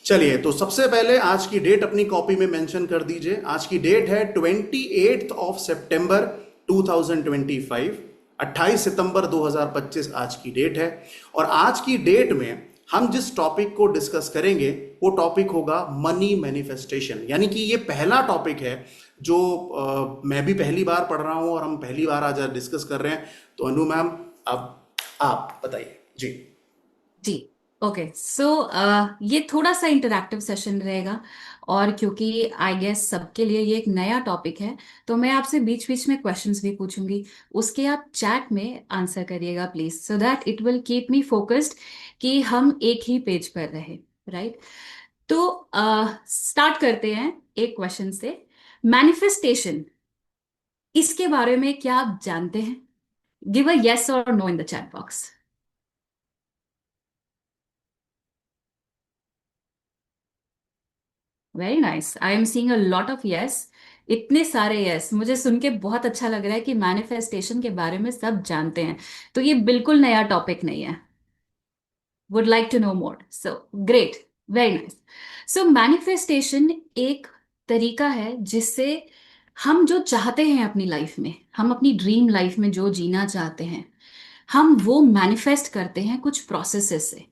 चलिए, तो सबसे पहले आज की डेट अपनी कॉपी में मेंशन कर दीजिए। आज की डेट है 28 सितंबर 2025। 28 सितंबर 2025 आज की डेट है। और आज की डेट में हम जिस टॉपिक को डिस्कस करेंगे वो टॉपिक होगा मनी मैनिफेस्टेशन। यानी कि ये पहला टॉपिक है जो मैं भी पहली बार पढ़ रहा हूं और हम पहली बार आज डिस्कस कर रहे हैं। तो अनु मैम, अब आप बताइए जी। जी। ओके सो ये थोड़ा सा इंटरैक्टिव सेशन रहेगा। और क्योंकि आई गेस सबके लिए ये एक नया टॉपिक है, तो मैं आपसे बीच बीच में क्वेश्चंस भी पूछूंगी। उसके आप चैट में आंसर करिएगा please, so that it will keep me focused कि हम एक ही पेज पर रहे। राइट। तो स्टार्ट करते हैं एक क्वेश्चन से। मैनिफेस्टेशन, इसके बारे में क्या आप जानते हैं? गिव अ येस और no in the chat box. Very nice, I am seeing a lot of yes. इतने सारे यस मुझे सुन के बहुत अच्छा लग रहा है कि मैनिफेस्टेशन के बारे में सब जानते हैं। तो ये बिल्कुल नया टॉपिक नहीं है। Would like to know more, so great. Very nice. So manifestation एक तरीका है जिससे हम जो चाहते हैं अपनी लाइफ में, हम अपनी ड्रीम लाइफ में जो जीना चाहते हैं, हम वो मैनिफेस्ट करते हैं कुछ प्रोसेसेस से।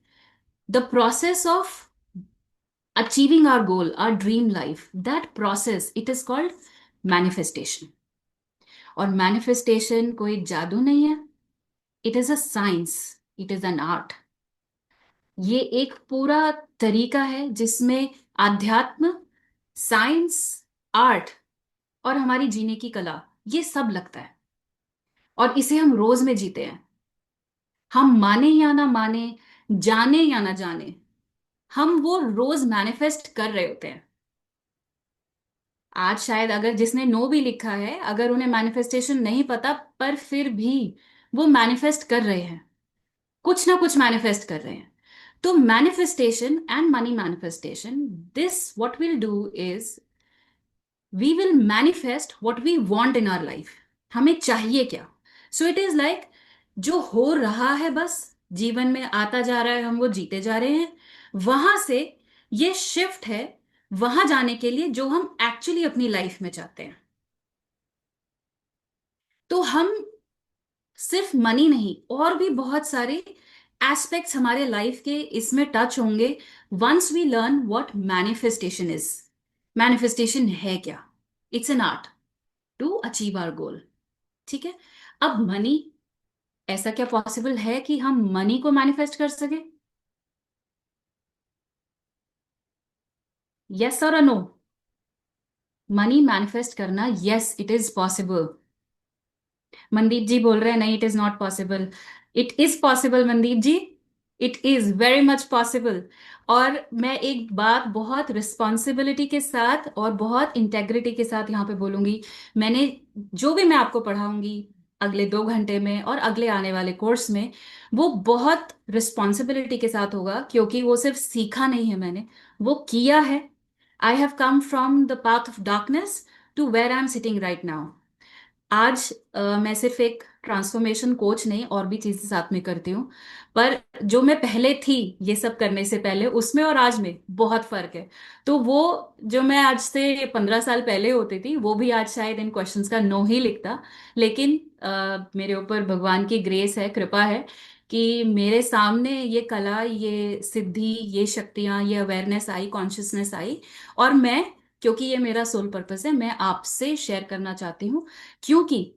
The process of achieving our goal, our dream life, that process, it is called manifestation. और manifestation कोई जादू नहीं है, it is a science, it is an art. ये एक पूरा तरीका है जिसमें आध्यात्म, साइंस, आर्ट और हमारी जीने की कला, ये सब लगता है। और इसे हम रोज में जीते हैं। हम माने या ना माने, जाने या ना जाने, हम वो रोज मैनिफेस्ट कर रहे होते हैं। आज शायद अगर जिसने नो भी लिखा है, अगर उन्हें मैनिफेस्टेशन नहीं पता, पर फिर भी वो मैनिफेस्ट कर रहे हैं, कुछ ना कुछ मैनिफेस्ट कर रहे हैं। तो manifestation and money manifestation, this what will do is we will manifest what we want in our life. हमें चाहिए क्या? सो इट इज लाइक जो हो रहा है, बस जीवन में आता जा रहा है, हम वो जीते जा रहे हैं। वहां से ये शिफ्ट है वहां जाने के लिए जो हम एक्चुअली अपनी लाइफ में चाहते हैं। तो हम सिर्फ मनी नहीं, और भी बहुत सारे एस्पेक्ट्स हमारे लाइफ के इसमें टच होंगे once we learn what manifestation is. Manifestation है क्या? It's an art to achieve our goal. ठीक है। अब मनी, ऐसा क्या पॉसिबल है कि हम मनी को मैनिफेस्ट कर सके? यस और नो? मनी मैनिफेस्ट करना, yes it is possible. Mandeep ji बोल रहे हैं नहीं, it is not possible. It is possible Mandeep ji, it is very much possible. और मैं एक बात बहुत रिस्पॉन्सिबिलिटी के साथ और बहुत इंटेग्रिटी के साथ यहाँ पे बोलूंगी। मैंने जो भी मैं आपको पढ़ाऊंगी अगले 2 घंटे में और अगले आने वाले कोर्स में, वो बहुत रिस्पॉन्सिबिलिटी के साथ होगा, क्योंकि वो सिर्फ सीखा नहीं है मैंने, वो किया है। I have come from the path of darkness to where I am sitting right now. आज मैं सिर्फ एक ट्रांसफॉर्मेशन कोच नहीं, और भी चीजें साथ में करती हूँ। पर जो मैं पहले थी ये सब करने से पहले, उसमें और आज में बहुत फर्क है। तो वो जो मैं आज से 15 साल पहले होती थी, वो भी आज शायद इन क्वेश्चंस का नो ही लिखता। लेकिन मेरे ऊपर भगवान की ग्रेस है, कृपा है कि मेरे सामने ये कला, ये सिद्धि, ये शक्तियां, ये अवेयरनेस आई, कॉन्शियसनेस आई। और मैं, क्योंकि ये मेरा सोल पर्पस है, मैं आपसे शेयर करना चाहती हूँ। क्योंकि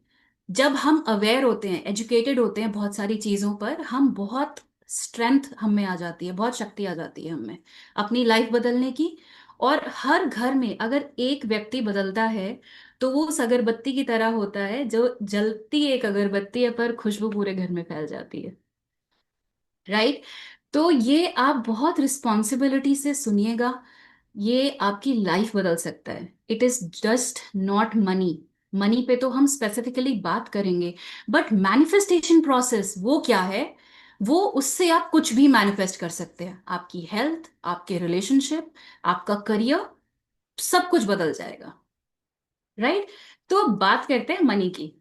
जब हम अवेयर होते हैं, एजुकेटेड होते हैं बहुत सारी चीजों पर, हम बहुत स्ट्रेंथ हम में आ जाती है, बहुत शक्ति आ जाती है हमें अपनी लाइफ बदलने की। और हर घर में अगर एक व्यक्ति बदलता है, तो वो उस अगरबत्ती की तरह होता है, जो जलती एक अगरबत्ती है पर खुशबू पूरे घर में फैल जाती है। राइट। तो ये आप बहुत रिस्पॉन्सिबिलिटी से सुनिएगा। ये आपकी लाइफ बदल सकता है। It is just not money. Money पे तो हम स्पेसिफिकली बात करेंगे, बट मैनिफेस्टेशन प्रोसेस वो क्या है? वो, उससे आप कुछ भी मैनिफेस्ट कर सकते हैं। आपकी हेल्थ, आपके रिलेशनशिप, आपका करियर, सब कुछ बदल जाएगा। राइट। तो अब बात करते हैं मनी की।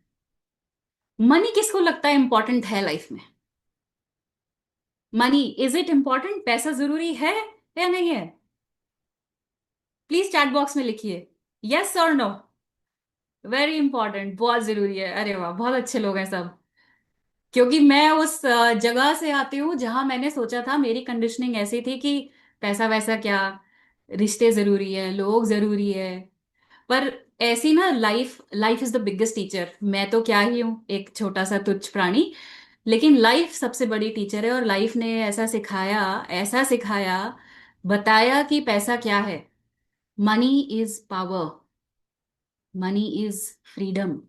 मनी किसको लगता है इंपॉर्टेंट है लाइफ में? Money, is it important? पैसा जरूरी है या नहीं है? प्लीज चैट बॉक्स में लिखिए, यस और नो। वेरी इंपॉर्टेंट, बहुत जरूरी है। अरे वाह, बहुत अच्छे लोग हैं सब। क्योंकि मैं उस जगह से आती हूँ जहां मैंने सोचा था, मेरी कंडीशनिंग ऐसी थी कि पैसा वैसा क्या, रिश्ते जरूरी है, लोग जरूरी है। पर ऐसी ना, life life is the biggest teacher. मैं तो क्या ही हूँ, एक छोटा सा तुच्छ प्राणी। लेकिन लाइफ सबसे बड़ी टीचर है, और लाइफ ने ऐसा सिखाया, बताया कि पैसा क्या है। Money is power, money is freedom.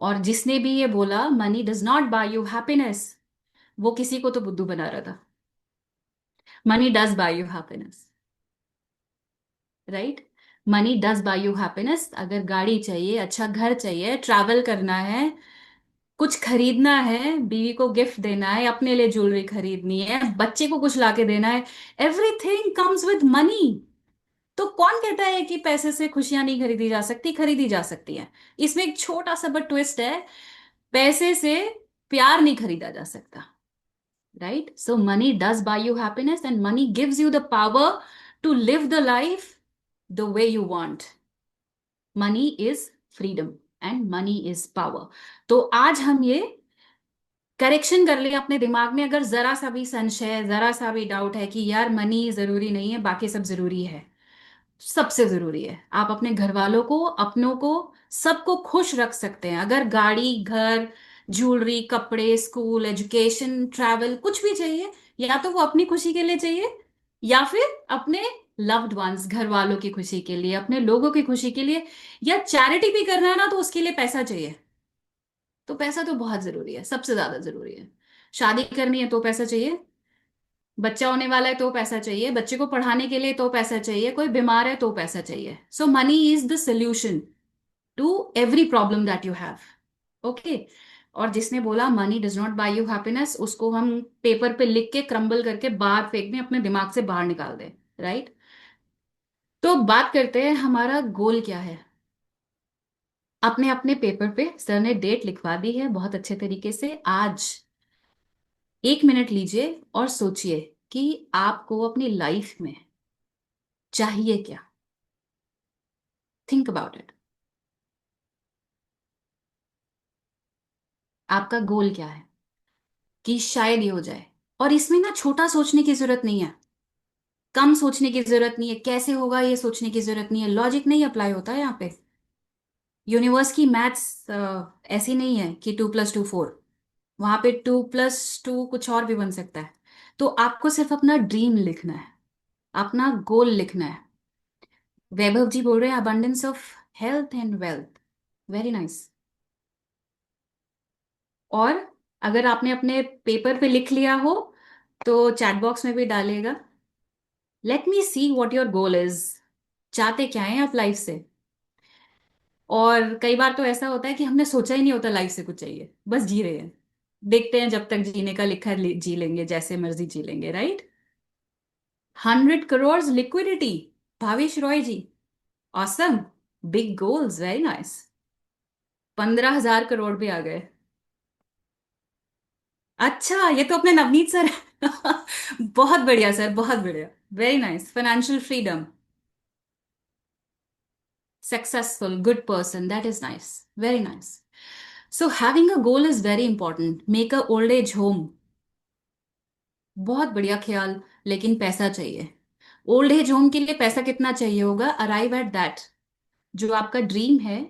और जिसने भी ये बोला money does not buy you happiness, वो किसी को तो बुद्धू बना रहा था। Money does buy you happiness, right. Money does buy you happiness. अगर गाड़ी चाहिए, अच्छा घर चाहिए, ट्रैवल करना है, कुछ खरीदना है, बीवी को गिफ्ट देना है, अपने लिए ज्वेलरी खरीदनी है, बच्चे को कुछ लाके देना है, एवरीथिंग कम्स विद मनी। तो कौन कहता है कि पैसे से खुशियां नहीं खरीदी जा सकती? खरीदी जा सकती है। इसमें एक छोटा सा बट ट्विस्ट है, पैसे से प्यार नहीं खरीदा जा सकता, right. So money does buy you happiness, and money gives you the power to live the life the way you want. Money is freedom and money is power. तो आज हम ये करेक्शन कर ले अपने दिमाग में, अगर जरा सा भी संशय, जरा सा भी डाउट है कि यार मनी जरूरी नहीं है, बाकी सब जरूरी है। सबसे जरूरी है, आप अपने घर वालों को, अपनों को, सबको खुश रख सकते हैं। अगर गाड़ी, घर, ज्वेलरी, कपड़े, स्कूल, एजुकेशन, ट्रैवल कुछ भी चाहिए, या तो वो अपनी खुशी के लिए चाहिए, या फिर अपने लव्ड वंस, घर वालों की खुशी के लिए, अपने लोगों की खुशी के लिए, या चैरिटी भी करना है ना, तो उसके लिए पैसा चाहिए। तो पैसा तो बहुत जरूरी है, सबसे ज्यादा जरूरी है। शादी करनी है तो पैसा चाहिए, बच्चा होने वाला है तो पैसा चाहिए, बच्चे को पढ़ाने के लिए तो पैसा चाहिए, कोई बीमार है तो पैसा चाहिए। So money is the solution to every problem that you have, okay. और जिसने बोला money does not buy you happiness, उसको हम पेपर पे लिख के क्रम्बल करके बाहर फेंक दें, अपने दिमाग से बाहर निकाल दें, राइट। तो बात करते हैं हमारा गोल क्या है। अपने अपने पेपर पे सर ने डेट लिखवा दी है बहुत अच्छे तरीके से। आज 1 मिनट लीजिए और सोचिए कि आपको अपनी लाइफ में चाहिए क्या। Think about it. आपका गोल क्या है, कि शायद ये हो जाए। और इसमें ना छोटा सोचने की जरूरत नहीं है, कम सोचने की जरूरत नहीं है, कैसे होगा ये सोचने की जरूरत नहीं है। लॉजिक नहीं अप्लाई होता है यहाँ पे। यूनिवर्स की मैथ्स ऐसी नहीं है कि 2+2 4। वहां पे 2+2 कुछ और भी बन सकता है। तो आपको सिर्फ अपना ड्रीम लिखना है, अपना गोल लिखना है। वैभव जी बोल रहे हैं abundance of health and wealth, very nice. और अगर आपने अपने पेपर पे लिख लिया हो तो चैट बॉक्स में भी डालेगा। Let me see what your goal is. चाहते क्या है आप लाइफ से? और कई बार तो ऐसा होता है कि हमने सोचा ही नहीं होता लाइफ से कुछ चाहिए, बस जी रहे हैं। देखते हैं, जब तक जीने का लिखा है जी लेंगे, जैसे मर्जी जी लेंगे, right. 100 crore liquidity, Bhavesh Roy ji, awesome, big goals, very nice. 15,000 crore भी आ गए। अच्छा, ये तो अपने नवनीत सर हैं। बहुत बढ़िया सर, बहुत बढ़िया। Very nice, financial freedom, successful, good person, that is nice, very nice. So having a goal is very important. Make a old age home, बहुत बढ़िया ख्याल। लेकिन पैसा चाहिए। ओल्ड एज होम के लिए पैसा कितना चाहिए होगा? Arrive at that. जो आपका ड्रीम है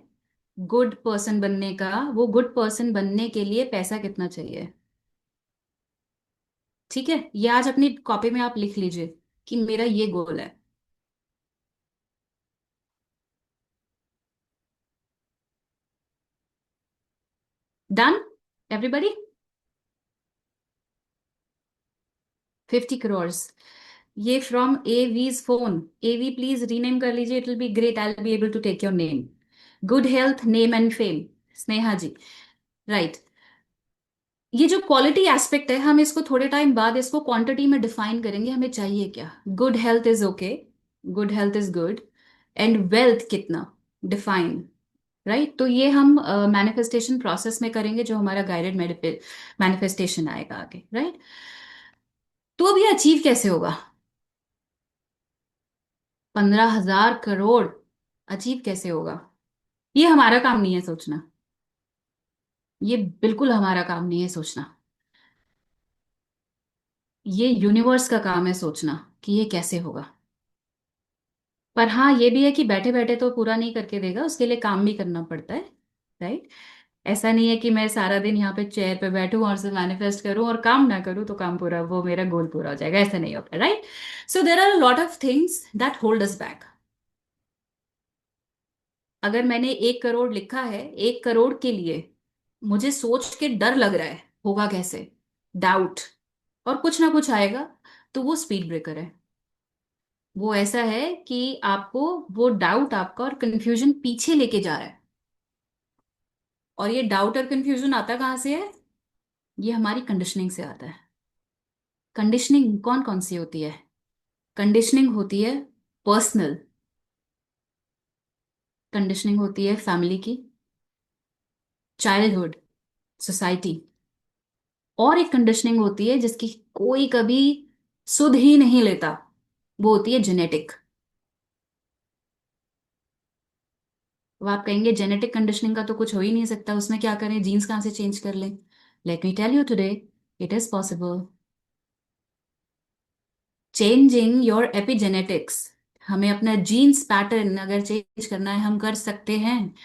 गुड पर्सन बनने का, वो गुड पर्सन बनने के लिए पैसा कितना चाहिए? ठीक है, ये आज अपनी कॉपी में आप लिख लीजिए कि मेरा ये गोल है। Done everybody. 50 करोड़, ये from Avi's phone. Avi please rename कर लीजिए, it will be great, I will be able to take your name. Good health, name and fame, Sneha ji, right. ये जो क्वालिटी एस्पेक्ट है, हम इसको थोड़े टाइम बाद इसको क्वांटिटी में डिफाइन करेंगे, हमें चाहिए क्या। Good health is okay, good health is good. And wealth कितना, डिफाइन, राइट। तो ये हम मैनिफेस्टेशन प्रोसेस में करेंगे, जो हमारा गाइडेड मैनिफेस्टेशन आएगा आगे, राइट। तो अब ये अचीव कैसे होगा? 15,000 करोड़ अचीव कैसे होगा? ये हमारा काम नहीं है सोचना। ये बिल्कुल हमारा काम नहीं है सोचना। ये यूनिवर्स का काम है सोचना कि ये कैसे होगा। पर हाँ, ये भी है कि बैठे बैठे तो पूरा नहीं करके देगा, उसके लिए काम भी करना पड़ता है। राइट। ऐसा नहीं है कि मैं सारा दिन यहाँ पे चेयर पे बैठूं और से मैनिफेस्ट करूं और काम ना करूं तो काम पूरा, वो मेरा गोल पूरा हो जाएगा, ऐसा नहीं होता। Right. So there are lot of things that hold us back. अगर मैंने 1 करोड़ लिखा है, 1 करोड़ के लिए मुझे सोच के डर लग रहा है होगा कैसे, डाउट, और कुछ ना कुछ आएगा, तो वो स्पीड ब्रेकर है। वो ऐसा है कि आपको, वो डाउट आपका और कंफ्यूजन पीछे लेके जा रहा है। और ये डाउट और कंफ्यूजन आता कहाँ से है? ये हमारी कंडीशनिंग से आता है। कंडीशनिंग कौन कौन सी होती है? कंडीशनिंग होती है पर्सनल, कंडीशनिंग होती है फैमिली की, चाइल्डहुड, सोसाइटी, और एक कंडीशनिंग होती है जिसकी कोई कभी सुध ही नहीं लेता, वो होती है जेनेटिक। अब आप कहेंगे जेनेटिक कंडीशनिंग का तो कुछ हो ही नहीं सकता, उसमें क्या करें, जीन्स कहाँ से चेंज कर लें? Let me tell you today, it is possible. Changing your epigenetics, हमें अपना जीन्स पैटर्न अगर चेंज करना है हम कर सकते हैं,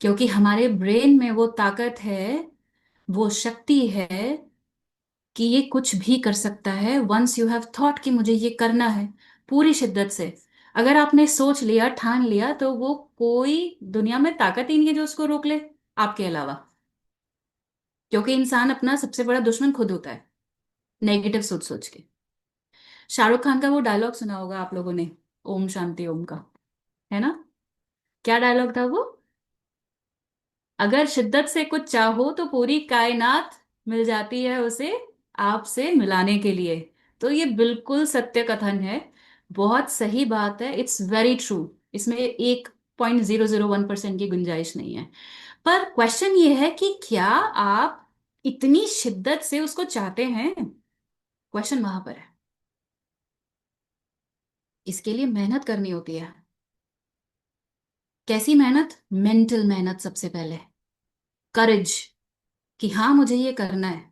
क्योंकि हमारे ब्रेन में वो ताकत है, वो शक्ति है कि ये कुछ भी कर सकता है। वंस यू हैव थॉट कि मुझे ये करना है पूरी शिद्दत से, अगर आपने सोच लिया, ठान लिया, तो वो कोई दुनिया में ताकत ही नहीं है जो उसको रोक ले आपके अलावा। क्योंकि इंसान अपना सबसे बड़ा दुश्मन खुद होता है, नेगेटिव सोच सोच के। शाहरुख खान का वो डायलॉग सुना होगा आप लोगों ने, ओम शांति ओम का, है ना? क्या डायलॉग था वो? अगर शिद्दत से कुछ चाहो तो पूरी कायनात मिल जाती है उसे आपसे मिलाने के लिए। तो ये बिल्कुल सत्य कथन है, बहुत सही बात है, इट्स वेरी ट्रू। इसमें 1.001% की गुंजाइश नहीं है। पर क्वेश्चन ये है कि क्या आप इतनी शिद्दत से उसको चाहते हैं? क्वेश्चन वहां पर है। इसके लिए मेहनत करनी होती है। कैसी मेहनत? मेंटल मेहनत सबसे पहले, करेज, कि हाँ मुझे ये करना है।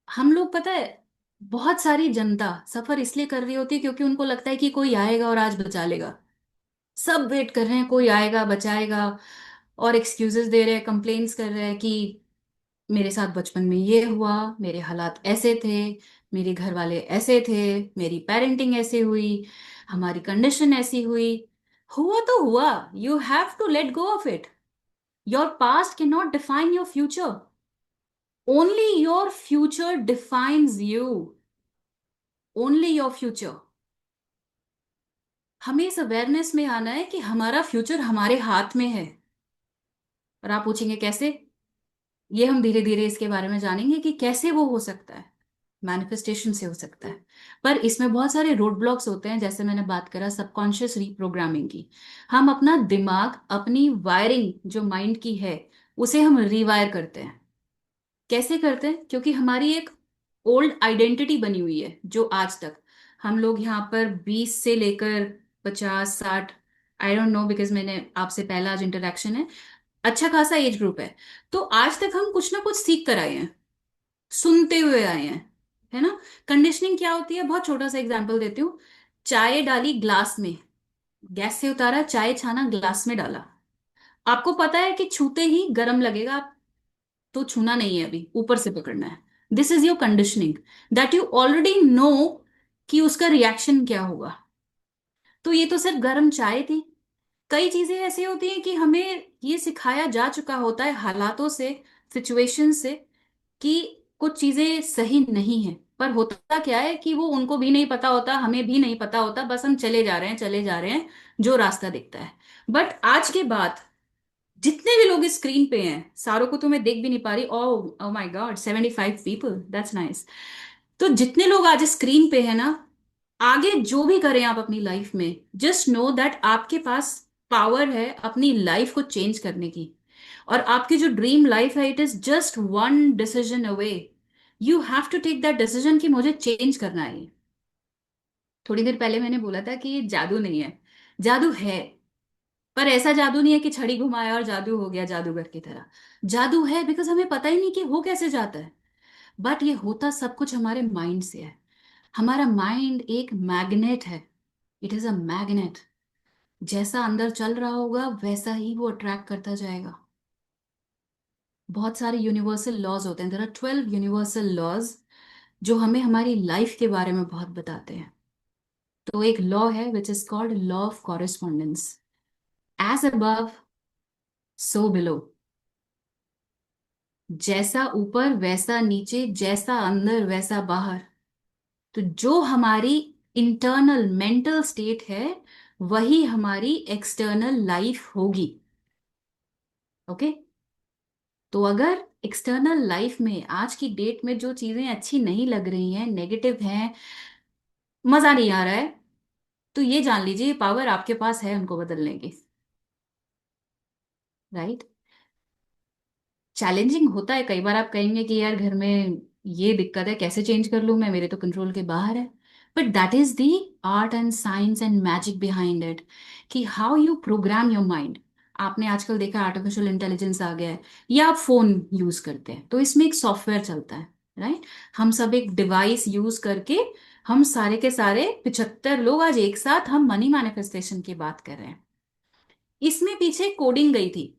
हम लोग, पता है, बहुत सारी जनता सफर इसलिए कर रही होती है क्योंकि उनको लगता है कि कोई आएगा और आज बचा लेगा। सब वेट कर रहे हैं कोई आएगा बचाएगा, और एक्सक्यूजेस दे रहे हैं, कंप्लेन्स कर रहे हैं कि मेरे साथ बचपन में ये हुआ, मेरे हालात ऐसे थे, मेरे घर वाले ऐसे थे, मेरी पेरेंटिंग ऐसे हुई, हमारी कंडीशन ऐसी हुई। हुआ तो हुआ, you have to let go of it. Your past can not define your future, only your future defines you, only your future. हमें इस अवेयरनेस में आना है कि हमारा फ्यूचर हमारे हाथ में है। और आप पूछेंगे कैसे? ये हम धीरे धीरे इसके बारे में जानेंगे कि कैसे वो हो सकता है। मैनिफेस्टेशन से हो सकता है, पर इसमें बहुत सारे रोड ब्लॉक्स होते हैं। जैसे मैंने बात करा सबकॉन्शियस रिप्रोग्रामिंग की, हम अपना दिमाग, अपनी वायरिंग जो माइंड की है, उसे हम रिवायर करते हैं। कैसे करते हैं? क्योंकि हमारी एक ओल्ड आइडेंटिटी बनी हुई है जो आज तक, हम लोग यहाँ पर 20 से लेकर 50 60, आई डोंट नो, बिकॉज मैंने आपसे पहला आज इंटरेक्शन है, अच्छा खासा एज ग्रुप है। तो आज तक हम कुछ ना कुछ सीख कर आए हैं, सुनते हुए आए हैं, है ना? कंडीशनिंग क्या होती है? बहुत छोटा सा एग्जांपल देती हूँ। चाय डाली ग्लास में, गैस से उतारा, चाय छाना, ग्लास में डाला, आपको पता है कि छूते ही गर्म लगेगा, तो छूना नहीं है, अभी ऊपर से पकड़ना है। This is your conditioning, that you already know कि उसका रिएक्शन क्या होगा। तो ये तो सिर्फ गर्म चाय थी। कई चीजें ऐसी होती हैं कि हमें ये सिखाया जा चुका होता है हालातों से, सिचुएशन से, कि कुछ चीजें सही नहीं है, पर होता क्या है कि वो उनको भी नहीं पता होता, हमें भी नहीं पता होता, बस हम चले जा रहे हैं, चले जा रहे हैं जो रास्ता दिखता है। बट आज के बाद जितने भी लोग इस स्क्रीन पे हैं, सारों को तो मैं देख भी नहीं पा रही, oh my God, 75 people, that's nice. तो जितने लोग आज स्क्रीन पे है ना, आगे जो भी करें आप अपनी लाइफ में, जस्ट नो दैट आपके पास पावर है अपनी लाइफ को चेंज करने की। और आपकी जो ड्रीम लाइफ है, it is just one decision away. You have to take that decision कि मुझे चेंज करना है। थोड़ी देर पहले मैंने बोला था कि ये जादू नहीं है। जादू है, पर ऐसा जादू नहीं है कि छड़ी घुमाया और जादू हो गया जादूगर की तरह। जादू है बिकॉज हमें पता ही नहीं कि हो कैसे जाता है। बट ये होता सब कुछ हमारे माइंड से है। हमारा माइंड एक मैग्नेट है। It is a magnet. जैसा अंदर चल रहा होगा वैसा ही वो अट्रैक्ट करता जाएगा। बहुत सारे यूनिवर्सल लॉज होते हैं। देयर आर 12 यूनिवर्सल लॉज जो हमें हमारी लाइफ के बारे में बहुत बताते हैं। तो एक लॉ है which is called law of correspondence. As above so below. जैसा ऊपर वैसा नीचे, जैसा अंदर वैसा बाहर। तो जो हमारी इंटरनल मेंटल स्टेट है वही हमारी एक्सटर्नल लाइफ होगी। ओके। तो अगर एक्सटर्नल लाइफ में आज की डेट में जो चीजें अच्छी नहीं लग रही हैं, नेगेटिव हैं, मजा नहीं आ रहा है, तो ये जान लीजिए पावर आपके पास है उनको बदलने की। राइट। चैलेंजिंग होता है कई बार। आप कहेंगे कि यार घर में ये दिक्कत है, कैसे चेंज कर लूं मैं, मेरे तो कंट्रोल के बाहर है। But that is the art and science and magic behind it, कि how you program your mind. आपने आजकल देखा आर्टिफिशियल इंटेलिजेंस आ गया है, या आप फोन यूज करते हैं तो इसमें एक सॉफ्टवेयर चलता है। राइट। हम सब एक डिवाइस यूज करके, हम सारे के सारे 75 लोग आज एक साथ हम मनी मैनिफेस्टेशन की बात कर रहे हैं। इसमें पीछे कोडिंग गई थी।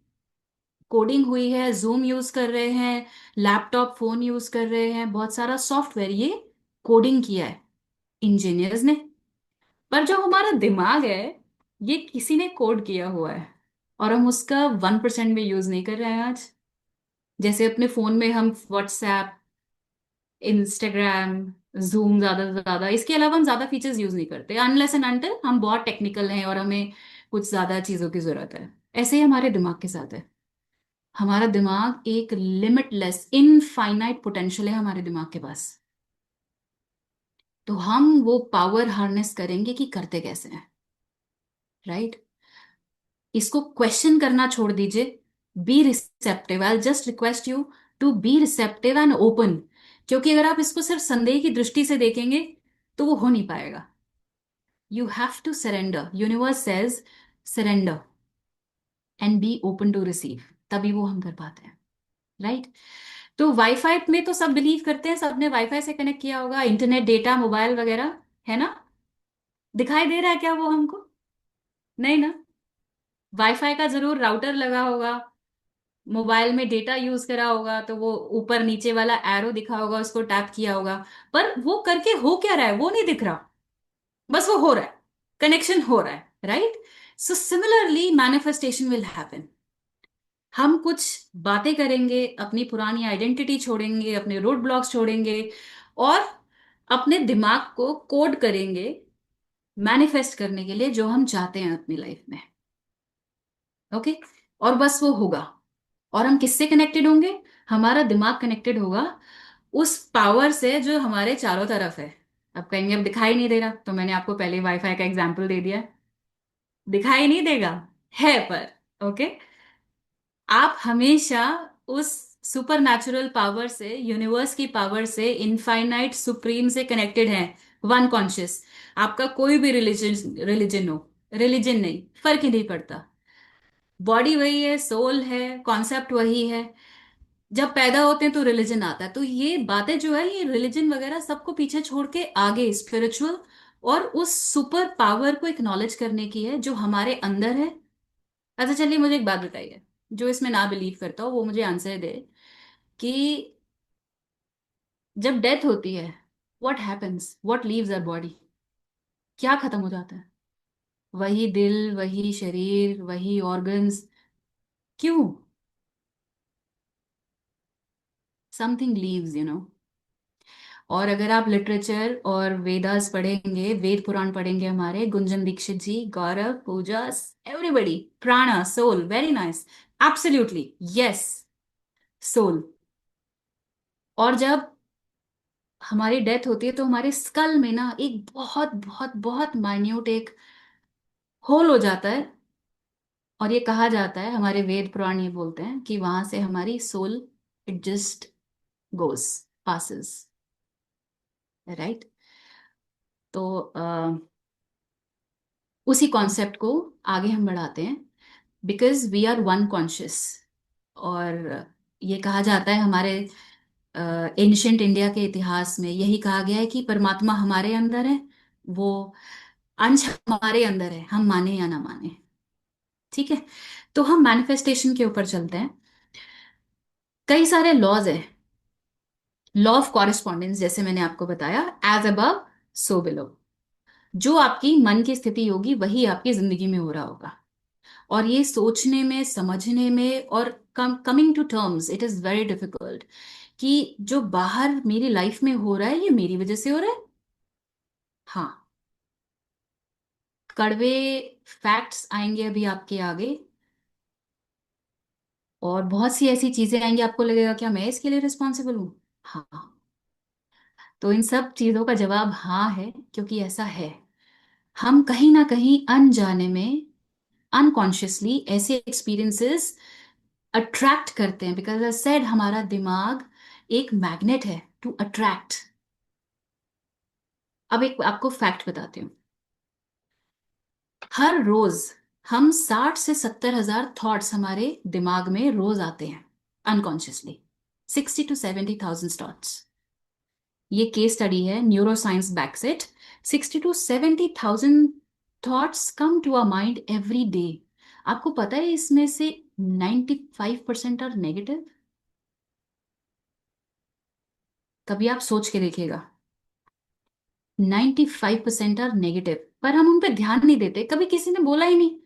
कोडिंग हुई है, जूम यूज कर रहे हैं, लैपटॉप फोन यूज कर रहे हैं, बहुत सारा सॉफ्टवेयर ये कोडिंग किया है इंजीनियर्स ने। पर जो हमारा दिमाग है ये किसी ने कोड किया हुआ है, और हम उसका 1% भी यूज नहीं कर रहे हैं आज। जैसे अपने फोन में हम व्हाट्सएप, इंस्टाग्राम, जूम, ज्यादा से ज्यादा इसके अलावा हम ज्यादा फीचर्स यूज नहीं करते अनलेस एंड अनटिल हम बहुत टेक्निकल हैं और हमें कुछ ज्यादा चीजों की जरूरत है। ऐसे ही हमारे दिमाग के साथ है। हमारा दिमाग एक लिमिटलेस इनफाइनाइट पोटेंशियल है हमारे दिमाग के पास। तो हम वो पावर हार्नेस करेंगे कि करते कैसे हैं। राइट। इसको क्वेश्चन करना छोड़ दीजिए। Be receptive. I just request you to be receptive and open. क्योंकि अगर आप इसको सिर्फ संदेह की दृष्टि से देखेंगे तो वो हो नहीं पाएगा। You have to surrender. Universe says surrender and be open to receive. तभी वो हम कर पाते हैं। राइट। तो वाईफाई में तो सब बिलीव करते हैं, सबने वाईफाई से कनेक्ट किया होगा, इंटरनेट डेटा मोबाइल वगैरह, है ना। दिखाई दे रहा है क्या वो हमको? नहीं ना। वाईफाई का जरूर राउटर लगा होगा, मोबाइल में डेटा यूज करा होगा तो वो ऊपर नीचे वाला एरो दिखा होगा, उसको टैप किया होगा। पर वो करके हो क्या रहा है वो नहीं दिख रहा। बस वो हो रहा है, कनेक्शन हो रहा है। Right. So similarly manifestation will happen. हम कुछ बातें करेंगे, अपनी पुरानी आइडेंटिटी छोड़ेंगे, अपने रोड ब्लॉक्स छोड़ेंगे, और अपने दिमाग को कोड करेंगे मैनिफेस्ट करने के लिए जो हम चाहते हैं अपनी लाइफ में। ओके। और बस वो होगा। और हम किससे कनेक्टेड होंगे? हमारा दिमाग कनेक्टेड होगा उस पावर से जो हमारे चारों तरफ है। अब कहेंगे अब दिखाई नहीं दे रहा, तो मैंने आपको पहले वाईफाई का एग्जांपल दे दिया। दिखाई नहीं देगा, है पर। ओके। आप हमेशा उस सुपर नेचुरल पावर से, यूनिवर्स की पावर से, इनफाइनाइट सुप्रीम से कनेक्टेड हैं। One conscious. आपका कोई भी रिलीजन रिलीजन हो, रिलीजन नहीं, फर्क ही नहीं पड़ता। बॉडी वही है, सोल है, कॉन्सेप्ट वही है। जब पैदा होते हैं तो रिलीजन आता है। तो ये बातें जो है ये रिलीजन वगैरह सबको पीछे छोड़ के आगे स्पिरिचुअल और उस सुपर पावर को एक्नॉलेज करने की है जो हमारे अंदर है। अच्छा चलिए मुझे एक बात बताइए, जो इसमें ना बिलीव करता हो वो मुझे आंसर दे कि जब डेथ होती है what happens, what leaves our body? क्या खत्म हो जाता है? वही दिल, वही शरीर, वही ऑर्गन्स। क्यों? Something leaves, you know. और अगर आप लिटरेचर और वेदास पढ़ेंगे, वेद पुराण पढ़ेंगे, हमारे Gunjan Dikshit ji, Gaurav, Pooja, everybody, prana, soul, very nice, absolutely yes, soul. और जब हमारी डेथ होती है तो हमारे स्कल में ना एक बहुत बहुत बहुत माइन्यूट एक होल हो जाता है। और ये कहा जाता है, हमारे वेद पुराण ये बोलते हैं कि वहां से हमारी soul, it just goes, passes. Right. तो उसी कॉन्सेप्ट को आगे हम बढ़ाते हैं, because we are one conscious. और ये कहा जाता है हमारे एंशंट इंडिया के इतिहास में, यही कहा गया है कि परमात्मा हमारे अंदर है, वो अंश हमारे अंदर है, हम माने या ना माने। ठीक है, तो हम मैनिफेस्टेशन के ऊपर चलते हैं। कई सारे लॉज है, लॉ ऑफ कॉरेस्पॉन्डेंस, जैसे मैंने आपको बताया, एज अबव सो बिलो। जो आपकी मन की स्थिति होगी वही आपकी जिंदगी में हो रहा होगा। और ये सोचने में, समझने में और coming to terms, it is very difficult कि जो बाहर मेरी लाइफ में हो रहा है ये मेरी वजह से हो रहा है। हाँ, कड़वे फैक्ट्स आएंगे अभी आपके आगे, और बहुत सी ऐसी चीजें आएंगी, आपको लगेगा क्या मैं इसके लिए रिस्पॉन्सिबल हूँ? हाँ, तो इन सब चीजों का जवाब हाँ है, क्योंकि ऐसा है। हम कहीं ना कहीं अनजाने में, अनकॉन्शियसली ऐसे एक्सपीरियंसेस अट्रैक्ट करते हैं, बिकॉज आई सेड हमारा दिमाग एक मैग्नेट है टू अट्रैक्ट। अब एक आपको फैक्ट बताती हूँ। हर रोज हम 60 से 70 हजार थॉट्स हमारे दिमाग में रोज आते हैं अनकॉन्शियसली। 60 to 70 thousand thoughts. ये केस स्टडी है, neuroscience backs it. 60 to 70 thousand thoughts come to a mind every day. आपको पता है इसमें से 95% आर नेगेटिव। कभी आप सोच के देखिएगा, 95% आर नेगेटिव, पर हम उन पे ध्यान नहीं देते, कभी किसी ने बोला ही नहीं।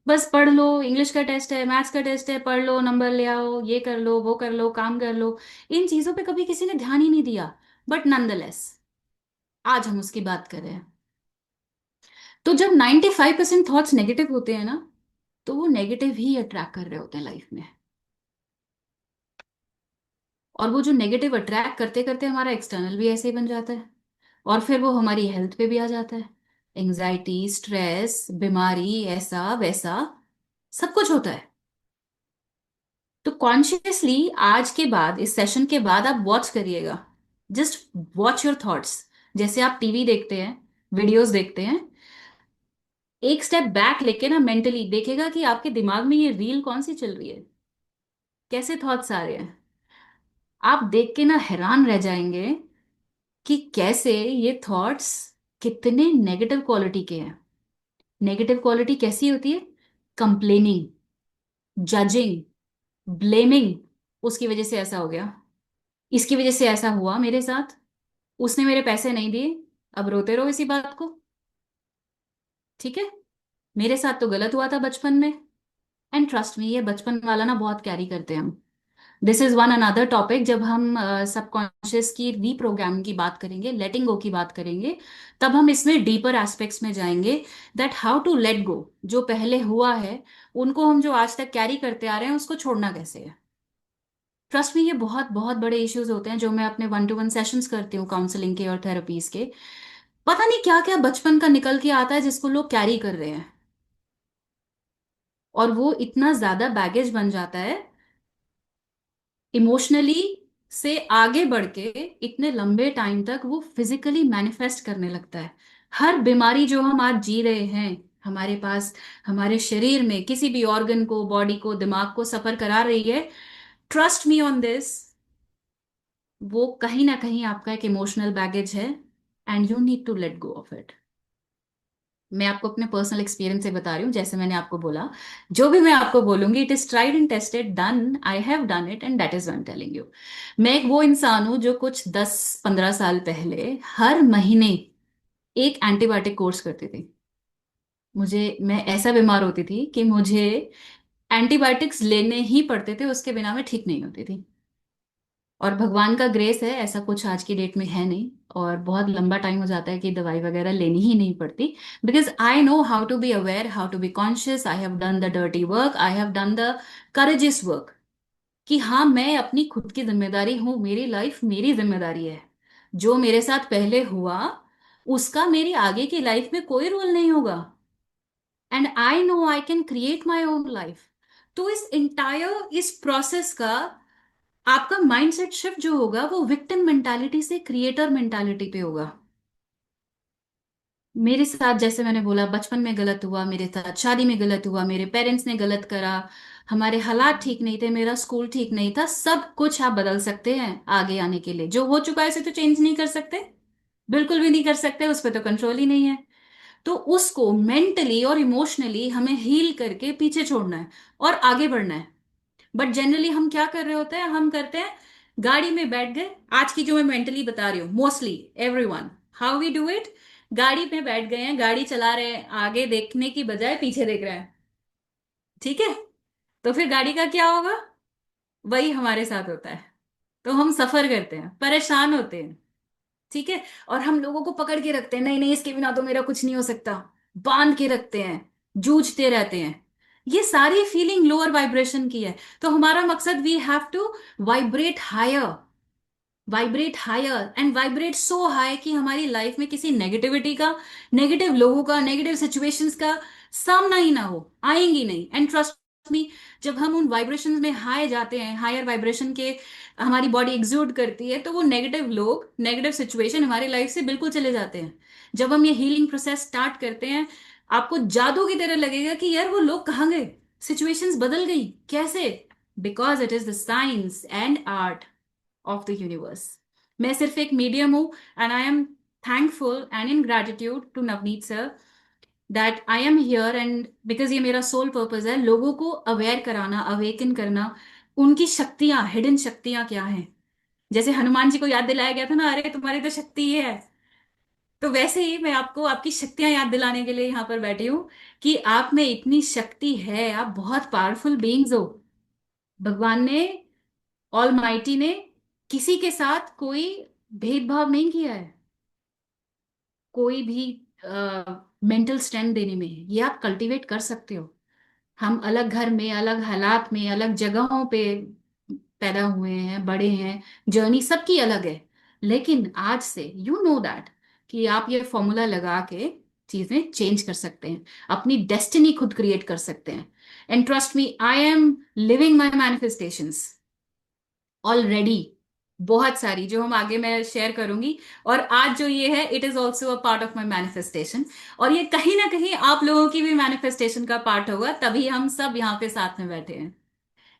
बस पढ़ लो, इंग्लिश का टेस्ट है, मैथ्स का टेस्ट है, पढ़ लो, नंबर ले आओ, ये कर लो, वो कर लो, काम कर लो। इन चीजों पे कभी किसी ने ध्यान ही नहीं दिया। बट नॉनदलेस आज हम उसकी बात कर रहे हैं। तो जब 95% थॉट्स नेगेटिव होते हैं ना, तो वो नेगेटिव ही अट्रैक्ट कर रहे होते हैं लाइफ में। और वो जो नेगेटिव अट्रैक्ट करते करते हमारा एक्सटर्नल भी ऐसे ही बन जाता है, और फिर वो हमारी हेल्थ पे भी आ जाता है। एंजाइटी, स्ट्रेस, बीमारी, ऐसा वैसा सब कुछ होता है। तो कॉन्शियसली आज के बाद, इस सेशन के बाद आप वॉच करिएगा। Just watch your thoughts. जैसे आप टीवी देखते हैं, वीडियोस देखते हैं, एक स्टेप बैक लेके ना मेंटली देखेगा कि आपके दिमाग में ये रील कौन सी चल रही है, कैसे थॉट्स आ रहे हैं। आप देख के ना हैरान रह जाएंगे कि कैसे ये थॉट्स कितने नेगेटिव क्वालिटी के हैं। नेगेटिव क्वालिटी कैसी होती है? Complaining, judging, blaming. उसकी वजह से ऐसा हो गया, इसकी वजह से ऐसा हुआ मेरे साथ, उसने मेरे पैसे नहीं दिए, अब रोते रहो इसी बात को। ठीक है, मेरे साथ तो गलत हुआ था बचपन में। एंड ट्रस्ट मी, ये बचपन वाला ना बहुत कैरी करते हैं हम। This is one another topic, जब हम सबकॉन्शियस की रीप्रोग्रामिंग की बात करेंगे, लेटिंग गो की बात करेंगे, तब हम इसमें डीपर एस्पेक्ट्स में जाएंगे, that how to let go. जो पहले हुआ है, उनको हम जो आज तक कैरी करते आ रहे हैं, उसको छोड़ना कैसे है। ट्रस्ट में ये बहुत बहुत बड़े इश्यूज होते हैं, जो मैं अपने 1-to-1 सेशंस करती हूँ काउंसलिंग के और थेरेपीज के। पता नहीं क्या क्या बचपन का निकल के आता है जिसको लोग कैरी कर रहे हैं, और वो इतना ज्यादा बैगेज बन जाता है इमोशनली से आगे बढ़ के, इतने लंबे टाइम तक वो फिजिकली मैनिफेस्ट करने लगता है। हर बीमारी जो हम आज जी रहे हैं हमारे पास, हमारे शरीर में किसी भी ऑर्गन को, बॉडी को, दिमाग को सफर करा रही है, ट्रस्ट मी ऑन दिस, वो कहीं ना कहीं आपका एक इमोशनल बैगेज है, and you need to let go of it. मैं आपको अपने पर्सनल एक्सपीरियंस से बता रही हूँ, जैसे मैंने आपको बोला, जो भी मैं आपको बोलूंगी it is tried and tested, done, I have done it, and that is I am telling you. मैं एक वो इंसान हूँ जो कुछ 10-15 साल पहले हर महीने एक एंटीबायोटिक कोर्स करती थी। मैं ऐसा बीमार होती थी कि मुझे एंटीबायोटिक्स लेने ही पड़ते थे, उसके बिना मैं ठीक नहीं होती थी। और भगवान का ग्रेस है, ऐसा कुछ आज की डेट में है नहीं, और बहुत लंबा टाइम हो जाता है कि दवाई वगैरह लेनी ही नहीं पड़ती। Because I know how to be aware, how to be conscious, I have done the dirty work, I have done the courageous work, कि हाँ मैं अपनी खुद की जिम्मेदारी हूँ, मेरी लाइफ मेरी जिम्मेदारी है। जो मेरे साथ पहले हुआ उसका मेरी आगे की लाइफ में कोई रोल नहीं होगा, and I know I can create my own life. तो इस प्रोसेस का आपका माइंडसेट शिफ्ट जो होगा, वो विक्टिम मेंटालिटी से क्रिएटर मेंटालिटी पे होगा। मेरे साथ जैसे मैंने बोला, बचपन में गलत हुआ, मेरे साथ शादी में गलत हुआ, मेरे पेरेंट्स ने गलत करा, हमारे हालात ठीक नहीं थे, मेरा स्कूल ठीक नहीं था, सब कुछ आप बदल सकते हैं आगे आने के लिए। जो हो चुका है उसे तो चेंज नहीं कर सकते, बिल्कुल भी नहीं कर सकते, उस पर तो कंट्रोल ही नहीं है। तो उसको मेंटली और इमोशनली हमें हील करके पीछे छोड़ना है और आगे बढ़ना है। बट जनरली हम क्या कर रहे होते हैं, हम करते हैं गाड़ी में बैठ गए, आज की जो मैं मेंटली बता रही हूँ, mostly everyone, how we do it, गाड़ी में बैठ गए हैं, गाड़ी चला रहे हैं, आगे देखने की बजाय पीछे देख रहे हैं। ठीक है, तो फिर गाड़ी का क्या होगा, वही हमारे साथ होता है। तो हम सफर करते हैं, परेशान होते हैं। ठीक है, और हम लोगों को पकड़ के रखते हैं, नहीं नहीं इसके बिना तो मेरा कुछ नहीं हो सकता, बांध के रखते हैं, जूझते रहते हैं। ये सारी फीलिंग लोअर वाइब्रेशन की है। तो हमारा मकसद, we have to vibrate higher, vibrate higher and vibrate so high कि हमारी लाइफ में किसी नेगेटिविटी का, नेगेटिव लोगों का, नेगेटिव सिचुएशंस का सामना ही ना हो, आएंगी नहीं। एंड ट्रस्ट मी, जब हम उन वाइब्रेशंस में हाई जाते हैं, हायर वाइब्रेशन के हमारी बॉडी एग्जूड करती है, तो वो नेगेटिव लोग, नेगेटिव सिचुएशन हमारी लाइफ से बिल्कुल चले जाते हैं। जब हम ये हीलिंग प्रोसेस स्टार्ट करते हैं, आपको जादू की तरह लगेगा कि यार वो लोग कहाँ गए, सिचुएशंस बदल गई कैसे। Because it is the science and art of the universe. मैं सिर्फ एक मीडियम हूं, and I am thankful and in gratitude to Navneet sir that I am here, and because ये मेरा सोल पर्पज है, लोगों को अवेयर कराना, अवेकन करना, उनकी शक्तियां, हिडन शक्तियां क्या हैं। जैसे हनुमान जी को याद दिलाया गया था ना, अरे तुम्हारी तो शक्ति ये है, तो वैसे ही मैं आपको आपकी शक्तियां याद दिलाने के लिए यहाँ पर बैठी हूँ कि आप में इतनी शक्ति है, आप बहुत पावरफुल बीइंग्स हो। भगवान ने, ऑल माइटी ने किसी के साथ कोई भेदभाव नहीं किया है, कोई भी मेंटल स्ट्रेंथ देने में। ये आप कल्टीवेट कर सकते हो। हम अलग घर में, अलग हालात में, अलग जगहों पे पैदा हुए हैं, बड़े हैं, जर्नी सबकी अलग है। लेकिन आज से यू नो दैट कि आप ये फॉर्मूला लगा के चीजें चेंज कर सकते हैं, अपनी डेस्टिनी खुद क्रिएट कर सकते हैं। And trust me, I am living my manifestations already, बहुत सारी जो हम आगे मैं शेयर करूंगी। और आज जो ये है, it is also a part of my manifestation. और ये कहीं ना कहीं आप लोगों की भी मैनिफेस्टेशन का पार्ट होगा, तभी हम सब यहाँ पे साथ में बैठे हैं।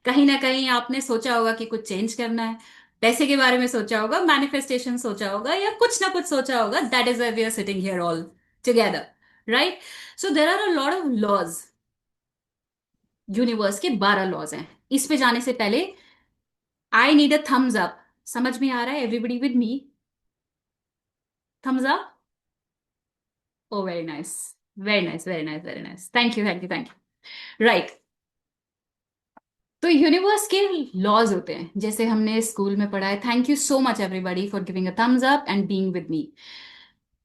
कहीं ना कहीं आपने सोचा होगा कि कुछ चेंज करना है, पैसे के बारे में सोचा होगा, मैनिफेस्टेशन सोचा होगा, या कुछ ना कुछ सोचा होगा, that is why we are sitting here all together, right. So there are a lot of laws, universe के 12 लॉज हैं। इस पे जाने से पहले I need a thumbs up. समझ में आ रहा है everybody with me? Thumbs up. Oh very nice, very nice, very nice, very nice, thank you, thank you, thank you, right. तो यूनिवर्स के लॉज होते हैं, जैसे हमने स्कूल में पढ़ा है। Thank you so much everybody for giving a thumbs up and being with me.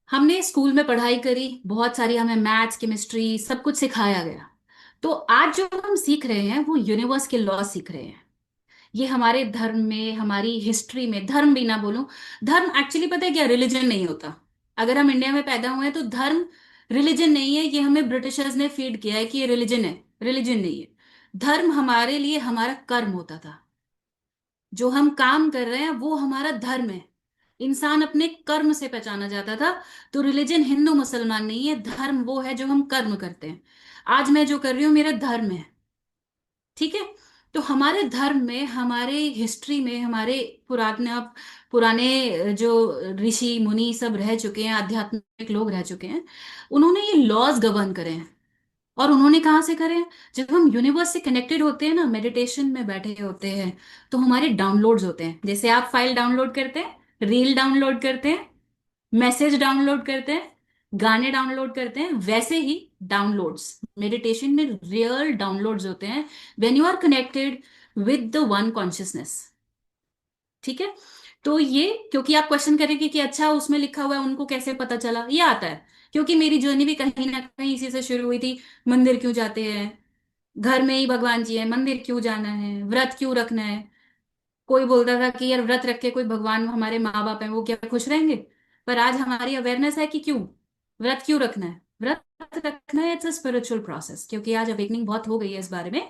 हमने स्कूल में पढ़ाई करी बहुत सारी, हमें मैथ्स, केमिस्ट्री, सब कुछ सिखाया गया। तो आज जो हम सीख रहे हैं वो यूनिवर्स के लॉ सीख रहे हैं। ये हमारे धर्म में, हमारी हिस्ट्री में, धर्म भी ना बोलूं, धर्म एक्चुअली पता है क्या, रिलीजन नहीं होता। अगर हम इंडिया में पैदा हुए हैं तो धर्म रिलीजन नहीं है, ये हमें ब्रिटिशर्स ने फीड किया है कि ये रिलीजन है, रिलीजन नहीं है। धर्म हमारे लिए हमारा कर्म होता था, जो हम काम कर रहे हैं वो हमारा धर्म है। इंसान अपने कर्म से पहचाना जाता था। तो रिलीजन हिंदू मुसलमान नहीं है, धर्म वो है जो हम कर्म करते हैं। आज मैं जो कर रही हूँ मेरा धर्म है। ठीक है, तो हमारे धर्म में, हमारे हिस्ट्री में, हमारे पुराने पुराने जो ऋषि मुनि सब रह चुके हैं, आध्यात्मिक लोग रह चुके हैं, उन्होंने ये लॉज गवर्न करे हैं। और उन्होंने कहाँ से करे हैं? जब हम यूनिवर्स से कनेक्टेड होते हैं ना, मेडिटेशन में बैठे होते हैं, तो हमारे डाउनलोड्स होते हैं। जैसे आप फाइल डाउनलोड करते हैं, रील डाउनलोड करते हैं, मैसेज डाउनलोड करते हैं, गाने डाउनलोड करते हैं, वैसे ही डाउनलोड्स मेडिटेशन में रियल डाउनलोड्स होते हैं, when you are connected with the one consciousness. ठीक है, तो ये, क्योंकि आप क्वेश्चन करेंगे कि अच्छा उसमें लिखा हुआ है, उनको कैसे पता चला, ये आता है क्योंकि मेरी जर्नी भी कहीं ना कहीं इसी से शुरू हुई थी। मंदिर क्यों जाते हैं, घर में ही भगवान जी है, मंदिर क्यों जाना है, व्रत क्यों रखना है। कोई बोलता था कि यार व्रत रख के कोई भगवान, हमारे माँ बाप हैं वो क्या खुश रहेंगे। पर आज हमारी अवेयरनेस है कि क्यों, व्रत क्यों रखना है। व्रत रखना है, इट्स अ स्पिरिचुअल प्रोसेस, क्योंकि आज अवेकनिंग बहुत हो गई है इस बारे में।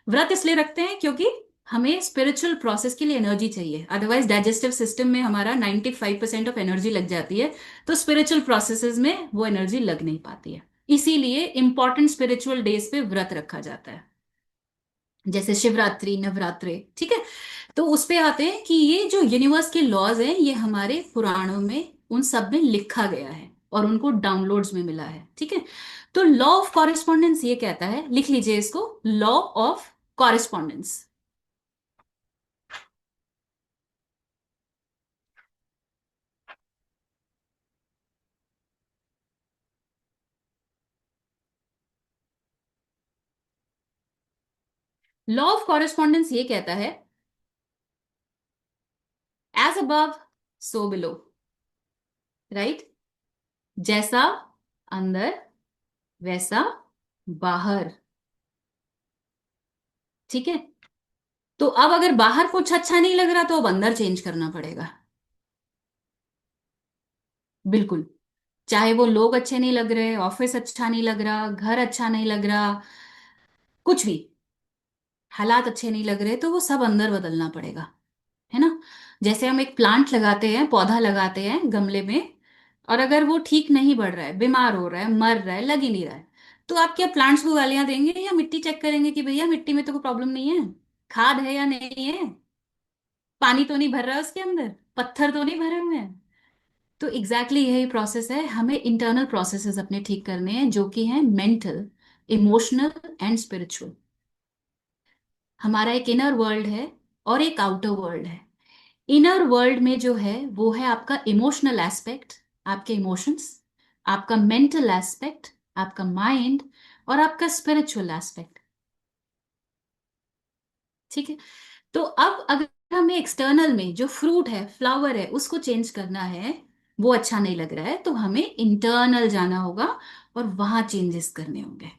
व्रत इसलिए रखते हैं क्योंकि हमें स्पिरिचुअल प्रोसेस के लिए एनर्जी चाहिए, अदरवाइज डाइजेस्टिव सिस्टम में हमारा 95% ऑफ एनर्जी लग जाती है, तो स्पिरिचुअल प्रोसेसेस में वो एनर्जी लग नहीं पाती है। इसीलिए इंपॉर्टेंट स्पिरिचुअल डेज पे व्रत रखा जाता है, जैसे शिवरात्रि, नवरात्रि, ठीक है। तो उस पे आते हैं कि ये जो यूनिवर्स के लॉज हैं ये हमारे पुराणों में उन सब में लिखा गया है और उनको डाउनलोड्स में मिला है, ठीक है। तो लॉ ऑफ कॉरेस्पॉन्डेंस ये कहता है, लिख लीजिए इसको, law of correspondence. Law of correspondence ये कहता है, as above so below, right. जैसा अंदर वैसा बाहर, ठीक है। तो अब अगर बाहर कुछ अच्छा नहीं लग रहा तो अब अंदर चेंज करना पड़ेगा। बिल्कुल। चाहे वो लोग अच्छे नहीं लग रहे, ऑफिस अच्छा नहीं लग रहा, घर अच्छा नहीं लग रहा, कुछ भी हालात अच्छे नहीं लग रहे, तो वो सब अंदर बदलना पड़ेगा, है ना। जैसे हम एक प्लांट लगाते हैं, पौधा लगाते हैं गमले में, और अगर वो ठीक नहीं बढ़ रहा है, बीमार हो रहा है, मर रहा है, लग ही नहीं रहा है, तो आप क्या प्लांट्स को गालियां देंगे या मिट्टी चेक करेंगे कि भैया मिट्टी में तो कोई प्रॉब्लम नहीं है, खाद है या नहीं है, पानी तो नहीं भर रहा है उसके अंदर, पत्थर तो नहीं भरे हुए हैं। तो एग्जैक्टली यही प्रोसेस है, हमें इंटरनल प्रोसेसेस अपने ठीक करने हैं जो कि हैं मेंटल, इमोशनल एंड स्पिरिचुअल। हमारा एक इनर वर्ल्ड है और एक आउटर वर्ल्ड है। इनर वर्ल्ड में जो है वो है आपका इमोशनल एस्पेक्ट, आपके इमोशंस, आपका मेंटल एस्पेक्ट, आपका माइंड, और आपका स्पिरिचुअल एस्पेक्ट, ठीक है। तो अब अगर हमें एक्सटर्नल में जो फ्रूट है, फ्लावर है, उसको चेंज करना है, वो अच्छा नहीं लग रहा है, तो हमें इंटरनल जाना होगा और वहां चेंजेस करने होंगे।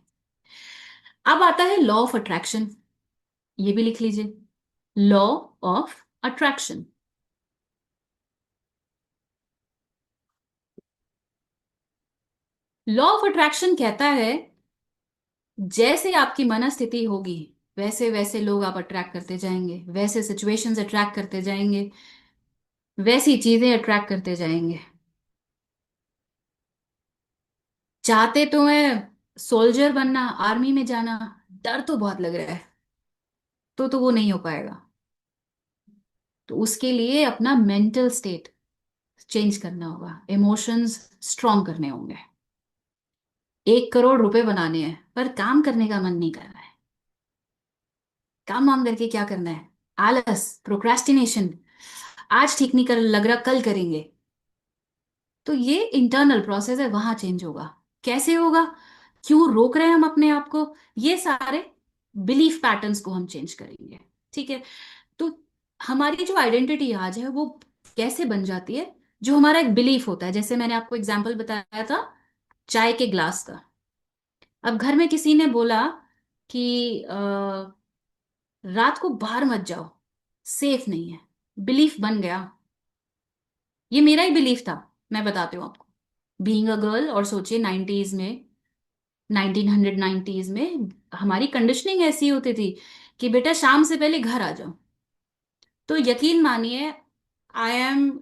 अब आता है लॉ ऑफ अट्रैक्शन, ये भी लिख लीजिए, law of attraction. Law of attraction कहता है, जैसे आपकी मनस्थिति होगी वैसे वैसे लोग आप अट्रैक्ट करते जाएंगे, वैसे सिचुएशंस अट्रैक्ट करते जाएंगे, वैसी चीजें अट्रैक्ट करते जाएंगे। चाहते तो है सोल्जर बनना, आर्मी में जाना, डर तो बहुत लग रहा है, तो वो नहीं हो पाएगा। तो उसके लिए अपना मेंटल स्टेट चेंज करना होगा, इमोशंस स्ट्रॉन्ग करने होंगे। 1 करोड़ रुपए बनाने हैं पर काम करने का मन नहीं कर रहा है, काम वाम करके क्या करना है, आलस, प्रोक्रेस्टिनेशन, आज ठीक नहीं कर लग रहा कल करेंगे। तो ये इंटरनल प्रोसेस है, वहां चेंज होगा। कैसे होगा, क्यों रोक रहे हैं हम अपने आप को, ये सारे बिलीफ पैटर्न्स को हम चेंज करेंगे, ठीक है। तो हमारी जो आइडेंटिटी आज है वो कैसे बन जाती है, जो हमारा एक बिलीफ होता है। जैसे मैंने आपको एग्जांपल बताया था चाय के ग्लास का। अब घर में किसी ने बोला कि रात को बाहर मत जाओ, सेफ नहीं है, बिलीफ बन गया। ये मेरा ही बिलीफ था, मैं बताती हूँ आपको। बीइंग अ गर्ल, और सोचिए 90s में, 1990s में हमारी कंडीशनिंग ऐसी होती थी कि बेटा शाम से पहले घर आ जाओ। तो यकीन मानिए, I am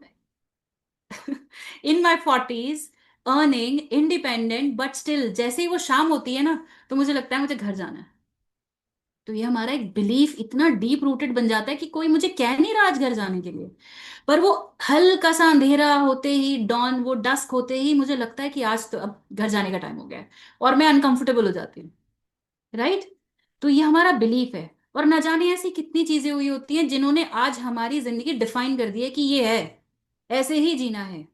in my 40s, earning independent, but still जैसे ही वो शाम होती है ना, तो मुझे लगता है मुझे घर जाना है। तो ये हमारा एक बिलीफ इतना डीप रूटेड बन जाता है कि कोई मुझे कह नहीं रहा आज घर जाने के लिए, पर वो हल्का सा अंधेरा होते ही, डॉन, वो डस्क होते ही मुझे लगता है कि आज तो अब घर जाने का टाइम हो गया है, और मैं अनकंफर्टेबल हो जाती हूँ, राइट। तो ये हमारा बिलीफ है। और ना जाने ऐसी कितनी चीजें हुई होती हैं जिन्होंने आज हमारी जिंदगी डिफाइन कर दी है कि ये है, ऐसे ही जीना है।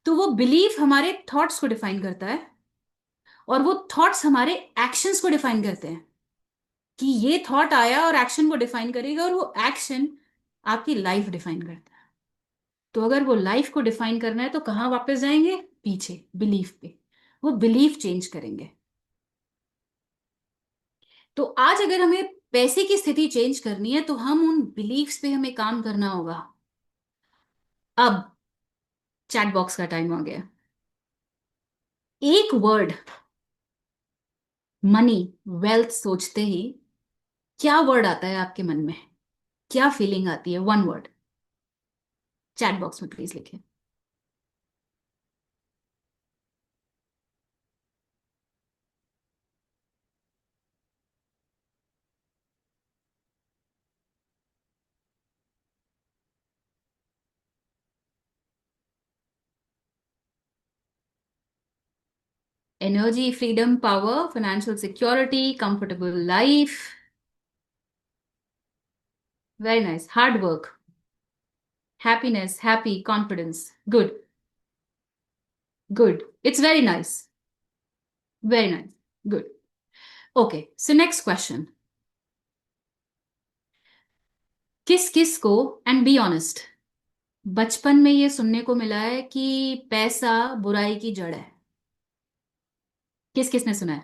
तो वो बिलीफ हमारे थॉट्स को डिफाइन करता है, और वो थॉट्स हमारे एक्शंस को डिफाइन करते हैं, कि ये थॉट आया और एक्शन को डिफाइन करेगा, और वो एक्शन आपकी लाइफ डिफाइन करता है। तो अगर वो लाइफ को डिफाइन करना है तो कहाँ वापस जाएंगे, पीछे, बिलीफ पे। वो बिलीफ चेंज करेंगे। तो आज अगर हमें पैसे की स्थिति चेंज करनी है तो हम उन बिलीफ्स पे हमें काम करना होगा। अब चैट बॉक्स का टाइम आ गया। एक वर्ड, मनी, वेल्थ सोचते ही क्या वर्ड आता है आपके मन में? क्या फीलिंग आती है? वन वर्ड, चैट बॉक्स में प्लीज लिखिए। Energy, freedom, power, financial security, comfortable life, very nice, hard work, happiness, happy, confidence, good, good, it's very nice, very nice, good. Okay, so next question, किस किस को, and be honest, बचपन में ये सुनने को मिला है कि पैसा बुराई की जड़ है? किस किस ने सुना है?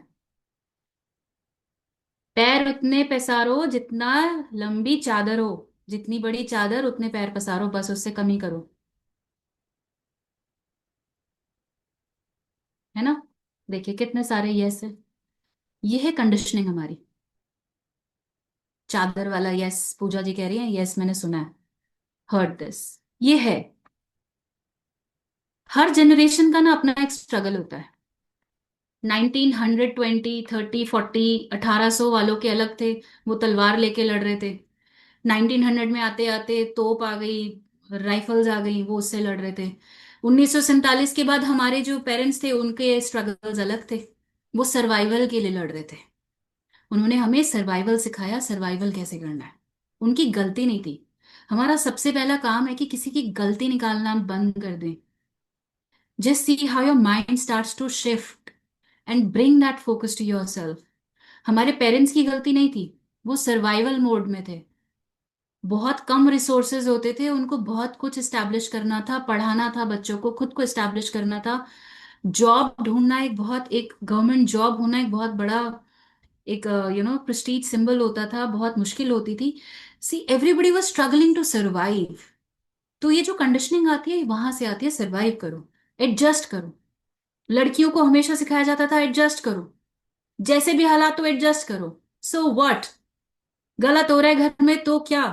पैर उतने पसारो जितना लंबी चादर हो, जितनी बड़ी चादर उतने पैर पसारो, बस उससे कम ही करो, है ना? देखिए कितने सारे यस है। ये है कंडीशनिंग हमारी। चादर वाला यस, पूजा जी कह रही है यस, मैंने सुना है, हर्ड दिस। ये है, हर जनरेशन का ना अपना एक स्ट्रगल होता है। 1920, 30, 40, 1800 वालों के अलग थे, वो तलवार लेके लड़ रहे थे। 1900 में आते आते तोप आ गई, राइफल्स आ गई, वो उससे लड़ रहे थे। 1947 के बाद हमारे जो पेरेंट्स थे उनके स्ट्रगल्स अलग थे, वो सर्वाइवल के लिए लड़ रहे थे। उन्होंने हमें सर्वाइवल सिखाया, सर्वाइवल कैसे करना है। उनकी गलती नहीं थी। हमारा सबसे पहला काम है कि किसी की गलती निकालना बंद कर दें। Just see how your mind starts to shift and bring that focus to yourself. हमारे पेरेंट्स की गलती नहीं थी, वो सर्वाइवल मोड में थे। बहुत कम रिसोर्सेज होते थे, उनको बहुत कुछ एस्टैब्लिश करना था, पढ़ाना था बच्चों को, खुद को एस्टैब्लिश करना था। जॉब ढूंढना एक बहुत, एक गवर्नमेंट जॉब होना एक बहुत बड़ा, एक प्रेस्टीज सिंबल होता था, बहुत मुश्किल होती थी। See everybody was struggling to survive. तो ये जो कंडीशनिंग आती है वहां से आती है, सरवाइव करो, एडजस्ट करो। लड़कियों को हमेशा सिखाया जाता था एडजस्ट करो, जैसे भी हालात तो एडजस्ट करो। सो व्हाट, गलत हो रहा है घर में तो क्या,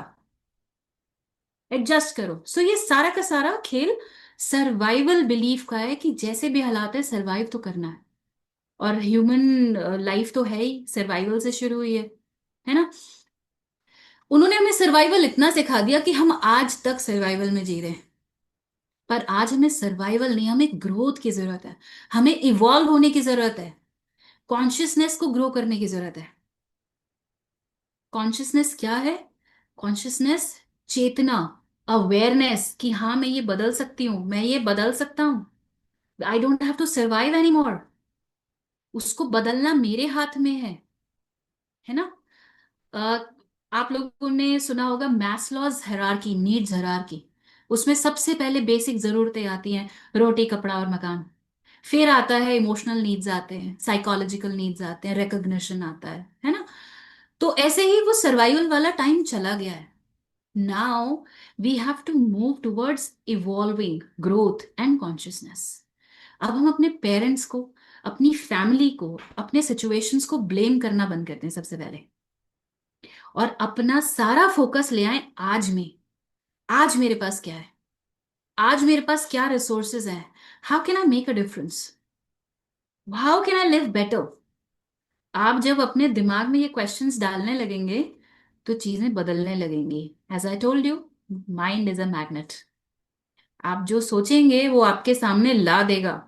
एडजस्ट करो। सो ये सारा का सारा खेल सर्वाइवल बिलीफ का है कि जैसे भी हालात है सर्वाइव तो करना है। और ह्यूमन लाइफ तो है ही सर्वाइवल से शुरू हुई है ना? उन्होंने हमें सर्वाइवल इतना सिखा दिया कि हम आज तक सर्वाइवल में जी रहे हैं। पर आज हमें सर्वाइवल नहीं, हमें ग्रोथ की जरूरत है, हमें इवॉल्व होने की जरूरत है, कॉन्शियसनेस को ग्रो करने की जरूरत है। कॉन्शियसनेस क्या है? कॉन्शियसनेस, चेतना, अवेयरनेस कि हाँ मैं ये बदल सकती हूँ, मैं ये बदल सकता हूँ। I don't have to survive any more. उसको बदलना मेरे हाथ में है ना? अ, आप लोगों ने सुना होगा मैस्लोज हायरार्की, नीड्स हायरार्की। उसमें सबसे पहले बेसिक जरूरतें आती हैं, रोटी, कपड़ा और मकान। फिर आता है इमोशनल नीड्स आते हैं, साइकोलॉजिकल नीड्स आते हैं, रिकॉग्निशन आता है ना? तो ऐसे ही वो सर्वाइवल वाला टाइम चला गया है। Now we have to move towards evolving growth and consciousness. अब हम अपने पेरेंट्स को, अपनी फैमिली को, अपने सिचुएशंस को ब्लेम करना बंद करते हैं सबसे पहले, और अपना सारा फोकस ले आए आज में। आज मेरे पास क्या है, आज मेरे पास क्या रिसोर्सेज हैं, how can I make a difference, how can I live better. आप जब अपने दिमाग में ये क्वेश्चंस डालने लगेंगे तो चीजें बदलने लगेंगी। As I told you, mind is a magnet. आप जो सोचेंगे वो आपके सामने ला देगा।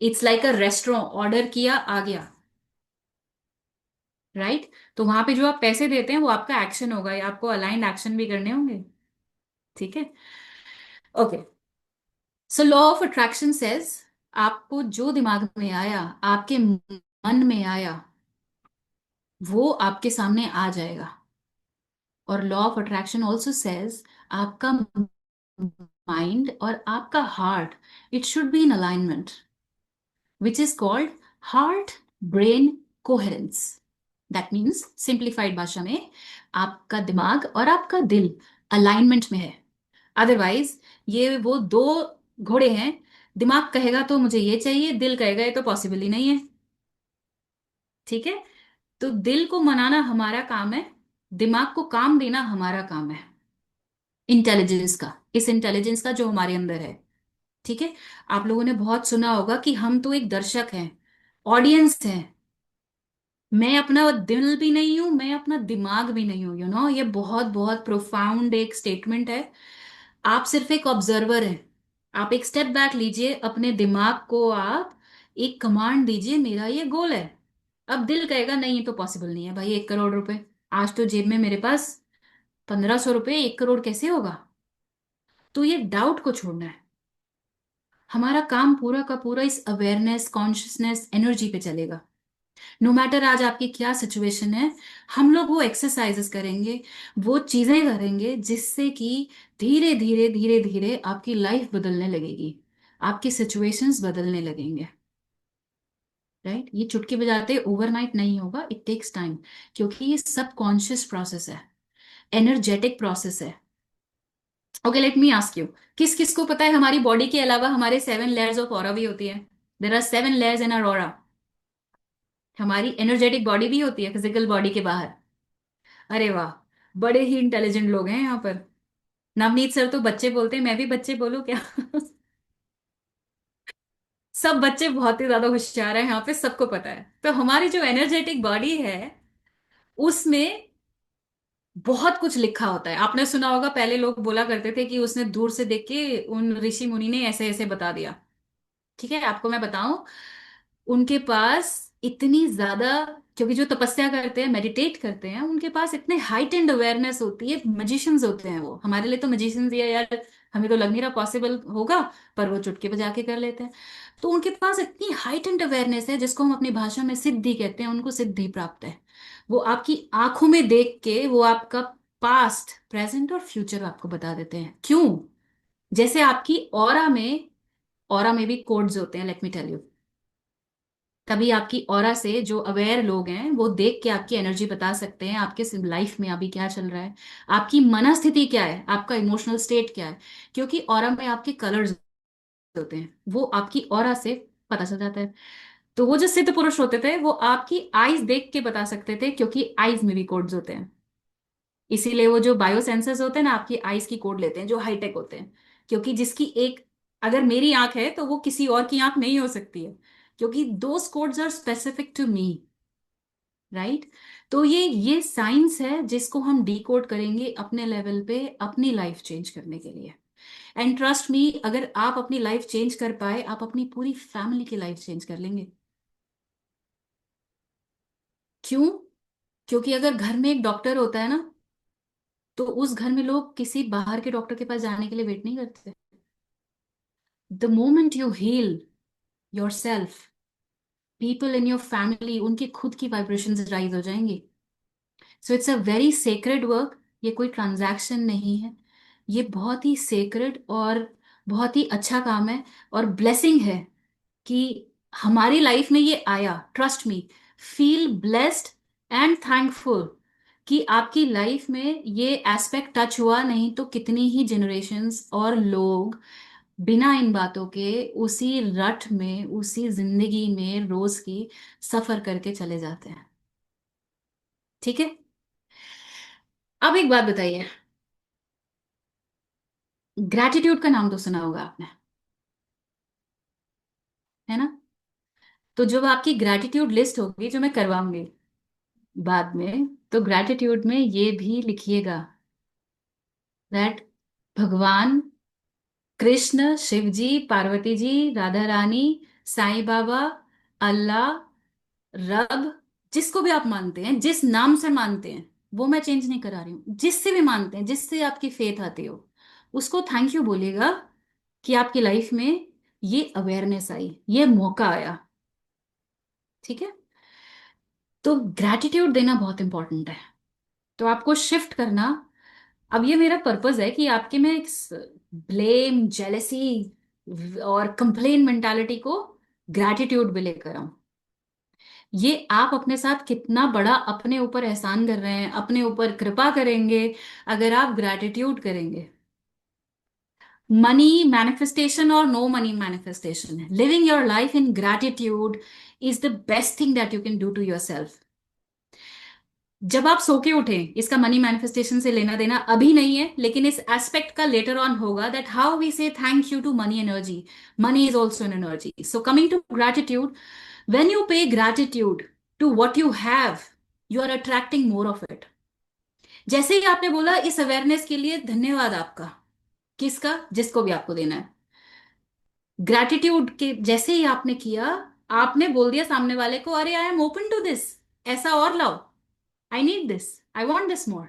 It's like a restaurant, order किया आ गया, राइट? तो वहां पे जो आप पैसे देते हैं वो आपका एक्शन होगा, या आपको अलाइंड एक्शन भी करने होंगे। ठीक है, okay. So law of attraction says, आपको जो दिमाग में आया, आपके मन में आया, वो आपके सामने आ जाएगा। और law of attraction also says, आपका माइंड और आपका heart, it should be in alignment, which is called heart brain coherence. That means simplified भाषा में, आपका दिमाग और आपका दिल अलाइनमेंट में है। अदरवाइज ये वो दो घोड़े हैं, दिमाग कहेगा तो मुझे ये चाहिए, दिल कहेगा ये तो पॉसिबल ही नहीं है। ठीक है? तो दिल को मनाना हमारा काम है, दिमाग को काम देना हमारा काम है। इंटेलिजेंस का, इस इंटेलिजेंस का जो हमारे अंदर है। ठीक है। आप लोगों ने बहुत सुना होगा कि हम तो एक दर्शक हैं, ऑडियंस हैं। मैं अपना दिल भी नहीं हूं, मैं अपना दिमाग भी नहीं हूं, ये बहुत बहुत प्रोफाउंड एक स्टेटमेंट है। आप सिर्फ एक ऑब्जर्वर हैं। आप एक स्टेप बैक लीजिए, अपने दिमाग को आप एक कमांड दीजिए, मेरा ये गोल है। अब दिल कहेगा नहीं, ये तो पॉसिबल नहीं है भाई, 1 करोड़ रुपए आज तो जेब में मेरे पास 1500 रुपये, 1 करोड़ कैसे होगा। तो ये डाउट को छोड़ना है। हमारा काम पूरा का पूरा इस अवेयरनेस, कॉन्शियसनेस, एनर्जी पे चलेगा। नो मैटर आज आपकी क्या सिचुएशन है, हम लोग वो एक्सरसाइजेस करेंगे, वो चीजें करेंगे जिससे कि धीरे धीरे धीरे धीरे आपकी लाइफ बदलने लगेगी, आपकी सिचुएशंस बदलने लगेंगे। राइट। ये चुटकी बजाते ओवरनाइट नहीं होगा, इट टेक्स टाइम, क्योंकि ये सब कॉन्शियस प्रोसेस है, एनर्जेटिक प्रोसेस है। Okay, let me ask you, किस किस को पता है हमारी बॉडी के अलावा हमारे 7 लेयर्स ऑफ ऑरा भी होती है। There are 7 layers in our aura. हमारी एनर्जेटिक बॉडी भी होती है फिजिकल बॉडी के बाहर। अरे वाह, बड़े ही इंटेलिजेंट लोग हैं यहाँ पर। नवनीत सर तो बच्चे बोलते हैं, मैं भी बच्चे बोलूं क्या? सब बच्चे बहुत ही ज्यादा होशियार हैं यहाँ पे, सबको पता है। तो हमारी जो एनर्जेटिक बॉडी है उसमें बहुत कुछ लिखा होता है। आपने सुना होगा, पहले लोग बोला करते थे कि उसने दूर से देख के उन ऋषि मुनि ने ऐसे ऐसे बता दिया। ठीक है, आपको मैं बताऊं, उनके पास इतनी ज्यादा, क्योंकि जो तपस्या करते हैं, मेडिटेट करते हैं, उनके पास इतने हाइटेंड अवेयरनेस होती है, मजिशियंस होते हैं वो। हमारे लिए तो मजिशियंस ही है यार, हमें तो लग नहीं रहा पॉसिबल होगा, पर वो चुटकी बजा के कर लेते हैं। तो उनके पास इतनी हाइटेंड अवेयरनेस है, जिसको हम अपनी भाषा में सिद्धि कहते हैं, उनको सिद्धि प्राप्त है। वो आपकी आंखों में देख के वो आपका पास्ट, प्रेजेंट और फ्यूचर आपको बता देते हैं। क्यों? जैसे आपकी ऑरा में भी कोड्स होते हैं, लेट मी टेल यू। तभी आपकी ऑरा से जो अवेयर लोग हैं वो देख के आपकी एनर्जी बता सकते हैं, आपके लाइफ में अभी क्या चल रहा है, आपकी मनस्थिति क्या है, आपका इमोशनल स्टेट क्या है। क्योंकि ऑरा में आपके कलर्स होते हैं, वो आपकी ऑरा से पता चल जाता है। तो वो जो सिद्ध पुरुष होते थे वो आपकी आईज देख के बता सकते थे, क्योंकि आईज में भी कोड्स होते हैं। इसीलिए वो जो बायो सेंसर्स होते हैं ना, आपकी आईज की कोड लेते हैं, जो हाईटेक होते हैं। क्योंकि जिसकी एक, अगर मेरी आंख है तो वो किसी और की आंख नहीं हो सकती है, क्योंकि those codes are specific to me. Right. तो ये साइंस है जिसको हम डिकोड करेंगे अपने लेवल पे, अपनी लाइफ चेंज करने के लिए। एंड ट्रस्ट मी, अगर आप अपनी लाइफ चेंज कर पाए, आप अपनी पूरी फैमिली की लाइफ चेंज कर लेंगे। क्यों? क्योंकि अगर घर में एक डॉक्टर होता है ना, तो उस घर में लोग किसी बाहर के डॉक्टर के पास जाने के लिए वेट नहीं करते। The moment you heal yourself, people in your family, उनकी खुद की वाइब्रेशंस राइज हो जाएंगी। So it's a very sacred work. ये कोई ट्रांजैक्शन नहीं है, ये बहुत ही सेक्रेड और बहुत ही अच्छा काम है, और ब्लेसिंग है कि हमारी लाइफ में ये आया। Trust me, feel blessed and thankful कि आपकी लाइफ में ये एस्पेक्ट टच हुआ, नहीं तो कितनी ही जनरेशन्स और लोग बिना इन बातों के उसी रट में, उसी जिंदगी में रोज की सफर करके चले जाते हैं। ठीक है। अब एक बात बताइए, ग्रैटिट्यूड का नाम तो सुना होगा आपने, है ना? तो जब आपकी ग्रैटिट्यूड लिस्ट होगी, जो मैं करवाऊंगी बाद में, तो ग्रैटिट्यूड में ये भी लिखिएगा दैट भगवान कृष्ण, शिव जी, पार्वती जी, राधा रानी, साईं बाबा, अल्लाह, रब, जिसको भी आप मानते हैं, जिस नाम से मानते हैं, वो मैं चेंज नहीं करा रही हूँ, जिससे भी मानते हैं, जिससे आपकी फेथ आती हो, उसको थैंक यू बोलिएगा कि आपकी लाइफ में ये अवेयरनेस आई, ये मौका आया। ठीक है। तो ग्रैटिट्यूड देना बहुत इंपॉर्टेंट है। तो आपको शिफ्ट करना, अब ये मेरा पर्पस है कि आपके में ब्लेम, जेलेसी और कंप्लेन मेंटालिटी को ग्रैटिट्यूड में लेकर आऊं। ये आप अपने साथ कितना बड़ा अपने ऊपर एहसान कर रहे हैं, अपने ऊपर कृपा करेंगे अगर आप ग्रैटिट्यूड करेंगे। मनी मैनिफेस्टेशन और no money manifestation, living your life in gratitude is the best thing that you can do to yourself. जब आप सो के उठे, इसका मनी मैनिफेस्टेशन से लेना देना अभी नहीं है, लेकिन इस एस्पेक्ट का लेटर ऑन होगा, that how we say thank you to money energy. Money is also an energy. So coming to gratitude, when you pay gratitude to what you have, you are attracting more of it. जैसे ही आपने बोला इस awareness के लिए धन्यवाद आपका, किसका, जिसको भी आपको देना है, ग्रैटिट्यूड के जैसे ही आपने किया, आपने बोल दिया सामने वाले को, अरे I am open to this, ऐसा और लाओ, I need this, I want this more.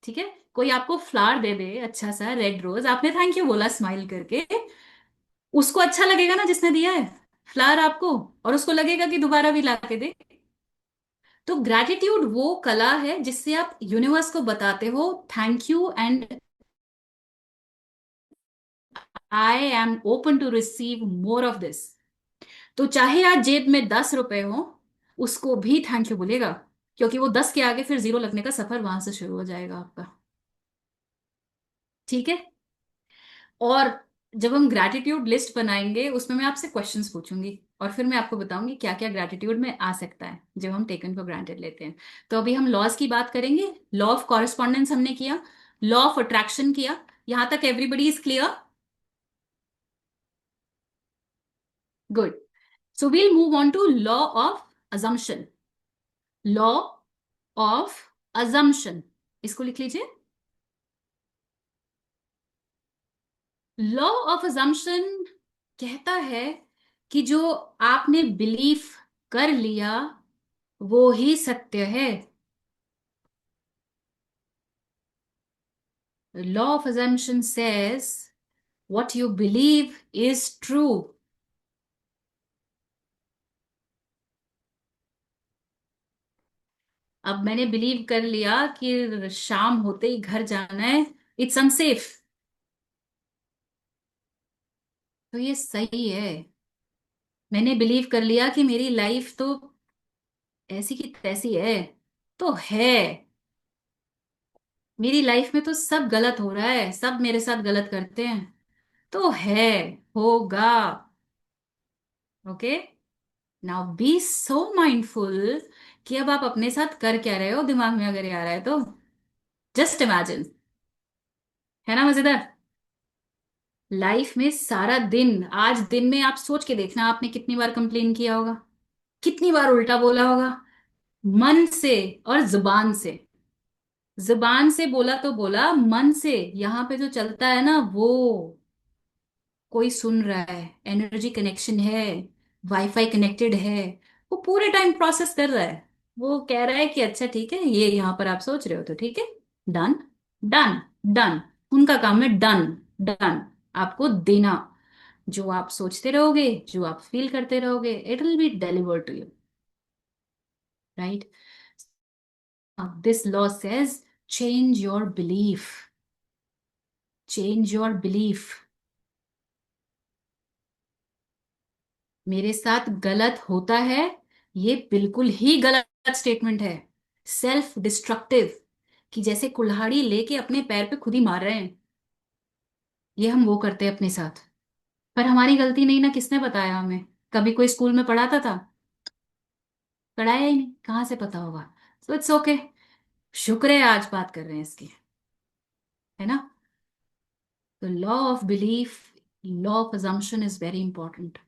ठीक है, कोई आपको फ्लावर दे दे, अच्छा सा रेड रोज, आपने थैंक यू बोला स्माइल करके, उसको अच्छा लगेगा ना जिसने दिया है फ्लावर आपको, और उसको लगेगा कि दोबारा भी ला के दे. तो ग्रैटिट्यूड वो कला है जिससे आप यूनिवर्स को बताते हो thank you and I am open to receive more of this. तो चाहे आज जेब में 10 रुपए हो, उसको भी थैंक यू बोलेगा, क्योंकि वो 10 के आगे फिर जीरो लगने का सफर वहां से शुरू हो जाएगा आपका. ठीक है. और जब हम ग्रैटिट्यूड लिस्ट बनाएंगे, उसमें मैं आपसे क्वेश्चंस पूछूंगी, और फिर मैं आपको बताऊंगी क्या क्या ग्रैटिट्यूड में आ सकता है जब हम टेकन फॉर ग्रांटेड लेते हैं. तो अभी हम लॉज की बात करेंगे. लॉ ऑफ कॉरेस्पॉन्डेंस हमने किया, लॉ ऑफ अट्रैक्शन किया. यहां तक everybody is clear? Good. So we'll move on to law of assumption. Law of assumption, इसको लिख लीजिए. लॉ ऑफ अजम्पशन कहता है कि जो आपने बिलीफ कर लिया वो ही सत्य है. Law of assumption says what you believe is true. अब मैंने बिलीव कर लिया कि शाम होते ही घर जाना है, इट्स अनसेफ, तो ये सही है. मैंने बिलीव कर लिया कि मेरी लाइफ तो ऐसी की तैसी है, तो है. मेरी लाइफ में तो सब गलत हो रहा है, सब मेरे साथ गलत करते हैं, तो है, होगा. Okay. Now be so mindful कि अब आप अपने साथ कर क्या रहे हो, दिमाग में अगर ये आ रहा है तो जस्ट इमेजिन. है ना मजेदार? लाइफ में सारा दिन, आज दिन में आप सोच के देखना आपने कितनी बार कंप्लेन किया होगा, कितनी बार उल्टा बोला होगा, मन से और जुबान से. जुबान से बोला तो बोला, मन से यहाँ पे जो चलता है ना, वो कोई सुन रहा है, एनर्जी कनेक्शन है, वाईफाई कनेक्टेड है, वो पूरे टाइम प्रोसेस कर रहा है. वो कह रहा है कि अच्छा ठीक है, ये यहाँ पर आप सोच रहे हो तो ठीक है, डन, डन, डन. उनका काम है डन, डन, आपको देना. जो आप सोचते रहोगे, जो आप फील करते रहोगे, it will be delivered to you. Right. This law says change your belief, change your belief. मेरे साथ गलत होता है, ये बिल्कुल ही गलत स्टेटमेंट है, सेल्फ डिस्ट्रक्टिव, कि जैसे कुल्हाड़ी लेके अपने पैर पे खुद ही मार रहे हैं. ये हम वो करते हैं अपने साथ, पर हमारी गलती नहीं ना, किसने बताया हमें? कभी कोई स्कूल में पढ़ाता था? पढ़ाया ही नहीं, कहाँ से पता होगा. So it's okay. शुक्र है आज बात कर रहे हैं इसकी, है ना. तो law of belief, law of assumption is very important.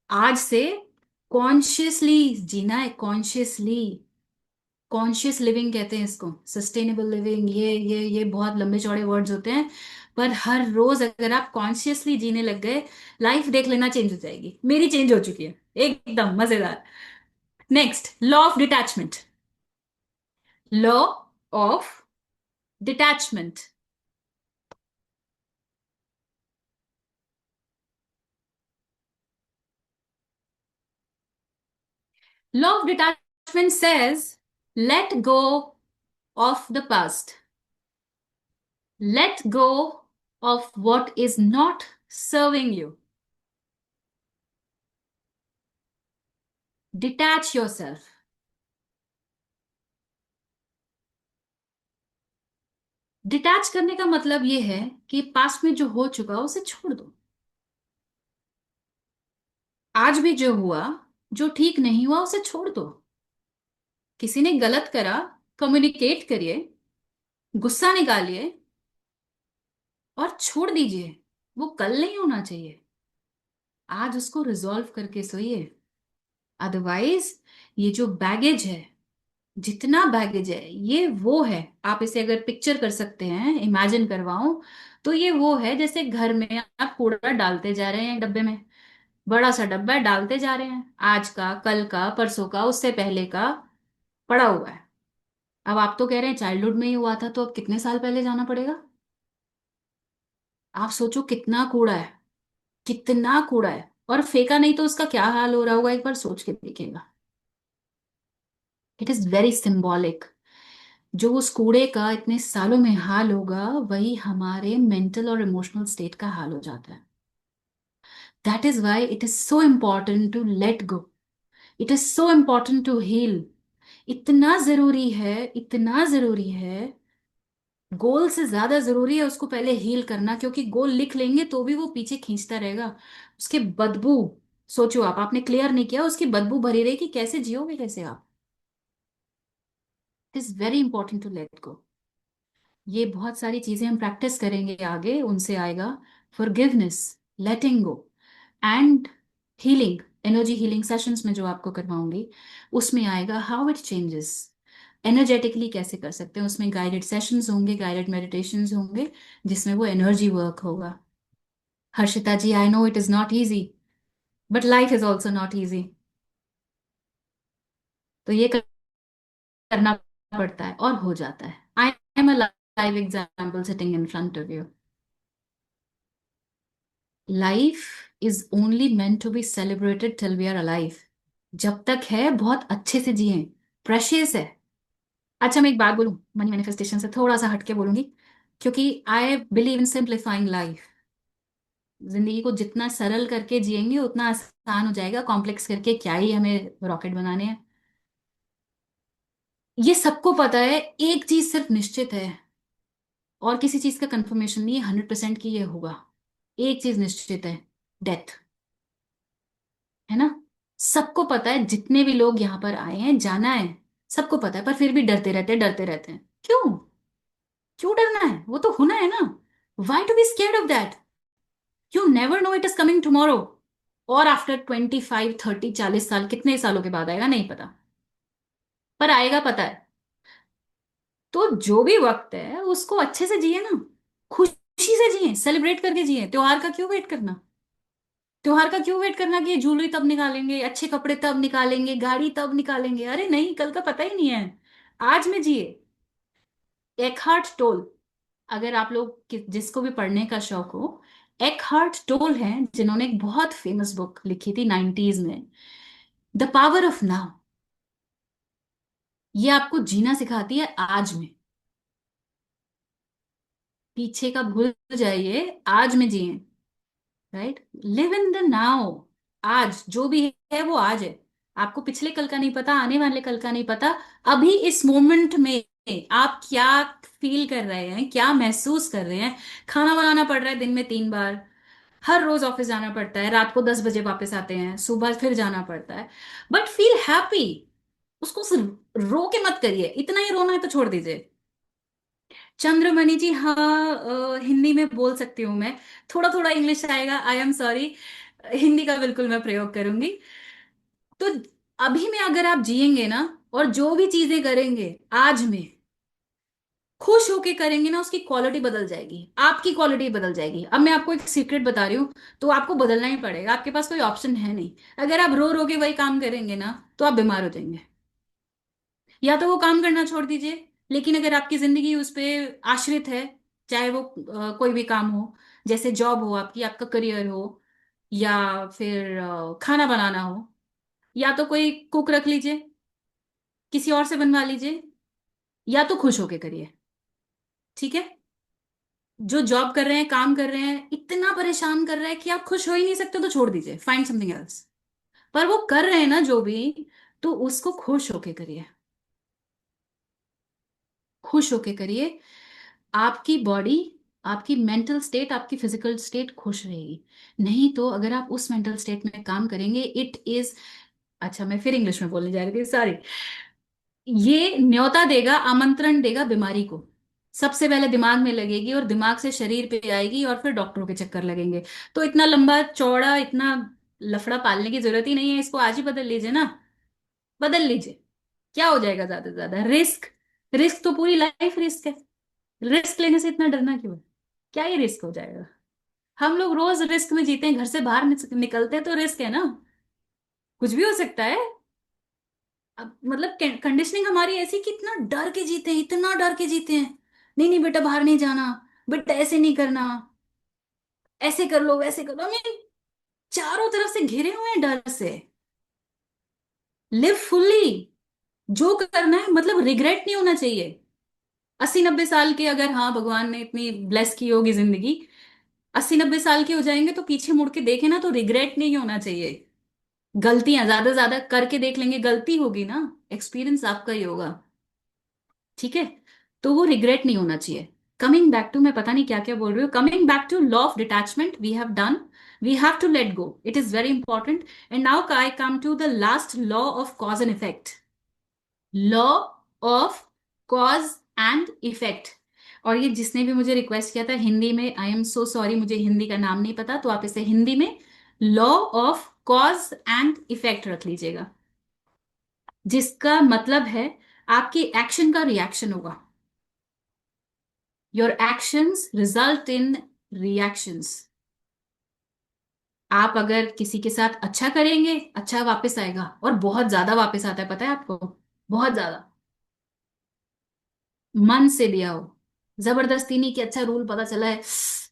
आज से कॉन्शियसली जीना है, कॉन्शियसली. कॉन्शियस लिविंग कहते हैं इसको, सस्टेनेबल लिविंग, ये बहुत लंबे चौड़े वर्ड्स होते हैं, पर हर रोज अगर आप कॉन्शियसली जीने लग गए, लाइफ देख लेना चेंज हो जाएगी. मेरी चेंज हो चुकी है एकदम मजेदार. Next, law of detachment. Law of detachment. Law of detachment says, let go of the past. Let go of what is not serving you. Detach yourself. Detach करने का मतलब ये है कि पास्ट में जो हो चुका उसे छोड़ दो. आज भी जो हुआ, जो ठीक नहीं हुआ, उसे छोड़ दो. किसी ने गलत करा, कम्युनिकेट करिए, गुस्सा निकालिए और छोड़ दीजिए। वो कल नहीं होना चाहिए, आज उसको रिजॉल्व करके सोइए। अदरवाइज ये जो बैगेज है, जितना बैगेज है, ये वो है। आप इसे अगर पिक्चर कर सकते हैं, इमेजिन करवाऊं, तो ये वो है जैसे घर में आप कूड़ा डालते जा रहे हैं डब्बे में। बड़ा सा डब्बा है, डालते जा रहे हैं, आज का, कल का, परसों का, उससे पहले का पड़ा हुआ है। अब आप तो कह रहे हैं चाइल्डहुड में ही हुआ था, तो अब कितने साल पहले जाना पड़ेगा? आप सोचो कितना कूड़ा है, कितना कूड़ा है। और फेंका नहीं तो उसका क्या हाल हो रहा होगा, एक बार सोच के देखिएगा। It is very symbolic. जो उस कूड़े का इतने सालों में हाल होगा, वही हमारे मेंटल और इमोशनल स्टेट का हाल हो जाता है। That is why it is so important to let go. It is so important to heal. इतना जरूरी है, इतना जरूरी है। गोल से ज्यादा जरूरी है उसको पहले हील करना, क्योंकि गोल लिख लेंगे तो भी वो पीछे खींचता रहेगा। उसके बदबू, सोचो आप, आपने क्लियर नहीं किया, उसकी बदबू भरी रहेगी, कैसे जियोगे, कैसे आप? It is very important to let go. ये बहुत सारी चीजें हम प्रैक्टिस करेंगे आगे, उनसे आएगा forgiveness, letting go and healing. Energy healing sessions में जो आपको करवाऊंगी, उसमें आएगा हाउ इट चेंजेस। एनर्जेटिकली कैसे कर सकते हैं, उसमें गाइडेड सेशंस होंगे, गाइडेड मेडिटेशंस होंगे, जिसमें वो एनर्जी वर्क होगा। Harshita ji, I know it is not easy, but life is also not easy. तो ये करना पड़ता है और हो जाता है। I am a live example sitting in front of you. Life is only meant to be celebrated till we are alive. जब तक है बहुत अच्छे से जिए, प्रेशियस है। अच्छा, मैं एक बात बोलूं, मनी मैनिफेस्टेशन से थोड़ा सा हटके बोलूंगी, क्योंकि I believe in simplifying life. जिंदगी को जितना सरल करके जिएंगे उतना आसान हो जाएगा, कॉम्प्लेक्स करके क्या ही हमें रॉकेट बनाने हैं। ये सबको पता है। एक चीज सिर्फ निश्चित है, और किसी चीज का कंफर्मेशन नहीं है 100% कि ये होगा। एक चीज निश्चित है, डेथ। है ना? सबको पता है, जितने भी लोग यहाँ पर आए हैं, जाना है, सबको पता है, पर फिर भी डरते रहते हैं, डरते रहते हैं। क्यों? क्यों डरना है? वो तो होना है ना। Why to be scared of that? You never know it is coming tomorrow, और आफ्टर 25 30 40 साल, कितने सालों के बाद आएगा नहीं पता, पर आएगा पता है। तो जो भी वक्त है उसको अच्छे से जिए ना, खुशी से जिए, सेलिब्रेट करके जिए। त्योहार का क्यों वेट करना? त्योहार का क्यों वेट करना कि ये ज्वेलरी तब निकालेंगे, अच्छे कपड़े तब निकालेंगे, गाड़ी तब निकालेंगे? अरे नहीं, कल का पता ही नहीं है। आज में जिए। एकहार्ट टोल, अगर आप लोग जिसको भी पढ़ने का शौक हो, एकहार्ट टोल हैं जिन्होंने एक बहुत फेमस बुक लिखी थी 90s में, द पावर ऑफ नाउ। ये आपको जीना सिखाती है आज में। पीछे का भूल जाइए, आज में जिए। Right, live in the now. आज जो भी है वो आज है। आपको पिछले कल का नहीं पता, आने वाले कल का नहीं पता। अभी इस मोमेंट में आप क्या फील कर रहे हैं, क्या महसूस कर रहे हैं? खाना बनाना पड़ रहा है दिन में 3 बार, हर रोज ऑफिस जाना पड़ता है, रात को 10 बजे वापस आते हैं, सुबह फिर जाना पड़ता है, बट फील हैप्पी। उसको सिर्फ रो के मत करिए, इतना ही रोना है तो छोड़ दीजिए। चंद्रमणि जी, हाँ, हिंदी में बोल सकती हूँ मैं, थोड़ा थोड़ा इंग्लिश आएगा, आई एम सॉरी। हिंदी का बिल्कुल मैं प्रयोग करूंगी। तो अभी में अगर आप जिएंगे ना, और जो भी चीजें करेंगे आज में खुश होके करेंगे ना, उसकी क्वालिटी बदल जाएगी, आपकी क्वालिटी बदल जाएगी। अब मैं आपको एक सीक्रेट बता रही हूँ, तो आपको बदलना ही पड़ेगा, आपके पास कोई ऑप्शन है नहीं। अगर आप रो रो के वही काम करेंगे ना, तो आप बीमार हो जाएंगे। या तो वो काम करना छोड़ दीजिए, लेकिन अगर आपकी जिंदगी उस पे आश्रित है, चाहे वो कोई भी काम हो, जैसे जॉब हो आपकी, आपका करियर हो, या फिर खाना बनाना हो, या तो कोई कुक रख लीजिए, किसी और से बनवा लीजिए, या तो खुश होके करिए। ठीक है? जो जॉब कर रहे हैं, काम कर रहे हैं, इतना परेशान कर रहे हैं कि आप खुश हो ही नहीं सकते, तो छोड़ दीजिए, फाइंड समथिंग एल्स। पर वो कर रहे हैं ना जो भी, तो उसको खुश होके करिए, खुश होके करिए। आपकी बॉडी, आपकी मेंटल स्टेट, आपकी फिजिकल स्टेट खुश रहेगी। नहीं तो अगर आप उस मेंटल स्टेट में काम करेंगे, इट इज, अच्छा मैं फिर इंग्लिश में बोलने जा रही थी, सॉरी। ये न्योता देगा, आमंत्रण देगा बीमारी को। सबसे पहले दिमाग में लगेगी और दिमाग से शरीर पे आएगी और फिर डॉक्टरों के चक्कर लगेंगे। तो इतना लंबा चौड़ा, इतना लफड़ा पालने की जरूरत ही नहीं है, इसको आज ही बदल लीजिए ना। बदल लीजिए। क्या हो जाएगा ज्यादा से ज्यादा? रिस्क। रिस्क तो पूरी लाइफ रिस्क है। रिस्क लेने से इतना डरना क्यों है? क्या ही रिस्क हो जाएगा? हम लोग रोज रिस्क में जीते हैं, घर से बाहर निकलते हैं तो रिस्क है ना। कुछ भी हो सकता है। अब मतलब कंडीशनिंग हमारी ऐसी कि इतना डर के जीते हैं, इतना डर के जीते हैं। नहीं नहीं बेटा, बाहर नहीं जाना। बेटा ऐसे नहीं करना। ऐसे कर लो, वैसे कर लो। चारों तरफ से घिरे हुए हैं डर से। Live fully. जो करना है, मतलब रिग्रेट नहीं होना चाहिए। 80-90 साल के, अगर हाँ भगवान ने इतनी ब्लेस की होगी जिंदगी, 80-90 साल के हो जाएंगे तो पीछे मुड़ के देखे ना तो रिग्रेट नहीं होना चाहिए। गलतियां ज्यादा से ज्यादा करके देख लेंगे, गलती होगी ना, एक्सपीरियंस आपका ही होगा। ठीक है। तो वो रिग्रेट नहीं होना चाहिए। कमिंग बैक टू, मैं पता नहीं क्या क्या बोल रही हूँ, coming back to law of detachment we have done. We have to let go, it is very important. And now I come to the last law of cause and effect. Law of cause and effect. और ये जिसने भी मुझे request किया था हिंदी में, I am so sorry, मुझे हिंदी का नाम नहीं पता, तो आप इसे हिंदी में law of cause and effect रख लीजिएगा। जिसका मतलब है आपकी एक्शन का रिएक्शन होगा। Your actions result in reactions. आप अगर किसी के साथ अच्छा करेंगे, अच्छा वापस आएगा, और बहुत ज्यादा वापस आता है, पता है आपको? बहुत ज्यादा। मन से दिया हो। जबरदस्ती नहीं कि अच्छा रूल पता चला है,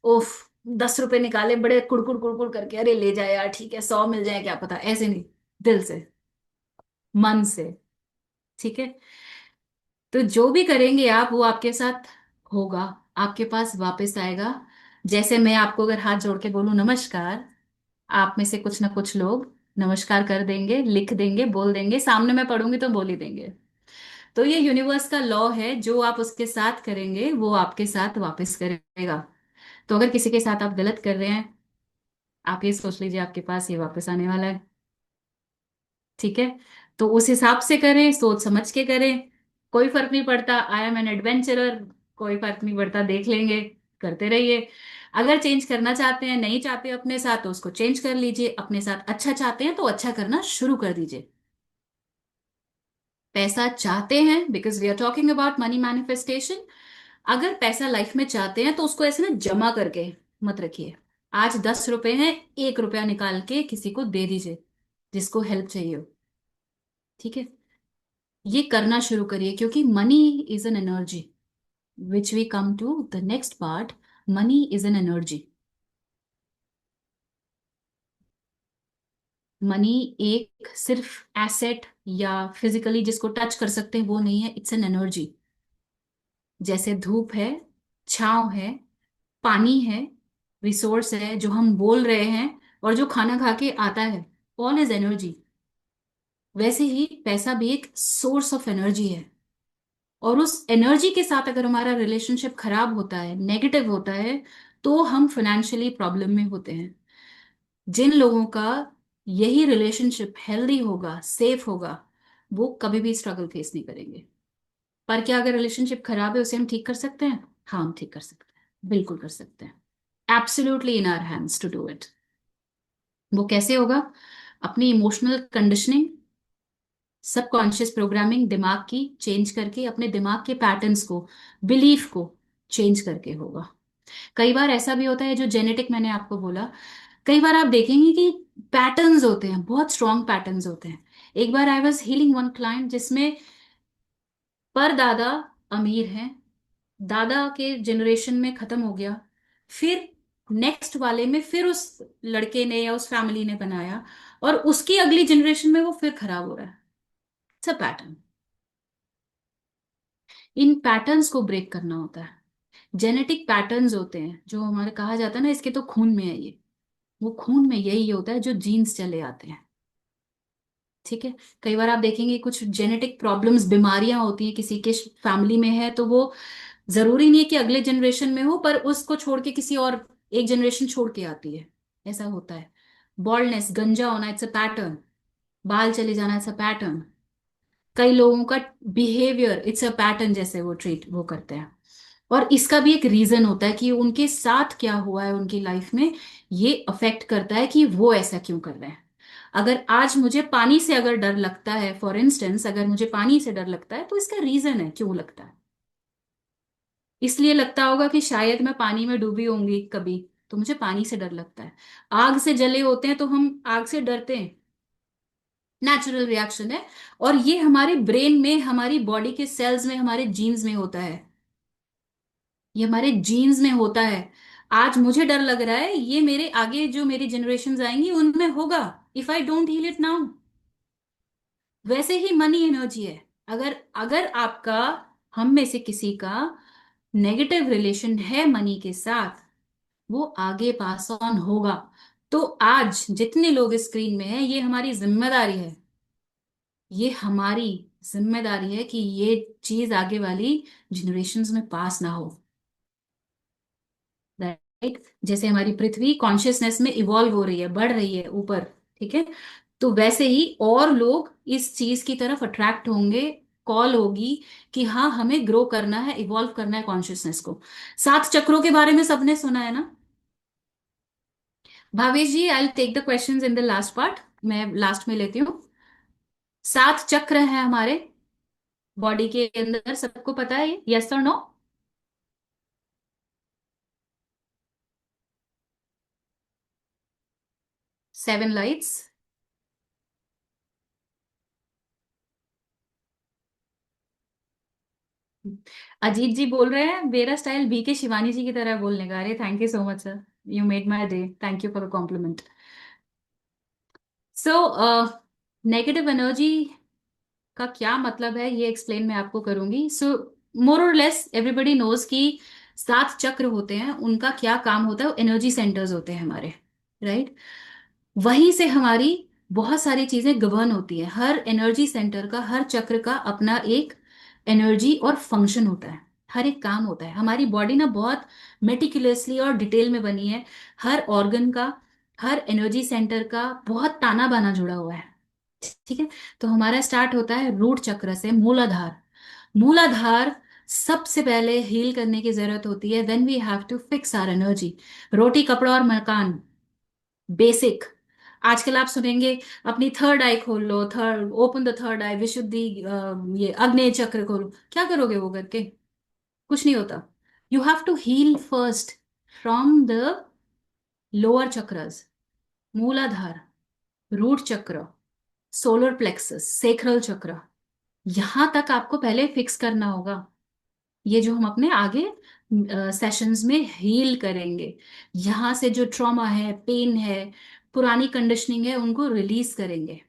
ओफ 10 रुपए निकाले बड़े कुड़कुड़ कुड़कुड़ करके, अरे ले जाए यार, ठीक है 100 मिल जाए क्या पता, ऐसे नहीं। दिल से, मन से। ठीक है। तो जो भी करेंगे आप, वो आपके साथ होगा, आपके पास वापस आएगा। जैसे मैं आपको अगर हाथ जोड़ के बोलूं नमस्कार, आप में से कुछ ना कुछ लोग नमस्कार कर देंगे, लिख देंगे, बोल देंगे, सामने मैं पढ़ूंगी तो बोल ही देंगे। तो ये यूनिवर्स का लॉ है, जो आप उसके साथ करेंगे वो आपके साथ वापस करेगा। तो अगर किसी के साथ आप गलत कर रहे हैं, आप ये सोच लीजिए आपके पास ये वापस आने वाला है। ठीक है। तो उस हिसाब से करें, सोच समझ के करें। कोई फर्क नहीं पड़ता, आई एम एन एडवेंचरर। कोई फर्क नहीं पड़ता, देख लेंगे। करते रहिए। अगर चेंज करना चाहते हैं, नहीं चाहते अपने साथ, तो उसको चेंज कर लीजिए। अपने साथ अच्छा चाहते हैं तो अच्छा करना शुरू कर दीजिए। पैसा चाहते हैं, because we are talking about money manifestation. अगर पैसा लाइफ में चाहते हैं तो उसको ऐसे ना जमा करके मत रखिए। आज 10 रुपए हैं, 1 रुपया निकाल के किसी को दे दीजिए, जिसको हेल्प चाहिए हो। ठीक है। ये करना शुरू करिए, क्योंकि money is an energy, which we come to the next part. Money is an energy. Money एक सिर्फ एसेट या फिजिकली जिसको टच कर सकते हैं वो नहीं है, इट्स एन एनर्जी। जैसे धूप है, छांव है, पानी है, रिसोर्स है जो हम बोल रहे हैं, और जो खाना खा के आता है, ऑल इज एनर्जी। वैसे ही पैसा भी एक सोर्स ऑफ एनर्जी है। और उस एनर्जी के साथ अगर हमारा रिलेशनशिप खराब होता है, नेगेटिव होता है, तो हम फाइनेंशियली प्रॉब्लम में होते हैं। जिन लोगों का यही रिलेशनशिप हेल्दी होगा, सेफ होगा, वो कभी भी स्ट्रगल फेस नहीं करेंगे। पर क्या अगर रिलेशनशिप खराब है उसे हम ठीक कर सकते हैं? हाँ, हम ठीक कर सकते हैं, बिल्कुल कर सकते हैं। Absolutely in our hands to do it. वो कैसे होगा? अपनी इमोशनल कंडीशनिंग, सबकॉन्शियस प्रोग्रामिंग दिमाग की चेंज करके, अपने दिमाग के पैटर्न्स को, बिलीफ को चेंज करके होगा। कई बार ऐसा भी होता है, जो जेनेटिक मैंने आपको बोला, कई बार आप देखेंगे कि पैटर्न्स होते हैं, बहुत स्ट्रॉन्ग पैटर्न्स होते हैं। एक बार I was healing one client जिसमें पर दादा अमीर हैं, दादा के जनरेशन में खत्म हो गया, फिर नेक्स्ट वाले में फिर उस लड़के ने या उस फैमिली ने बनाया, और उसकी अगली जनरेशन में वो फिर खराब हो रहा है। It's a pattern. In patterns को ब्रेक करना होता है। जेनेटिक पैटर्न्स होते हैं जो हमारे, कहा जाता है ना, इसके तो खून में है ये। वो खून में यही होता है जो जीन्स चले आते हैं। ठीक है। कई बार आप देखेंगे कुछ जेनेटिक प्रॉब्लम्स, बीमारियां होती हैं किसी के फैमिली में है, तो वो जरूरी नहीं है कि अगले जनरेशन में हो, पर उसको छोड़ के किसी और, एक जनरेशन छोड़ के आती है। ऐसा होता है। बॉल्डनेस, गंजा होना, इट्स अ पैटर्न। बाल चले जाना, इट्स अ पैटर्न। कई लोगों का बिहेवियर इट्स अ पैटर्न, जैसे वो करते हैं। और इसका भी एक रीजन होता है कि उनके साथ क्या हुआ है उनकी लाइफ में, ये अफेक्ट करता है कि वो ऐसा क्यों कर रहे हैं। अगर आज मुझे पानी से अगर डर लगता है, फॉर इंस्टेंस अगर मुझे पानी से डर लगता है, तो इसका रीजन है क्यों लगता है। इसलिए लगता होगा कि शायद मैं पानी में डूबी होंगी कभी, तो मुझे पानी से डर लगता है। आग से जले होते हैं तो हम आग से डरते हैं, नेचुरल रिएक्शन है। और ये हमारे ब्रेन में, हमारी बॉडी के सेल्स में, हमारे जीन्स में होता है। ये हमारे जीन्स में होता है। आज मुझे डर लग रहा है, ये मेरे आगे जो मेरी जनरेशन आएंगी उनमें होगा, if I don't heal it now. वैसे ही मनी एनर्जी है। अगर अगर आपका, हम में से किसी का नेगेटिव रिलेशन है मनी के साथ, वो आगे पास ऑन होगा। तो आज जितने लोग स्क्रीन में हैं, ये हमारी जिम्मेदारी है, ये हमारी जिम्मेदारी है कि ये चीज आगे वाली जनरेशन्स में पास ना हो। राइट, जैसे हमारी पृथ्वी कॉन्शियसनेस में इवॉल्व हो रही है, बढ़ रही है ऊपर, ठीक है, तो वैसे ही और लोग इस चीज की तरफ अट्रैक्ट होंगे, कॉल होगी कि हाँ हमें ग्रो करना है, इवॉल्व करना है कॉन्शियसनेस को। 7 चक्रों के बारे में सबने सुना है ना। Bhavesh ji, I take the questions in the last part, मैं लास्ट में लेती हूँ। 7 चक्र है हमारे बॉडी के अंदर, सबको पता है ये, यस और नो। 7 लाइट्स। अजीत जी बोल रहे हैं मेरा स्टाइल बी के शिवानी जी की तरह है बोलने का। अरे thank you so much sir, you made my day, thank you for the compliment. So negative energy का क्या मतलब है, ये एक्सप्लेन मैं आपको करूंगी। सो मोर और लेस एवरीबडी नोज कि 7 चक्र होते हैं, उनका क्या काम होता है, वो एनर्जी सेंटर्स होते हैं हमारे, राइट। वहीं से हमारी बहुत सारी चीजें गवर्न होती है। हर एनर्जी सेंटर का, हर चक्र का अपना एक एनर्जी और फंक्शन होता है, हर एक काम होता है। हमारी बॉडी ना बहुत मेटिकुलसली और डिटेल में बनी है। हर ऑर्गन का, हर एनर्जी सेंटर का बहुत ताना बाना जुड़ा हुआ है, ठीक है। तो हमारा स्टार्ट होता है रूट चक्र से, मूलाधार। मूलाधार सबसे पहले हील करने की जरूरत होती है when we have to fix our energy. रोटी कपड़ा और मकान, बेसिक। आजकल आप सुनेंगे अपनी थर्ड आई खोल लो, थर्ड ओपन द थर्ड आई, विशुद्धि, ये अग्नि चक्र खोलो। क्या करोगे वो करके? कुछ नहीं होता। You have to heal first from the lower chakras, Muladhara, root chakra, solar plexus, sacral chakra. यहां तक आपको पहले फिक्स करना होगा। ये जो हम अपने आगे सेशंस में हील करेंगे, यहाँ से जो ट्रॉमा है, पेन है, पुरानी कंडीशनिंग है, उनको रिलीज करेंगे।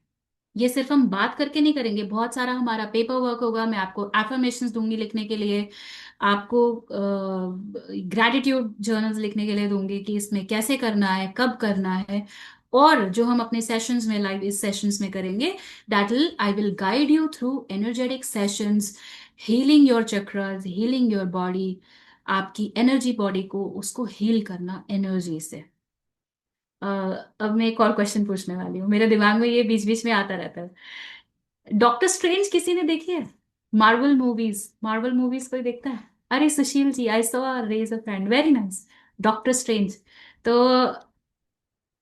ये सिर्फ हम बात करके नहीं करेंगे, बहुत सारा हमारा पेपर वर्क होगा। मैं आपको एफर्मेशंस दूंगी लिखने के लिए, आपको ग्रैटिट्यूड जर्नल्स लिखने के लिए दूंगी कि इसमें कैसे करना है, कब करना है। और जो हम अपने सेशंस में, लाइव इस सेशंस में करेंगे, that will I will guide you through energetic sessions, healing your chakras, healing your body. आपकी एनर्जी बॉडी को, उसको हील करना एनर्जी से। अ, अब मैं एक और क्वेश्चन पूछने वाली हूँ, मेरे दिमाग में ये बीच बीच में आता रहता है। डॉक्टर स्ट्रेंज किसी ने देखी है? मार्वल मूवीज, मार्वल मूवीज कोई देखता है? अरे Sushil ji, I saw raise a friend, very nice. Doctor Strange. तो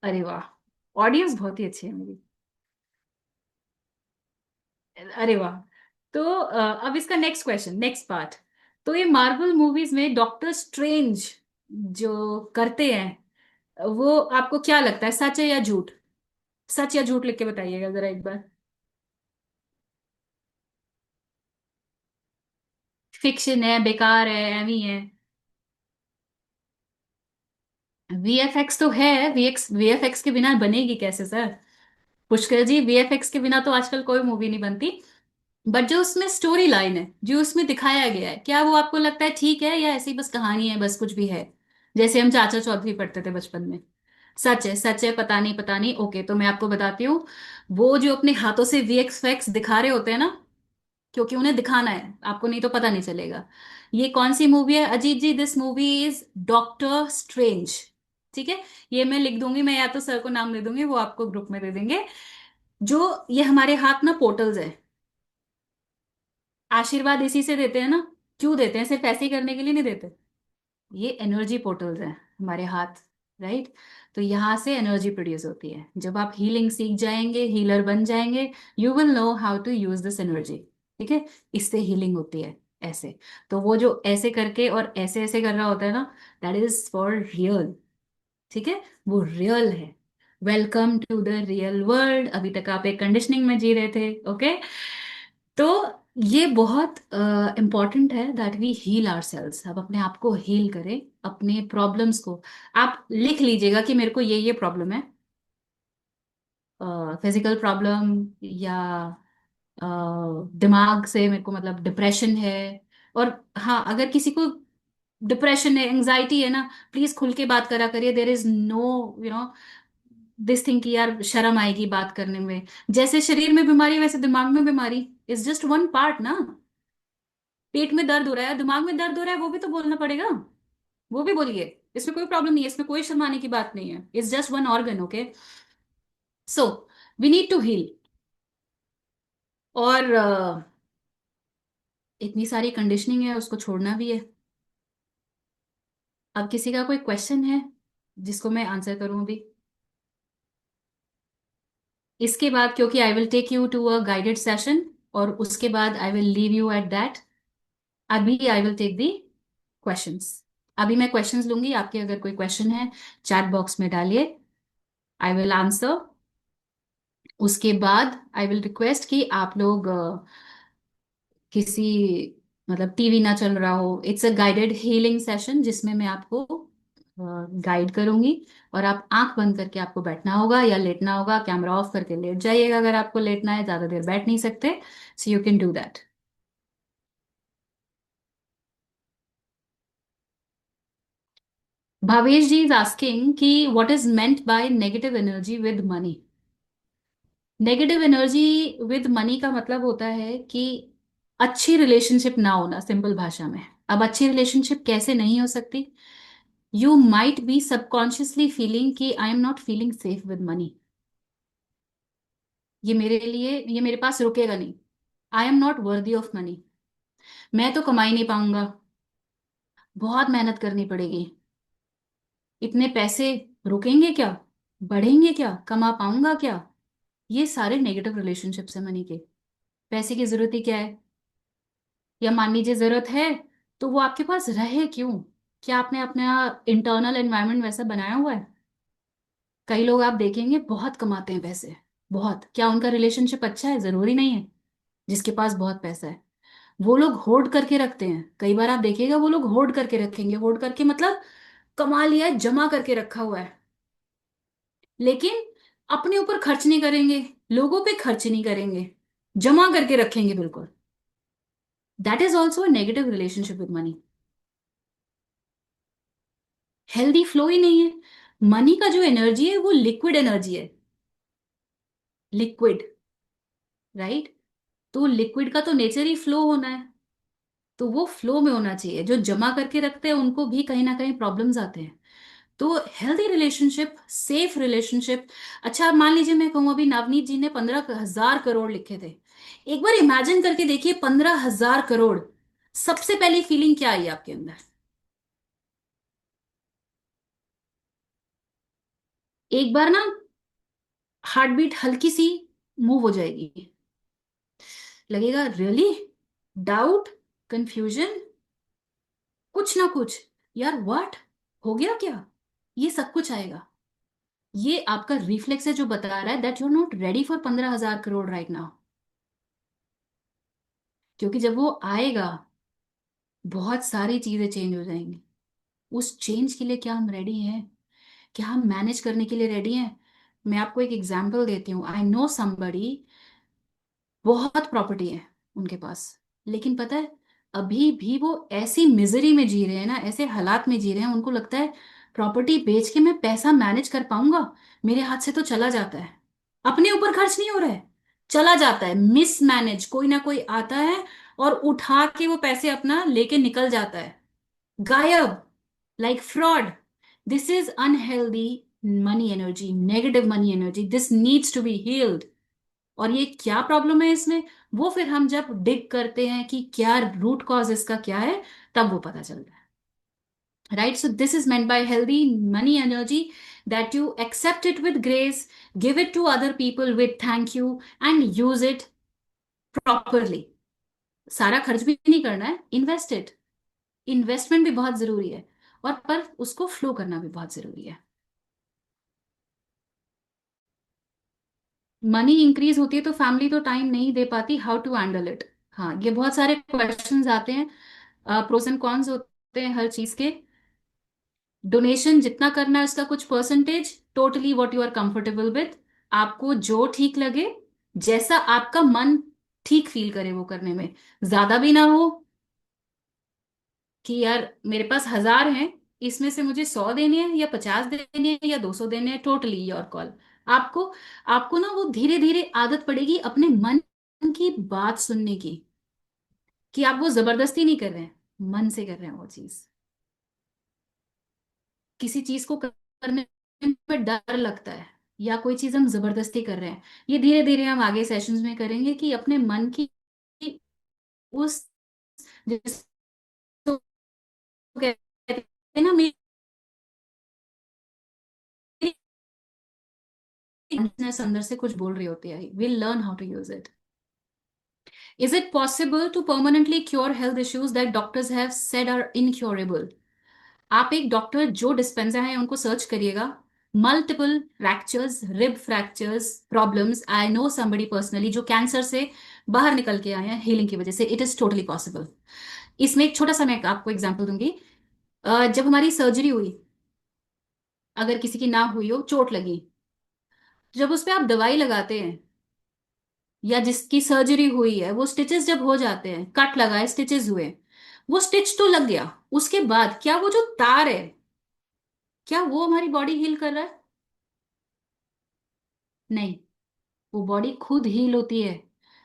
अरे वाह, ऑडियंस बहुत ही अच्छी है मेरी। अरे वाह। तो अब इसका नेक्स्ट क्वेश्चन, नेक्स्ट पार्ट। तो ये मार्वल मूवीज में डॉक्टर स्ट्रेंज जो करते हैं, वो आपको क्या लगता है, सच है या झूठ? सच या झूठ लिख के बताइएगा जरा एक बार। फिक्शन है, बेकार है, एवी है? वीएफएक्स तो है, वीएक्स वीएफएक्स के बिना बनेगी कैसे सर? पुष्कर जी, वीएफएक्स के बिना तो आजकल कोई मूवी नहीं बनती। बट जो उसमें स्टोरी लाइन है, जो उसमें दिखाया गया है, क्या वो आपको लगता है ठीक है, या ऐसी बस कहानी है, बस कुछ भी है? जैसे हम चाचा चौधरी पढ़ते थे बचपन में। सच है, सच है, पता नहीं, पता नहीं। ओके, तो मैं आपको बताती हूँ। वो जो अपने हाथों से वीएफएक्स दिखा रहे होते हैं ना, क्योंकि उन्हें दिखाना है आपको, नहीं तो पता नहीं चलेगा। ये कौन सी मूवी है Ajit ji? This movie is Doctor Strange, ठीक है। ये मैं लिख दूंगी, मैं या तो सर को नाम दे दूंगी, वो आपको ग्रुप में दे देंगे। जो ये हमारे हाथ ना पोर्टल्स है, आशीर्वाद इसी से देते हैं ना। क्यों देते हैं? सिर्फ ऐसे ही करने के लिए नहीं देते। ये एनर्जी पोर्टल्स हैं हमारे हाथ, राइट? तो यहाँ से एनर्जी प्रोड्यूस होती है। जब आप हीलिंग सीख जाएंगे, हीलर बन जाएंगे, you will know how to use this energy. ठीक है? इससे हीलिंग होती है ऐसे। तो वो जो ऐसे करके और ऐसे ऐसे कर रहा होता है ना, दैट इज फॉर रियल। ठीक है? वो रियल है। Welcome to the real world. अभी तक आप एक कंडीशनिंग में जी रहे थे, ओके? तो ये बहुत इम्पॉर्टेंट है दैट वी हील आवरसेल्व्स। अब अपने आप को हील करें, अपने प्रॉब्लम्स को। आप लिख लीजिएगा कि मेरे को ये प्रॉब्लम है, फिजिकल प्रॉब्लम, या अ, दिमाग से मेरे को मतलब डिप्रेशन है। और हाँ, अगर किसी को डिप्रेशन है, एंजाइटी है ना, प्लीज खुल के बात करा करिए। There is no you know this thing कि यार शर्म आएगी बात करने में। जैसे शरीर में बीमारी वैसे दिमाग में बीमारी, इज जस्ट वन पार्ट ना। पेट में दर्द हो रहा है, दिमाग में दर्द हो रहा है, वो भी तो बोलना पड़ेगा। वो भी बोलिए। इसमें कोई प्रॉब्लम नहीं है, इसमें कोई शर्माने की बात नहीं है। It's just one organ, okay? So we need to heal. और इतनी सारी कंडीशनिंग है, उसको छोड़ना भी है। अब किसी का कोई क्वेश्चन है जिसको मैं आंसर करूं अभी? इसके बाद, क्योंकि I will take you to a guided session, और उसके बाद I will leave you at that. अभी I will take the questions. अभी मैं क्वेश्चंस लूंगी। आपके अगर कोई क्वेश्चन है, चैट बॉक्स में डालिए, आई विल आंसर। उसके बाद आई विल रिक्वेस्ट कि आप लोग किसी मतलब टीवी ना चल रहा हो। It's a guided healing session जिसमें मैं आपको गाइड करूंगी। और आप आंख बंद करके आपको बैठना होगा या लेटना होगा। कैमरा ऑफ करके लेट जाइएगा अगर आपको लेटना है, ज्यादा देर बैठ नहीं सकते। So you can do that. Bhavesh ji is asking कि what is meant by negative energy with money. Negative energy with money का मतलब होता है कि अच्छी रिलेशनशिप ना होना, सिंपल भाषा में। अब अच्छी रिलेशनशिप कैसे नहीं हो सकती? You might be subconsciously feeling कि I am not feeling safe with money. ये मेरे लिए, ये मेरे पास रुकेगा नहीं। I am not worthy of money. मैं तो कमा ही नहीं पाऊंगा, बहुत मेहनत करनी पड़ेगी। इतने पैसे रुकेंगे क्या? बढ़ेंगे क्या? कमा पाऊंगा क्या? ये सारे नेगेटिव रिलेशनशिप्स है मनी के। पैसे की जरूरत ही क्या है? या मान लीजिए जरूरत है, तो वो आपके पास रहे क्यों? क्या आपने अपना इंटरनल एनवायरनमेंट वैसा बनाया हुआ है? कई लोग आप देखेंगे बहुत कमाते हैं पैसे, बहुत। क्या उनका रिलेशनशिप अच्छा है? जरूरी नहीं है। जिसके पास बहुत पैसा है, वो लोग होर्ड करके रखते हैं। कई बार आप देखिएगा वो लोग होर्ड करके रखेंगे। होर्ड करके मतलब कमा लिया है, जमा करके रखा हुआ है, लेकिन अपने ऊपर खर्च नहीं करेंगे, लोगों पे खर्च नहीं करेंगे, जमा करके रखेंगे बिल्कुल। That is also a negative relationship with money. Healthy flow ही नहीं है। मनी का जो एनर्जी है वो लिक्विड एनर्जी है। Liquid, right? तो लिक्विड का तो नेचर ही फ्लो होना है। तो वो फ्लो में होना चाहिए। जो जमा करके रखते हैं उनको भी कहीं ना कहीं प्रॉब्लम्स आते हैं। तो हेल्दी रिलेशनशिप, सेफ रिलेशनशिप। अच्छा, मान लीजिए मैं कहूं अभी नवनीत जी ने 15,000 करोड़ लिखे थे। एक बार इमेजिन करके देखिए, 15,000 करोड़। सबसे पहली फीलिंग क्या आई आपके अंदर? एक बार ना हार्ट बीट हल्की सी मूव हो जाएगी। लगेगा रियली, डाउट, कंफ्यूजन, कुछ ना कुछ। यार व्हाट हो गया क्या? ये सब कुछ आएगा। ये आपका रिफ्लेक्स है जो बता रहा है that you are not ready for 15,000 crore right now. क्योंकि जब वो आएगा, बहुत सारी चीजें चेंज हो जाएंगी। उस चेंज के लिए क्या हम रेडी हैं? क्या हम मैनेज करने के लिए रेडी हैं? मैं आपको एक एग्जांपल देती हूँ। आई नो समबडी, बहुत प्रॉपर्टी है उनके पास, लेकिन पता है अभी भी वो ऐसी मिजरी में जी रहे हैं ना, ऐसे हालात में जी रहे हैं। उनको लगता है प्रॉपर्टी बेच के मैं पैसा मैनेज कर पाऊंगा, मेरे हाथ से तो चला जाता है। अपने ऊपर खर्च नहीं हो रहा है, चला जाता है। मिसमैनेज, कोई ना कोई आता है और उठा के वो पैसे अपना लेके निकल जाता है, गायब, like fraud. This is unhealthy money energy, negative money energy. This needs to be healed. और ये क्या प्रॉब्लम है इसमें, वो फिर हम जब डिग करते हैं कि क्या रूट कॉज इसका क्या है, तब वो पता चलता है। Right? So this is meant by healthy money energy, that you accept it with grace, give it to other people with thank you, and use it properly. सारा खर्च भी नहीं करना है, इन्वेस्ट इट, इन्वेस्टमेंट भी बहुत जरूरी है, और पर उसको फ्लो करना भी बहुत जरूरी है। मनी इंक्रीज होती है तो फैमिली तो टाइम नहीं दे पाती, हाउ टू हैंडल इट। हाँ, ये बहुत सारे क्वेश्चंस आते हैं, प्रोस एंड कॉन्स होते हैं हर चीज के। डोनेशन जितना करना है उसका कुछ percentage, totally what you are comfortable with, आपको जो ठीक लगे, जैसा आपका मन ठीक फील करे वो करने में। ज्यादा भी ना हो कि यार मेरे पास 1000 हैं, इसमें से मुझे 100 देने हैं या 50 देने हैं या 200 देने हैं, टोटली योर कॉल। आपको आपको ना वो धीरे धीरे आदत पड़ेगी अपने मन की बात सुनने की, कि आप वो जबरदस्ती नहीं कर रहे हैं, मन से कर रहे हैं वो चीज। किसी चीज को करने में डर लगता है या कोई चीज हम जबरदस्ती कर रहे हैं, ये धीरे धीरे हम आगे सेशंस में करेंगे कि अपने मन की उस, जिसको कहते हैं ना, मेरी consciousness अंदर से कुछ बोल रही होती है, will learn how to use it. Is it possible to permanently cure health issues that doctors have said are incurable? आप एक डॉक्टर जो डिस्पेंसर है उनको सर्च करिएगा, multiple fractures, rib fractures, problems. I know somebody personally जो cancer से बाहर निकल के आए हैं हीलिंग की वजह से, इट इज टोटली पॉसिबल। इसमें एक छोटा सा मैं आपको एग्जांपल दूंगी। जब हमारी सर्जरी हुई, अगर किसी की ना हुई हो, चोट लगी, जब उस पे आप दवाई लगाते हैं, या जिसकी सर्जरी हुई है वो स्टिचेस जब हो जाते हैं, कट लगाए, स्टिचेस हुए, वो स्टिच तो लग गया, उसके बाद क्या वो जो तार है, क्या वो हमारी बॉडी हील कर रहा है? नहीं, वो बॉडी खुद हील होती है।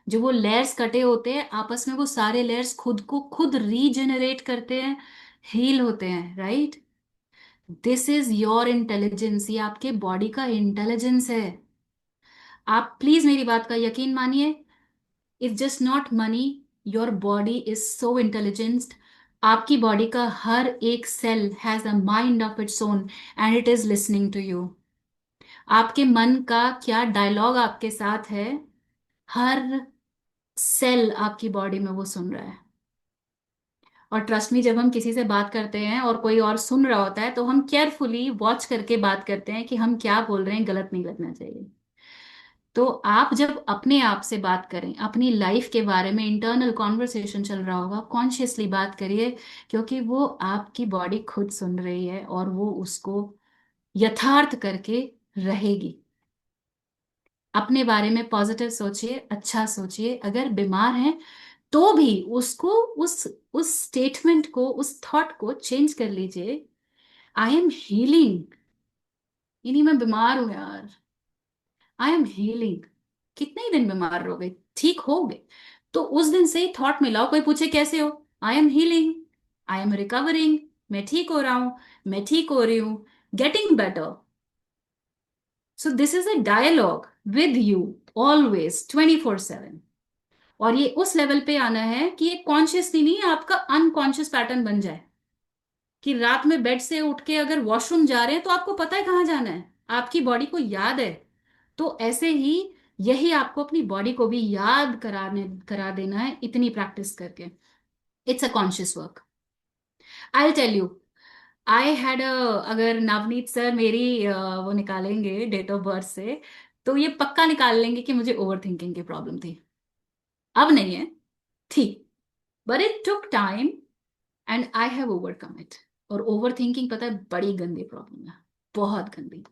जो वो लेयर्स कटे होते हैं आपस में, वो सारे लेयर्स खुद को खुद रीजेनरेट करते हैं, हील होते हैं। Right? This is your intelligence, ये आपके बॉडी का इंटेलिजेंस है। आप प्लीज मेरी बात का यकीन मानिए, it's just not money, your body is so intelligent. आपकी बॉडी का हर एक cell has a mind of its own, and it is listening to you. आपके मन का क्या डायलॉग आपके साथ है, हर सेल आपकी बॉडी में वो सुन रहा है। और ट्रस्ट मी, जब हम किसी से बात करते हैं और कोई और सुन रहा होता है, तो हम केयरफुली वॉच करके बात करते हैं कि हम क्या बोल रहे हैं, गलत नहीं लगना चाहिए। तो आप जब अपने आप से बात करें, अपनी लाइफ के बारे में इंटरनल कॉन्वर्सेशन चल रहा होगा, कॉन्शियसली बात करिए, क्योंकि वो आपकी बॉडी खुद सुन रही है और वो उसको यथार्थ करके रहेगी। अपने बारे में पॉजिटिव सोचिए, अच्छा सोचिए। अगर बीमार हैं तो भी उसको, उस स्टेटमेंट को, उस थॉट को चेंज कर लीजिए। आई एम हीलिंग, इन्हीं मैं बीमार हूं यार, आई एम हीलिंग। कितने ही दिन बीमार रहोगे, ठीक होगे, तो उस दिन से ही थॉट मिलाओ। कोई पूछे कैसे हो, I am healing, I am recovering, मैं ठीक हो रहा हूं, मैं ठीक हो रही हूं, getting better. So this is a dialogue with you always 24/7। और ये उस लेवल पे आना है कि ये कॉन्शियसली नहीं, आपका अनकॉन्शियस पैटर्न बन जाए, कि रात में बेड से उठ के अगर वॉशरूम जा रहे हैं तो आपको पता है कहाँ जाना है, आपकी बॉडी को याद है। तो ऐसे ही यही आपको अपनी बॉडी को भी याद करा देना है, इतनी प्रैक्टिस करके। It's a conscious work. I tell you, I had अगर नवनीत सर मेरी वो निकालेंगे डेट ऑफ बर्थ से, तो ये पक्का निकाल लेंगे कि मुझे ओवर थिंकिंग की प्रॉब्लम थी। अब नहीं है, थी, but it took time and I have overcome it. और ओवर थिंकिंग पता है बड़ी गंदी प्रॉब्लम है, बहुत गंदी।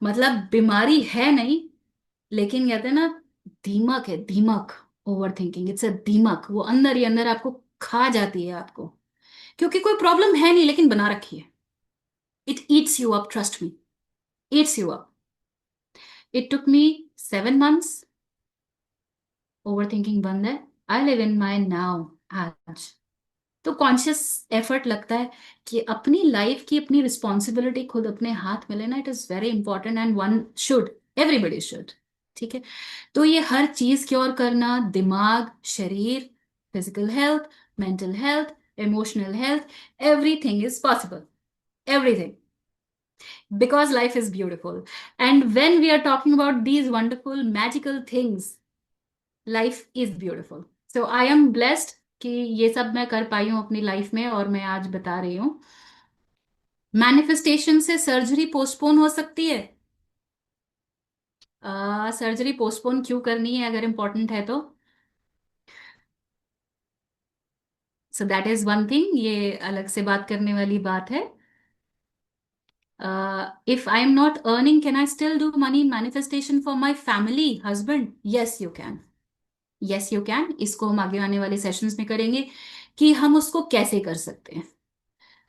मतलब बीमारी है नहीं, लेकिन कहते हैं ना, दीमक है, दीमक। ओवर थिंकिंग इट्स अ दीमक, वो अंदर ही अंदर आपको खा जाती है आपको, क्योंकि कोई प्रॉब्लम है नहीं लेकिन बना रखी है। It eats you up, trust me, Yeats you up. It took me 7 months, over thinking बंद है, I live in my now आज। तो कॉन्शियस एफर्ट लगता है कि अपनी लाइफ की अपनी रिस्पॉन्सिबिलिटी खुद अपने हाथ में लेना, it is very important, and one should, everybody should. ठीक है। तो ये हर चीज क्योर करना, दिमाग, शरीर, physical health, mental health, emotional health, everything is possible, everything, because life is beautiful. And when we are talking about these wonderful magical things, life is beautiful. So I am blessed कि ये सब मैं कर पाई हूँ अपनी life में, और मैं आज बता रही हूँ। मैनिफेस्टेशन से सर्जरी पोस्टपोन हो सकती है। सर्जरी पोस्टपोन क्यों करनी है अगर इंपॉर्टेंट है तो? So that is one thing, ये अलग से बात करने वाली बात है। If I'm not earning, can I still do money manifestation for my family, husband? Yes, you can. Yes, you can. इसको हम आगे आने वाले सेशंस में करेंगे कि हम उसको कैसे कर सकते हैं।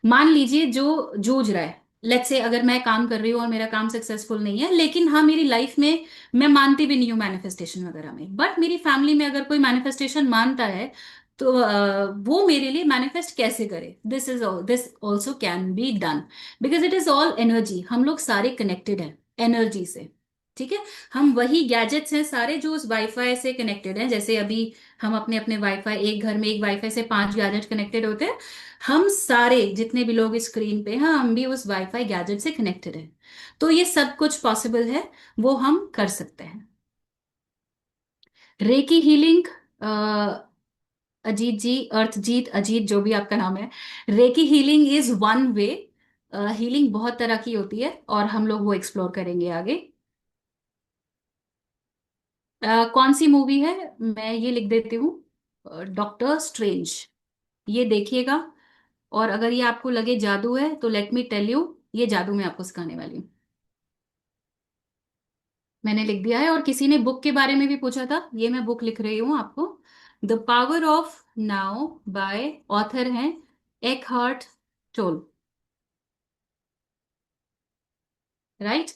मान लीजिए जो जूझ रहा है, लेट्स से अगर मैं काम कर रही हूँ और मेरा काम सक्सेसफुल नहीं है, लेकिन हाँ मेरी लाइफ में मैं मानती भी नहीं हूँ मैनिफेस्टेशन वगैरह में, बट मेरी फैमिली में अगर कोई मैनिफेस्टेशन मानता है, तो वो मेरे लिए मैनिफेस्ट कैसे करे? This also can be done, because it is all energy. हम लोग सारे कनेक्टेड हैं एनर्जी से, ठीक है। हम वही गैजेट्स हैं सारे जो उस वाईफाई से कनेक्टेड हैं। जैसे अभी हम अपने अपने वाईफाई, एक घर में एक वाईफाई से 5 गैजेट कनेक्टेड होते हैं, हम सारे जितने भी लोग स्क्रीन पे हैं, हम भी उस वाईफाई गैजेट से कनेक्टेड हैं। तो ये सब कुछ पॉसिबल है, वो हम कर सकते हैं। रेकी हीलिंग, अजीत जी, अर्थजीत, अजीत, जो भी आपका नाम है, recce healing is one way. Healing बहुत तरह की होती है और हम लोग वो एक्सप्लोर करेंगे आगे। कौन सी मूवी है, मैं ये लिख देती हूँ, डॉक्टर स्ट्रेंज, ये देखिएगा। और अगर ये आपको लगे जादू है तो लेट मी टेल यू, ये जादू मैं आपको सिखाने वाली हूँ। मैंने लिख दिया है। और किसी ने बुक के बारे में भी पूछा था, ये मैं बुक लिख रही हूँ आपको। The power of now by, author हैं Eckhart Tolle, right?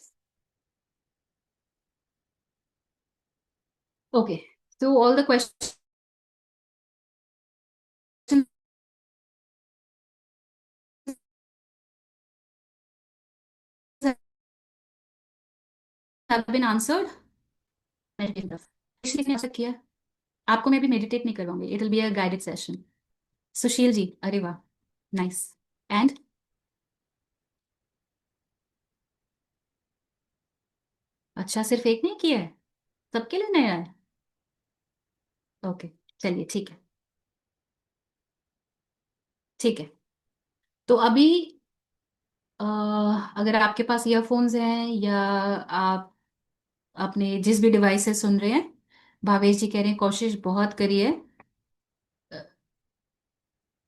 Okay, so all the questions have been answered। Meditation किसने आज तक किया है? आपको मैं भी मेडिटेट नहीं करवाऊंगी, it will be a guided session. Sushil ji, अरे वाह, नाइस। एंड अच्छा, सिर्फ एक नहीं किया है, सबके लिए नया है? ओके, चलिए ठीक है, ठीक है। तो अभी अ, अगर आपके पास ईयरफोन्स हैं, या आप अपने जिस भी डिवाइस से सुन रहे हैं, भावेश जी कह रहे हैं कोशिश बहुत करिए।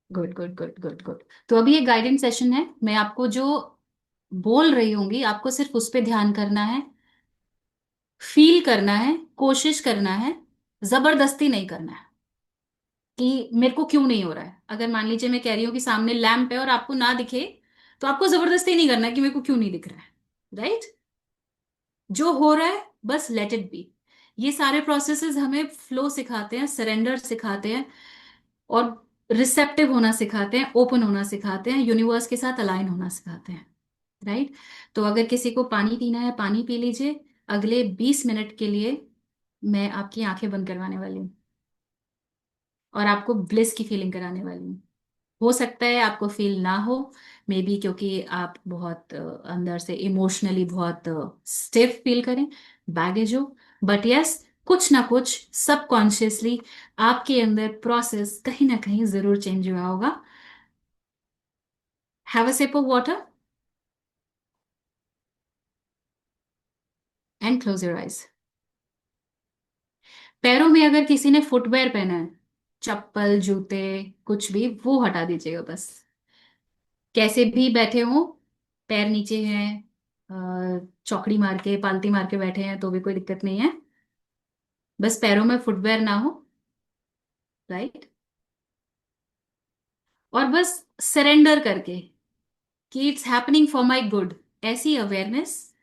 Good good good good good. तो अभी एक गाइडेंस सेशन है, मैं आपको जो बोल रही होंगी आपको सिर्फ उस पे ध्यान करना है, फील करना है, कोशिश करना है, जबरदस्ती नहीं करना है कि मेरे को क्यों नहीं हो रहा है। अगर मान लीजिए मैं कह रही हूँ कि सामने लैंप है और आपको ना दिखे, तो आपको जबरदस्ती नहीं करना है कि मेरे को क्यों नहीं दिख रहा है, राइट? जो हो रहा है बस लेट इट बी। ये सारे प्रोसेसेस हमें फ्लो सिखाते हैं, सरेंडर सिखाते हैं, और रिसेप्टिव होना सिखाते हैं, ओपन होना सिखाते हैं, यूनिवर्स के साथ अलाइन होना सिखाते हैं, राइट? तो अगर किसी को पानी पीना है, पानी पी लीजिए। अगले 20 मिनट के लिए मैं आपकी आंखें बंद करवाने वाली हूँ और आपको ब्लिस की फीलिंग कराने वाली हूँ। हो सकता है आपको फील ना हो, मे बी क्योंकि आप बहुत अंदर से इमोशनली बहुत स्टिफ फील करें, बैगेज हो, बट यस, कुछ ना कुछ सबकॉन्शियसली आपके अंदर प्रोसेस कहीं ना कहीं जरूर चेंज हुआ होगा। Have a sip of water and close your eyes. पैरों में अगर किसी ने फुटवेयर पहना है, चप्पल, जूते, कुछ भी, वो हटा दीजिएगा बस। कैसे भी बैठे हो, पैर नीचे हैं, चौकड़ी मार के, पालती मार के बैठे हैं, तो भी कोई दिक्कत नहीं है, बस पैरों में फुटवेयर ना हो, राइट? और बस सरेंडर करके कि it's happening for my good, ऐसी अवेयरनेस,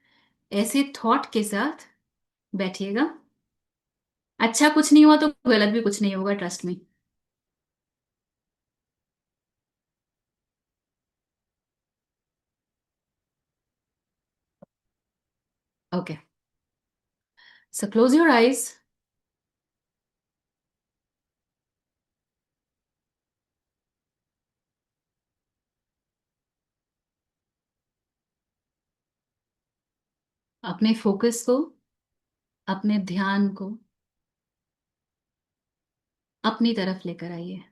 ऐसे थॉट के साथ बैठिएगा। अच्छा कुछ नहीं हुआ तो गलत भी कुछ नहीं होगा, trust me. Okay, So close your eyes. अपने फोकस को, अपने ध्यान को अपनी तरफ लेकर आइए।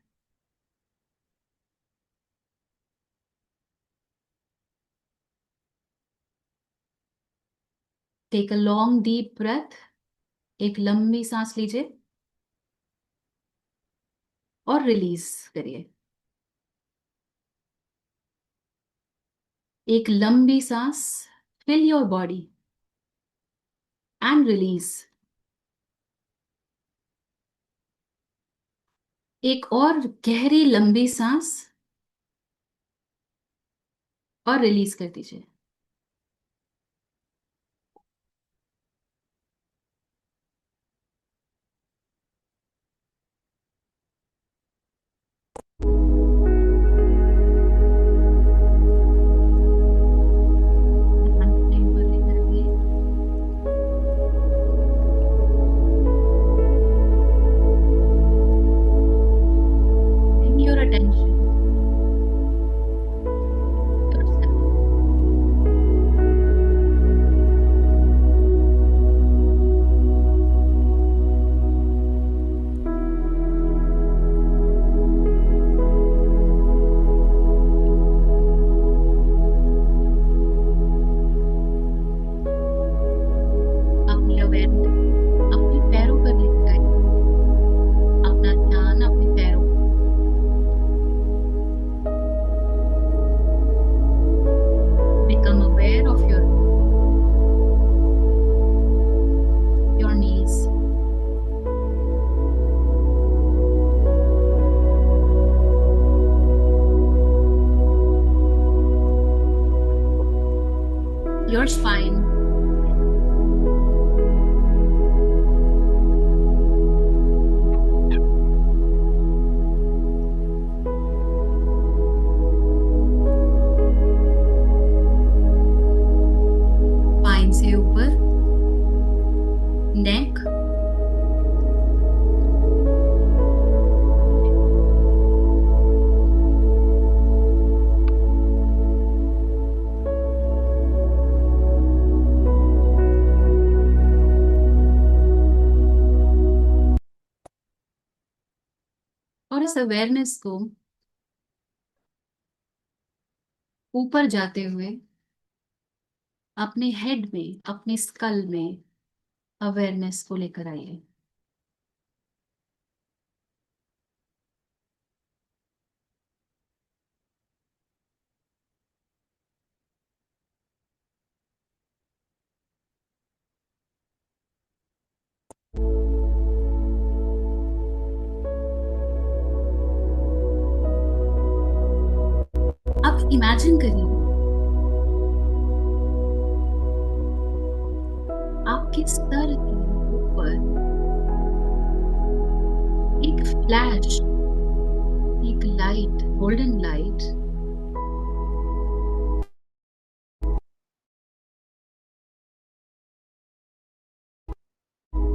Take a long deep breath. एक लंबी सांस लीजिए और रिलीज करिए। एक लंबी सांस, fill your body and release. एक और गहरी लंबी सांस और रिलीज कर दीजिए। ध्यान अपने ऊपर लेकर आइए। Bring your attention to yourself. अपनी अवेयरनेस अपने पैरों पर लेकर आइए। अपना ध्यान अपने पैरों पर। Become aware of your knees. Your spine. Spine से ऊपर नेक, और इस अवेयरनेस को ऊपर जाते हुए अपने हेड में, अपने स्कल में अवेयरनेस को लेकर आइए। अब इमेजिन करिए आपके सर के ऊपर एक फ्लैश, एक लाइट, गोल्डन लाइट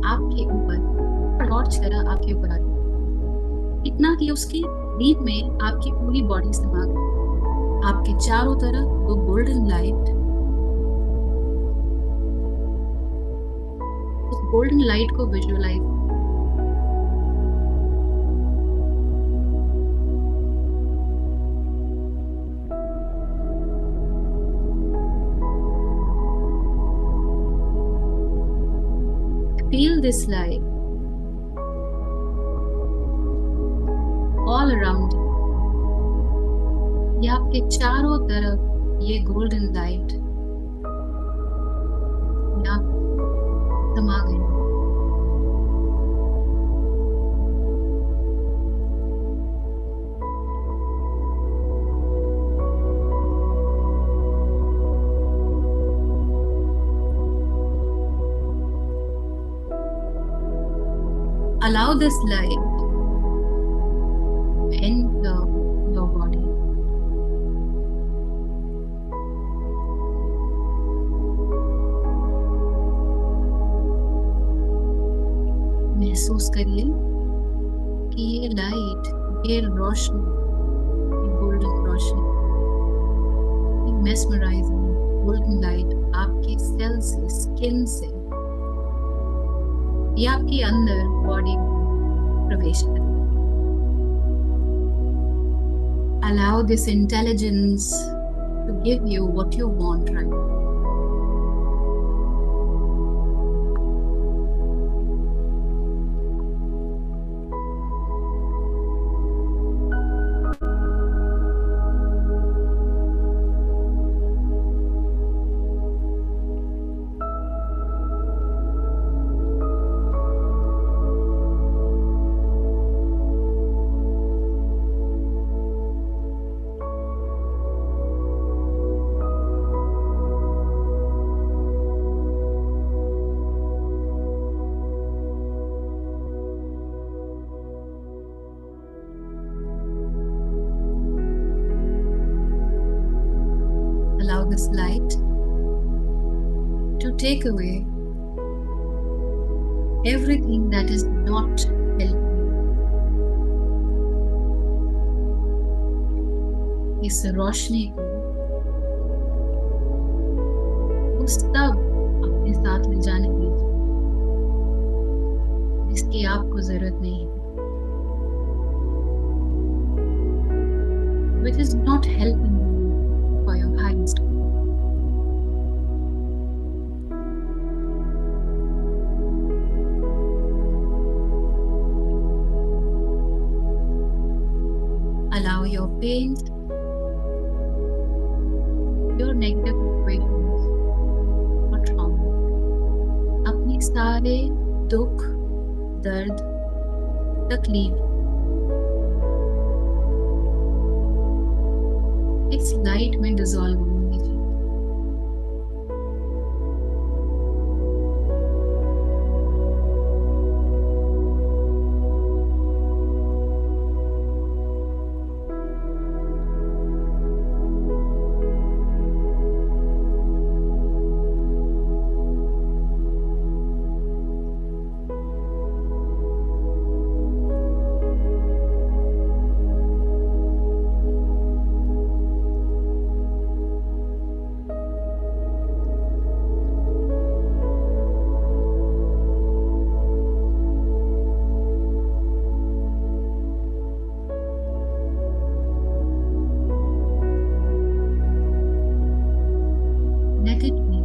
आपके ऊपर टॉर्च तरह आपके ऊपर आ गई। इतना कि उसकी बीच में आपकी पूरी बॉडी समा गई। आपके चारों तरफ वो गोल्डन लाइट, उस गोल्डन लाइट को visualise. Feel this light all around you. ये आपके चारों तरफ ये गोल्डन लाइट यहाँ समा गई। Allow this light to enter your body. महसूस करिए कि ये लाइट, ये रोशनी, ये गोल्डन रोशनी, ये मेस्मराइजिंग गोल्डन लाइट आपके सेल से, स्किन से, ये आपके अंदर बॉडी में प्रवेश करे। Allow this intelligence to give you what you want right now. Allow this light to take away everything that is not helping you. इस रोशनी को वो सब अपने साथ ले जाने दीजिए जिसकी आपको जरूरत नहीं है, which is not helping you for your highest good. Allow your pains, your negative equations or trauma, अपने सारे दुख, दर्द, तकलीफ इस लाइट में डिसॉल्व होने दीजिए। Let it be.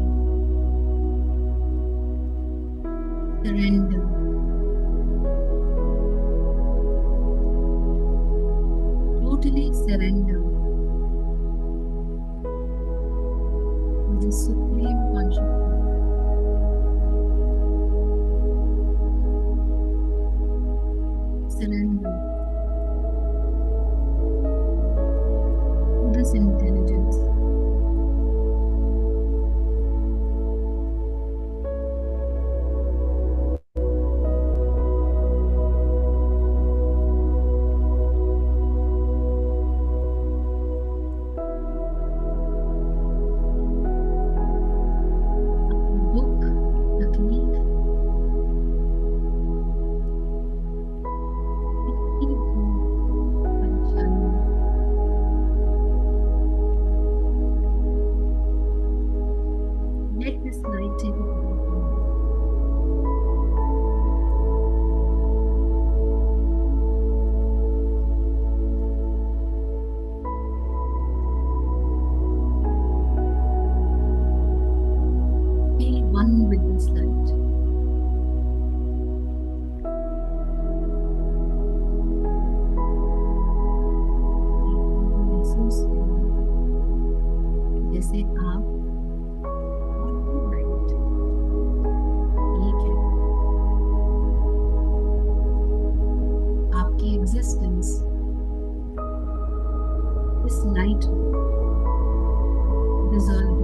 Surrender. Totally surrender to the Supreme Consciousness. Surrender to this intelligence. दुख, तकलीफ, इतनी परेशानी, let this light take it away from you. Feel one with this light. महसूस करें जैसे आप और लाइट एक है। आपकी एग्जिस्टेंस इस लाइट में डिसॉल्व हो।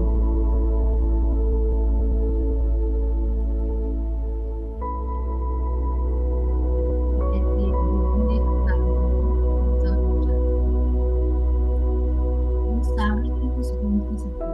जैसे एक बूंद एक सागर में dissolve हो जाती है। वो सागर की उस बूंद की सतह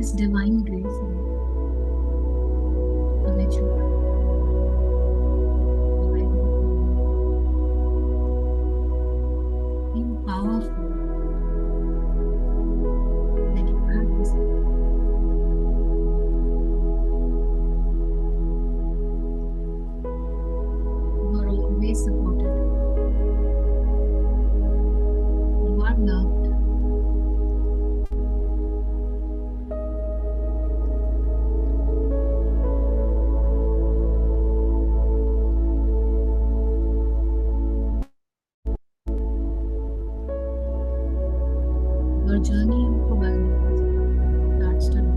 इस डिवाइन ग्रेस ने हमें छुआ, feel powerful that you have this. You are always supported. You are loved. Your journey into wellness starts today.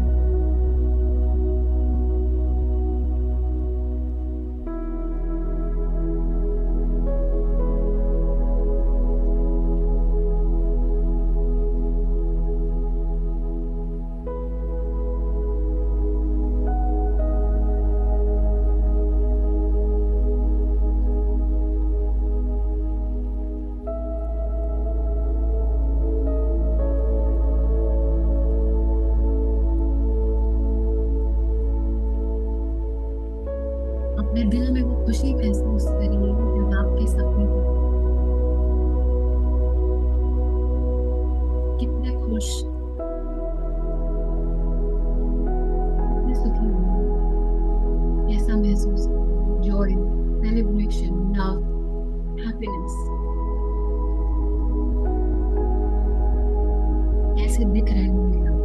अपने दिल में वो खुशी महसूस करिए जब आपके सपने कितने खुश, कितने सुखी होंगे, ऐसा महसूस करिए। जॉय, सेलिब्रेशन, लव, हैप्पीनेस कैसे दिख रहे होंगे आप।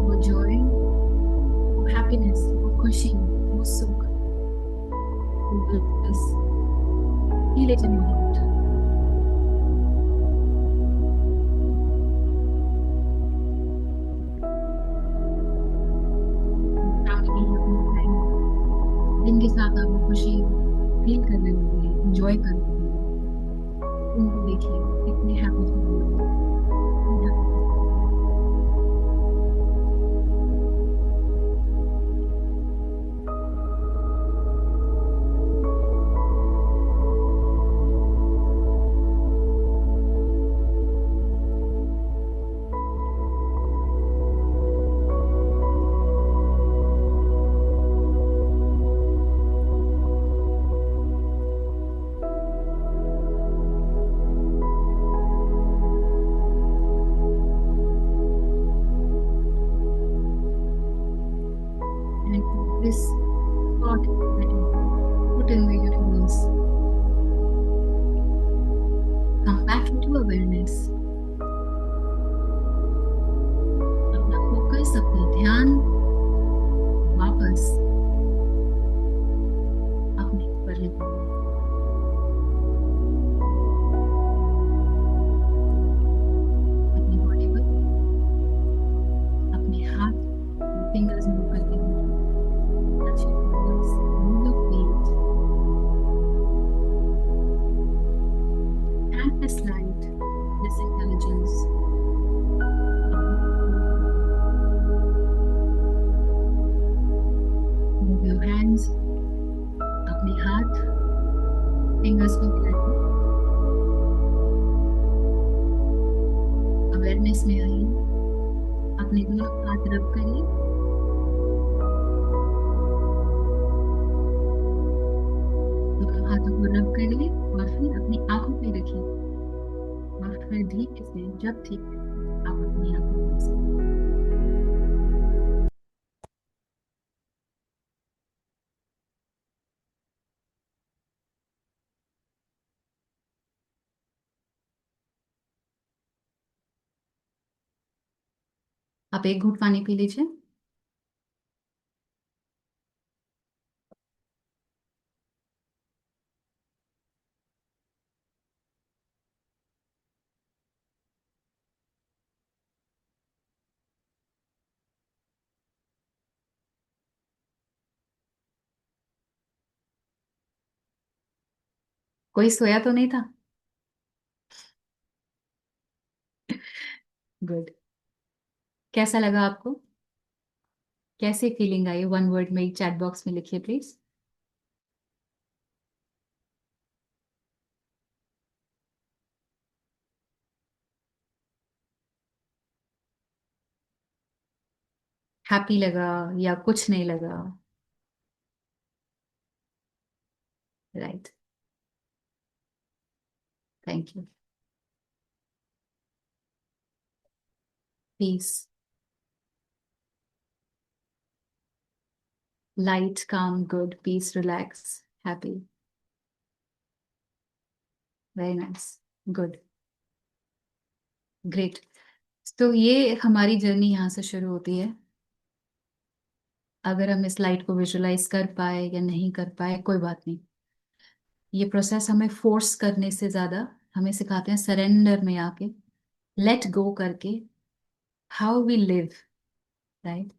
वो जॉय, वो हैप्पीनेस, वो खुशी, वो सुख, वो bliss, feel it in your heart. Family, अपने फ्रेंड, जिनके साथ आप वो खुशी फील करने लगे, एंजॉय करने लगे, उनको देखिए कितने हैप्पी फील हो रहे हैं। And this thought that you put in the universe, come back into awareness. अपना फोकस, अपना ध्यान वापस अपने ऊपर लेकर आओ। अपनी बॉडी पर अपने हाथ, फिंगर्स मूव करके touch your fingers, move your feet, and this light, this intelligence. Move your hands, अपने हाथ, फिंगर्स को हिलाइए, अवेयरनेस में आइए, अपने दोनों हाथ रब करिए, दोनों हाथों को रब करिए और फिर अपनी आंखों पे रखिए और फिर धीरे से जब ठीक लगे आप अपनी आंखों को बंद कर सकते हैं। आप एक घूंट पानी पी लीजिए। कोई सोया तो नहीं था? गुड। कैसा लगा आपको? कैसी फीलिंग आई? वन वर्ड में चैट बॉक्स में लिखिए प्लीज। हैप्पी लगा या कुछ नहीं लगा? Right, thank you. Peace, light, calm, good, peace, relax, happy. Very nice, good, great. तो ये हमारी जर्नी यहाँ से शुरू होती है। अगर हम इस लाइट को विजुलाइज कर पाए या नहीं कर पाए कोई बात नहीं। ये प्रोसेस हमें फोर्स करने से ज्यादा हमें सिखाते हैं सरेंडर में आके, लेट गो करके, हाउ वी लिव। राइट।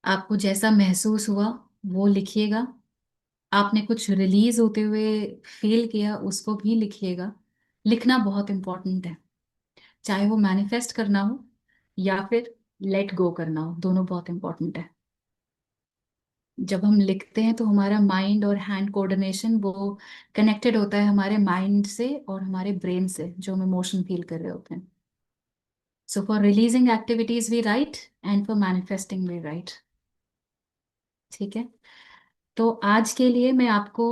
आपको जैसा महसूस हुआ वो लिखिएगा। आपने कुछ रिलीज होते हुए फील किया उसको भी लिखिएगा। लिखना बहुत इंपॉर्टेंट है, चाहे वो मैनिफेस्ट करना हो या फिर लेट गो करना हो, दोनों बहुत इंपॉर्टेंट है। जब हम लिखते हैं तो हमारा माइंड और हैंड कोऑर्डिनेशन वो कनेक्टेड होता है हमारे माइंड से और हमारे ब्रेन से, जो हम इमोशन फील कर रहे होते हैं। So for releasing activities we write and for manifesting we write. ठीक है। तो आज के लिए मैं आपको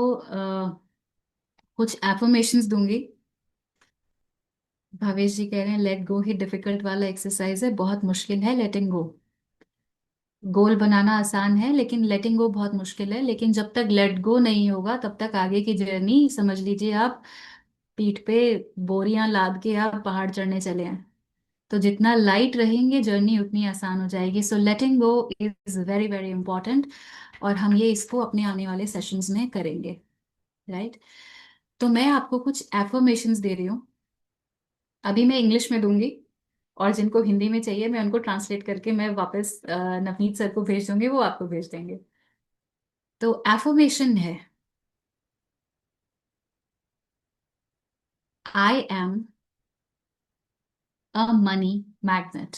कुछ एफर्मेशंस दूंगी। भावेश जी कह रहे हैं लेट गो ही डिफिकल्ट वाला एक्सरसाइज है, बहुत मुश्किल है लेटिंग गो। गोल बनाना आसान है लेकिन लेटिंग गो बहुत मुश्किल है। लेकिन जब तक लेट गो नहीं होगा तब तक आगे की जर्नी समझ लीजिए आप पीठ पे बोरियां लाद के आप पहाड़ चढ़ने चले हैं। तो जितना लाइट रहेंगे जर्नी उतनी आसान हो जाएगी। सो लेटिंग गो इज वेरी वेरी इंपॉर्टेंट। और हम ये इसको अपने आने वाले सेशंस में करेंगे। राइट। तो मैं आपको कुछ एफर्मेशंस दे रही हूँ। अभी मैं इंग्लिश में दूंगी और जिनको हिंदी में चाहिए मैं उनको ट्रांसलेट करके मैं वापस नवनीत सर को भेज दूंगी, वो आपको भेज देंगे। तो एफर्मेशन है, I am a money magnet.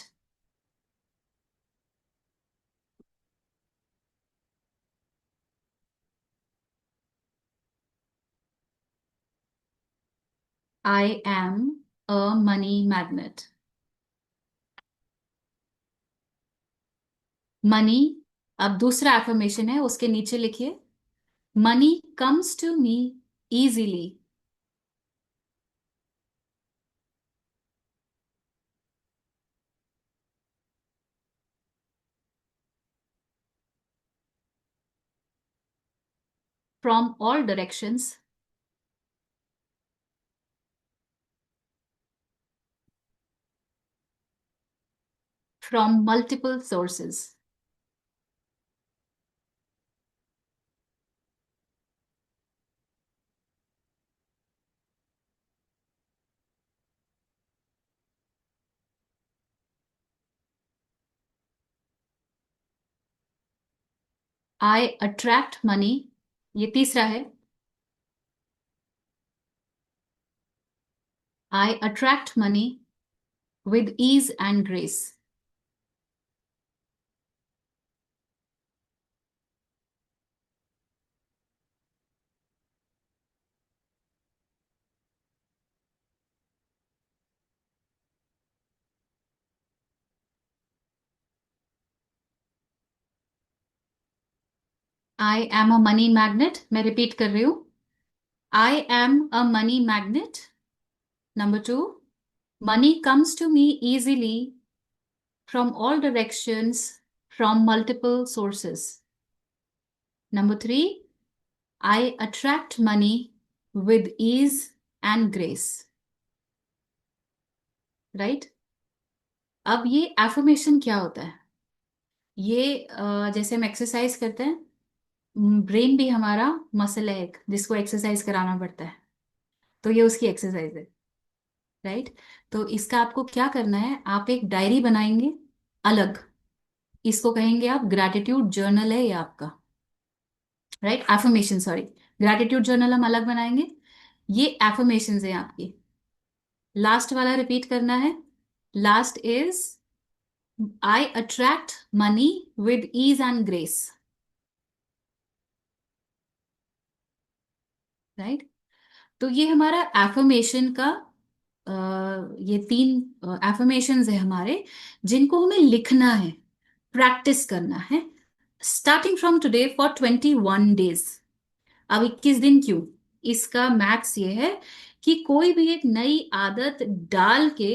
I am a money magnet. Money, अब दूसरा एफर्मेशन है उसके नीचे लिखिए, money comes to me easily from all directions, from multiple sources. I attract money, ये तीसरा है, I attract money with ease and grace. I am a money magnet, मैं रिपीट कर रही हूँ, I am a money magnet. Number two, money comes to me easily from all directions, from multiple sources. Number three, I attract money with ease and grace. Right? अब ये affirmation क्या होता है? ये जैसे हम एक्सरसाइज करते हैं, ब्रेन भी हमारा मसल है एक जिसको एक्सरसाइज कराना पड़ता है, तो ये उसकी एक्सरसाइज है। राइट। तो इसका आपको क्या करना है, आप एक डायरी बनाएंगे अलग, इसको कहेंगे आप ग्रैटिट्यूड जर्नल है ये आपका। Right, affirmation, sorry, gratitude journal हम अलग बनाएंगे। ये एफर्मेशन है आपकी। लास्ट वाला रिपीट करना है। Last is I attract money with ease and grace. Right. तो ये हमारा एफर्मेशन का ये 3 एफर्मेशंस है हमारे, जिनको हमें लिखना है, प्रैक्टिस करना है, starting from today for 21 days. अब 21 दिन क्यों? इसका मैक्स ये है कि कोई भी एक नई आदत डाल के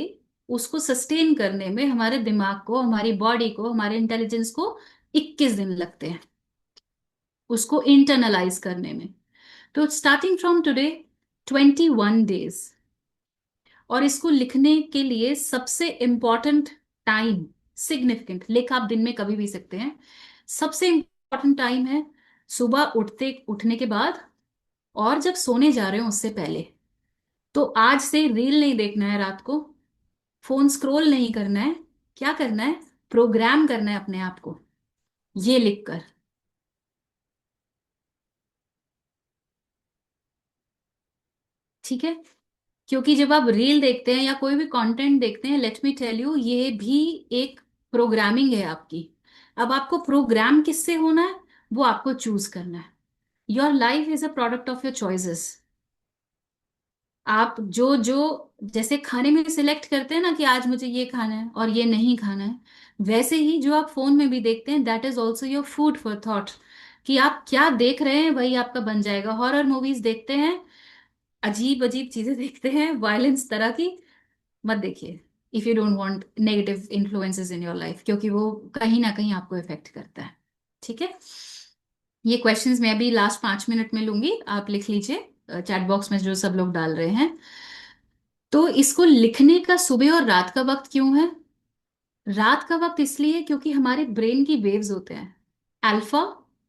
उसको सस्टेन करने में हमारे दिमाग को, हमारी बॉडी को, हमारे इंटेलिजेंस को 21 दिन लगते हैं उसको इंटरनलाइज करने में। तो स्टार्टिंग फ्रॉम टुडे 21 डेज। और इसको लिखने के लिए सबसे इंपॉर्टेंट टाइम, सिग्निफिकेंट, लिख आप दिन में कभी भी सकते हैं, सबसे इंपॉर्टेंट टाइम है सुबह उठने के बाद, और जब सोने जा रहे हो उससे पहले। तो आज से रील नहीं देखना है रात को, फोन स्क्रॉल नहीं करना है। क्या करना है? प्रोग्राम करना है अपने आप को ये लिखकर। ठीक है? क्योंकि जब आप रील देखते हैं या कोई भी कंटेंट देखते हैं, लेट मी टेल यू, ये भी एक प्रोग्रामिंग है आपकी। अब आपको प्रोग्राम किससे होना है, वो आपको चूज करना है। Your life is a product of your choices. आप जो जो जैसे खाने में सिलेक्ट करते हैं ना कि आज मुझे ये खाना है और ये नहीं खाना है, वैसे ही जो आप फोन में भी देखते हैं, that is also your food for thought. कि आप क्या देख रहे हैं वही आपका बन जाएगा। हॉरर मूवीज देखते हैं, अजीब अजीब चीजें देखते हैं, वायलेंस तरह की, मत देखिए if you don't want negative influences in your life, क्योंकि वो कहीं ना कहीं आपको इफेक्ट करता है। ठीक है? ये क्वेश्चंस मैं अभी लास्ट 5 मिनट में लूंगी, आप लिख लीजिए चैट बॉक्स में जो सब लोग डाल रहे हैं। तो इसको लिखने का सुबह और रात का वक्त क्यों है? रात का वक्त इसलिए क्योंकि हमारे ब्रेन की वेव्स होते हैं, alpha,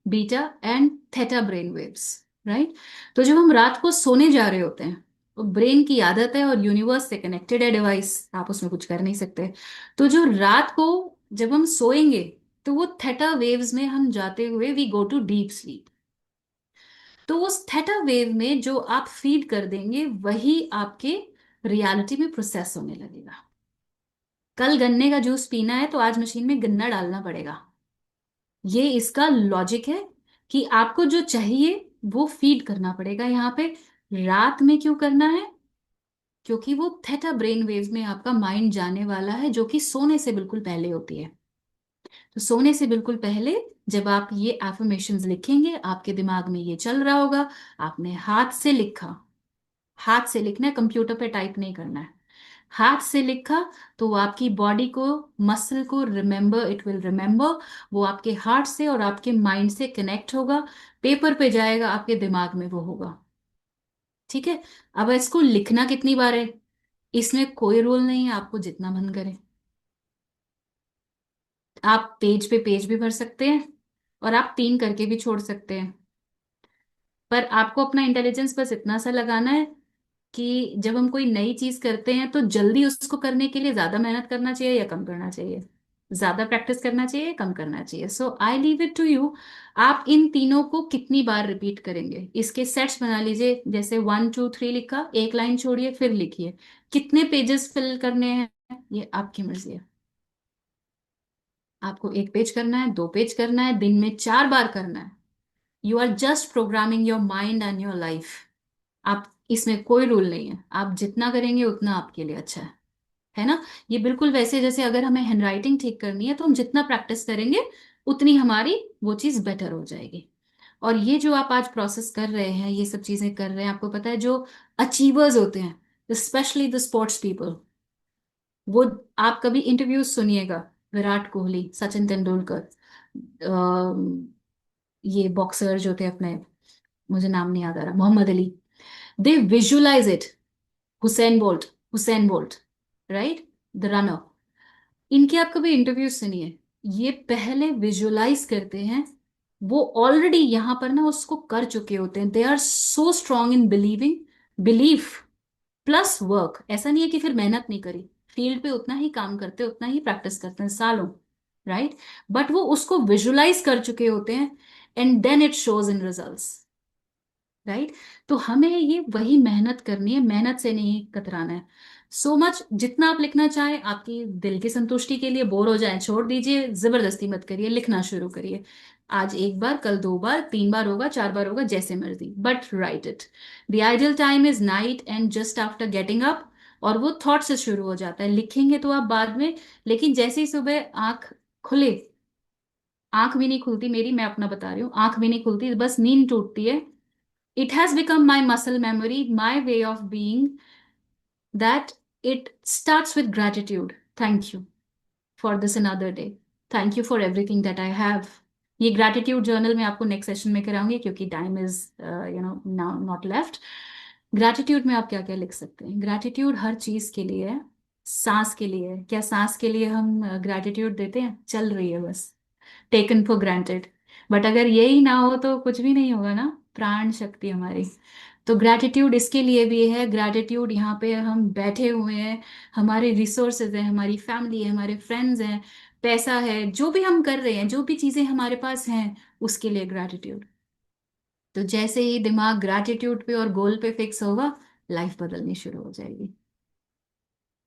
beta and theta brain waves. Right? तो जब हम रात को सोने जा रहे होते हैं, तो ब्रेन की आदत है और यूनिवर्स से कनेक्टेड है डिवाइस, आप उसमें कुछ कर नहीं सकते। तो जो रात को जब हम सोएंगे, तो वो थेटा वेव्स में हम जाते हुए we go to deep sleep. तो उस थेटा वेव में जो आप फीड कर देंगे वही आपके रियलिटी में प्रोसेस होने लगेगा। कल गन्ने का जूस पीना है तो आज मशीन में गन्ना डालना पड़ेगा। ये इसका लॉजिक है कि आपको जो चाहिए वो फीड करना पड़ेगा यहाँ पे। रात में क्यों करना है? क्योंकि वो थेटा ब्रेन वेव्स में आपका माइंड जाने वाला है, जो कि सोने से बिल्कुल पहले होती है। तो सोने से बिल्कुल पहले जब आप ये एफर्मेशंस लिखेंगे, आपके दिमाग में ये चल रहा होगा, आपने हाथ से लिखा, हाथ से लिखना है, कंप्यूटर पे टाइप नहीं करना है, हाथ से लिखा, तो वो आपकी बॉडी को, मसल को रिमेम्बर, इट विल रिमेम्बर, वो आपके हार्ट से और आपके माइंड से कनेक्ट होगा, पेपर पे जाएगा, आपके दिमाग में वो होगा। ठीक है? अब इसको लिखना कितनी बार है, इसमें कोई रूल नहीं है, आपको जितना मन करे। आप पेज पे पेज भी भर सकते हैं, और आप 3 करके भी छोड़ सकते हैं। पर आपको अपना इंटेलिजेंस बस इतना सा लगाना है कि जब हम कोई नई चीज करते हैं तो जल्दी उसको करने के लिए ज्यादा मेहनत करना चाहिए या कम करना चाहिए, ज्यादा प्रैक्टिस करना चाहिए या कम करना चाहिए। So I leave it to you. आप इन तीनों को कितनी बार रिपीट करेंगे, इसके सेट्स बना लीजिए। जैसे 1 2 3 लिखा, एक लाइन छोड़िए, फिर लिखिए। कितने पेजेस फिल करने हैं ये आपकी मर्जी है। आपको 1 पेज करना है, 2 पेज करना है, दिन में 4 बार करना है। You are just programming your mind and your life. आप, इसमें कोई रूल नहीं है, आप जितना करेंगे उतना आपके लिए अच्छा है ना? ये बिल्कुल वैसे जैसे अगर हमें हैंडराइटिंग ठीक करनी है तो हम जितना प्रैक्टिस करेंगे उतनी हमारी वो चीज़ बेटर हो जाएगी। और ये जो आप आज प्रोसेस कर रहे हैं, ये सब चीज़ें कर रहे हैं, आपको पता है जो अचीवर्स होते हैं, स्पेशली द स्पोर्ट्स पीपल, वो, आप कभी इंटरव्यूज सुनिएगा, विराट कोहली, सचिन तेंदुलकर, ये बॉक्सर जो थे अपने, मुझे नाम नहीं याद आ रहा, Muhammad Ali, they visualize it. Usain Bolt, Usain Bolt, right, the runner, इनके आप कभी इंटरव्यू सुनिए, ये पहले विजुअलाइज करते हैं, वो ऑलरेडी यहां पर ना उसको कर चुके होते हैं। They are so strong in believing, belief plus work. ऐसा नहीं है कि फिर मेहनत नहीं करी, फील्ड पे उतना ही काम करते हैं, उतना ही प्रैक्टिस करते हैं सालों, राइट, बट वो उसको विजुअलाइज कर चुके होते हैं, and then it shows in results. Right? तो हमें ये वही मेहनत करनी है, मेहनत से नहीं कतराना है। सो मच, जितना आप लिखना चाहें, आपकी दिल की संतुष्टि के लिए, बोर हो जाए छोड़ दीजिए, जबरदस्ती मत करिए, लिखना शुरू करिए। आज 1 बार, कल 2 बार, 3 बार होगा, 4 बार होगा, जैसे मर्जी, but right it. The ideal time is night and just after getting up. और वो थॉट से शुरू हो जाता है, लिखेंगे तो आप बाद में, लेकिन जैसे ही सुबह आंख खुले, आंख भी नहीं खुलती मेरी, मैं अपना बता रही हूँ, आंख भी नहीं खुलती, बस नींद टूटती है, it has become my muscle memory, my way of being, that it starts with gratitude, thank you for this another day, thank you for everything that I have. ये ग्रैटिट्यूड जर्नल मैं आपको नेक्स्ट सेशन में कराऊंगी, क्योंकि time is now not left. Gratitude में आप क्या क्या लिख सकते हैं? ग्रैटिट्यूड हर चीज के लिए है, सांस के लिए है, क्या सांस के लिए हम ग्रैटिट्यूड देते हैं? चल रही है बस, टेकन फॉर ग्रांटेड। बट अगर यही ना हो तो कुछ भी नहीं होगा ना, प्राण शक्ति हमारी। तो ग्रैटिट्यूड इसके लिए भी है, ग्रैटिट्यूड यहाँ पे हम बैठे हुए हैं, हमारे रिसोर्सेज हैं, हमारी फैमिली है, हमारे फ्रेंड्स हैं, पैसा है, जो भी हम कर रहे हैं, जो भी चीजें हमारे पास हैं, उसके लिए ग्रैटिट्यूड। तो जैसे ही दिमाग ग्रैटिट्यूड पे और गोल पे फिक्स होगा, लाइफ बदलनी शुरू हो जाएगी,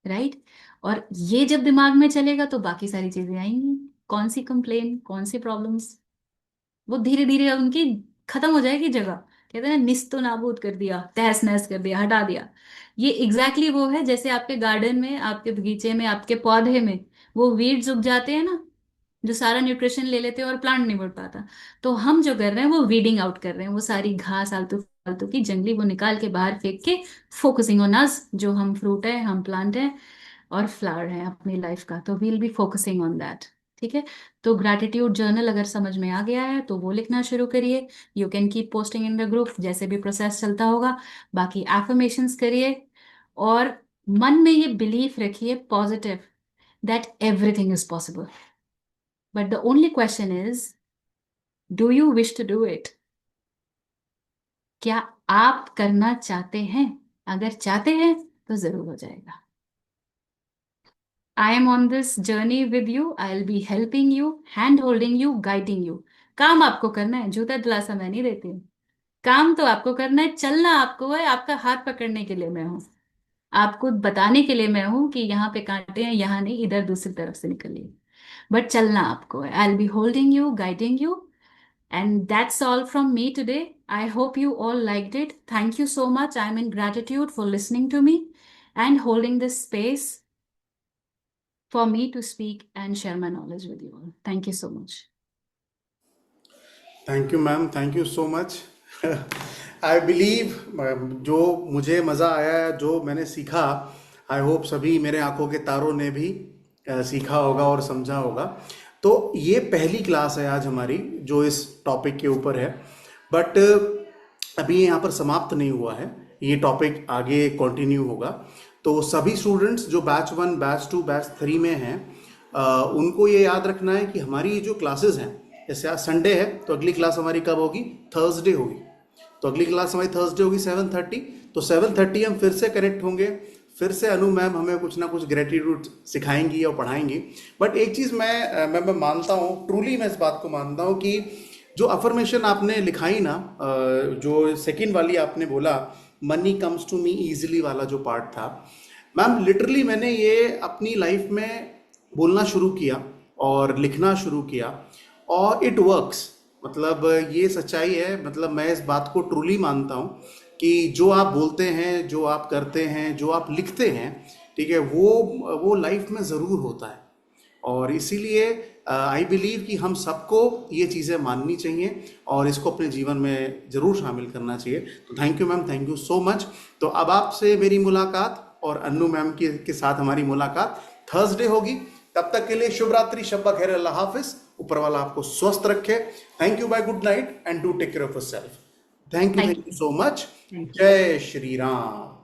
राइट? और ये जब दिमाग में चलेगा तो बाकी सारी चीजें आएंगी, कौन सी कंप्लेन, कौन सी प्रॉब्लम्स, वो धीरे धीरे उनकी खत्म हो जाएगी जगह। कहते हैं ना, निस्तो नाबूद कर दिया, तहस नहस कर दिया, हटा दिया। ये एग्जैक्टली exactly वो है, जैसे आपके गार्डन में, आपके बगीचे में, आपके पौधे में वो वीड्स उग जाते हैं ना, जो सारा न्यूट्रिशन ले लेते हैं और प्लांट नहीं बढ़ पाता। तो हम जो कर रहे हैं वो वीडिंग आउट कर रहे हैं, वो सारी घास आलतू फालतू की जंगली वो निकाल के बाहर फेंक के, फोकसिंग ऑन अस, जो हम फ्रूट है, हम प्लांट है और फ्लावर है अपनी लाइफ का, तो we'll be focusing on that. ठीक है? तो ग्रैटिट्यूड जर्नल अगर समझ में आ गया है तो वो लिखना शुरू करिए, you can keep posting in the group, जैसे भी प्रोसेस चलता होगा। बाकी एफर्मेशंस करिए, और मन में ये बिलीफ रखिए positive, that everything is possible, but the only question is, do you wish to do it? क्या आप करना चाहते हैं? अगर चाहते हैं तो जरूर हो जाएगा। I am on this journey with you. I'll be helping you, hand holding you, guiding you. काम आपको करना है, जूता दिलासा मैं नहीं देती हूँ। काम तो आपको करना है, चलना आपको है, आपका हाथ पकड़ने के लिए मैं हूँ, आपको बताने के लिए मैं हूँ कि यहाँ पे कांटे हैं, यहाँ नहीं, इधर दूसरी तरफ से निकलिए, बट चलना आपको है। I'll be holding you, guiding you, and that's all from me today. I hope you all liked it. Thank you so much. I'm in gratitude for listening to me and holding this space for me to speak and share my knowledge with you all. Thank you so much. Thank you ma'am, thank you so much. I believe जो मुझे मज़ा आया, जो मैंने सीखा, I hope सभी मेरे आंखों के तारों ने भी सीखा होगा और समझा होगा। तो ये पहली क्लास है आज हमारी जो इस टॉपिक के ऊपर है, बट अभी यहाँ पर समाप्त नहीं हुआ है, ये टॉपिक आगे कंटिन्यू होगा। तो सभी स्टूडेंट्स जो बैच 1, बैच 2, बैच 3 में हैं, उनको ये याद रखना है कि हमारी ये जो क्लासेस हैं, जैसे आज संडे है तो अगली क्लास हमारी कब होगी? थर्सडे होगी। तो अगली क्लास हमारी थर्सडे होगी 7:30। तो 7:30 हम फिर से कनेक्ट होंगे, फिर से अनु मैम हमें कुछ ना कुछ ग्रेटिट्यूड सिखाएंगी और पढ़ाएंगी। बट एक चीज़ मैं मानता हूँ, ट्रूली मैं इस बात को मानता हूँ कि जो अफर्मेशन आपने लिखाई ना, जो सेकेंड वाली आपने बोला, money comes to me easily वाला जो पार्ट था, मैम लिटरली मैंने ये अपनी लाइफ में बोलना शुरू किया और लिखना शुरू किया और इट वर्क्स। मतलब ये सच्चाई है, मतलब मैं इस बात को ट्रूली मानता हूँ कि जो आप बोलते हैं, जो आप करते हैं, जो आप लिखते हैं, ठीक है, वो लाइफ में ज़रूर होता है। और इसीलिए आई बिलीव कि हम सबको ये चीज़ें माननी चाहिए और इसको अपने जीवन में ज़रूर शामिल करना चाहिए। तो thank you ma'am, thank you so much. तो अब आपसे मेरी मुलाकात और अन्नू मैम के साथ हमारी मुलाकात थर्सडे होगी। तब तक के लिए शुभ रात्रि, शब्बा खैर, अल्लाह हाफिज। ऊपर वाला आपको स्वस्थ रखे। Thank you, bye, good night and do take care of yourself. Thank you so much. जय श्री राम।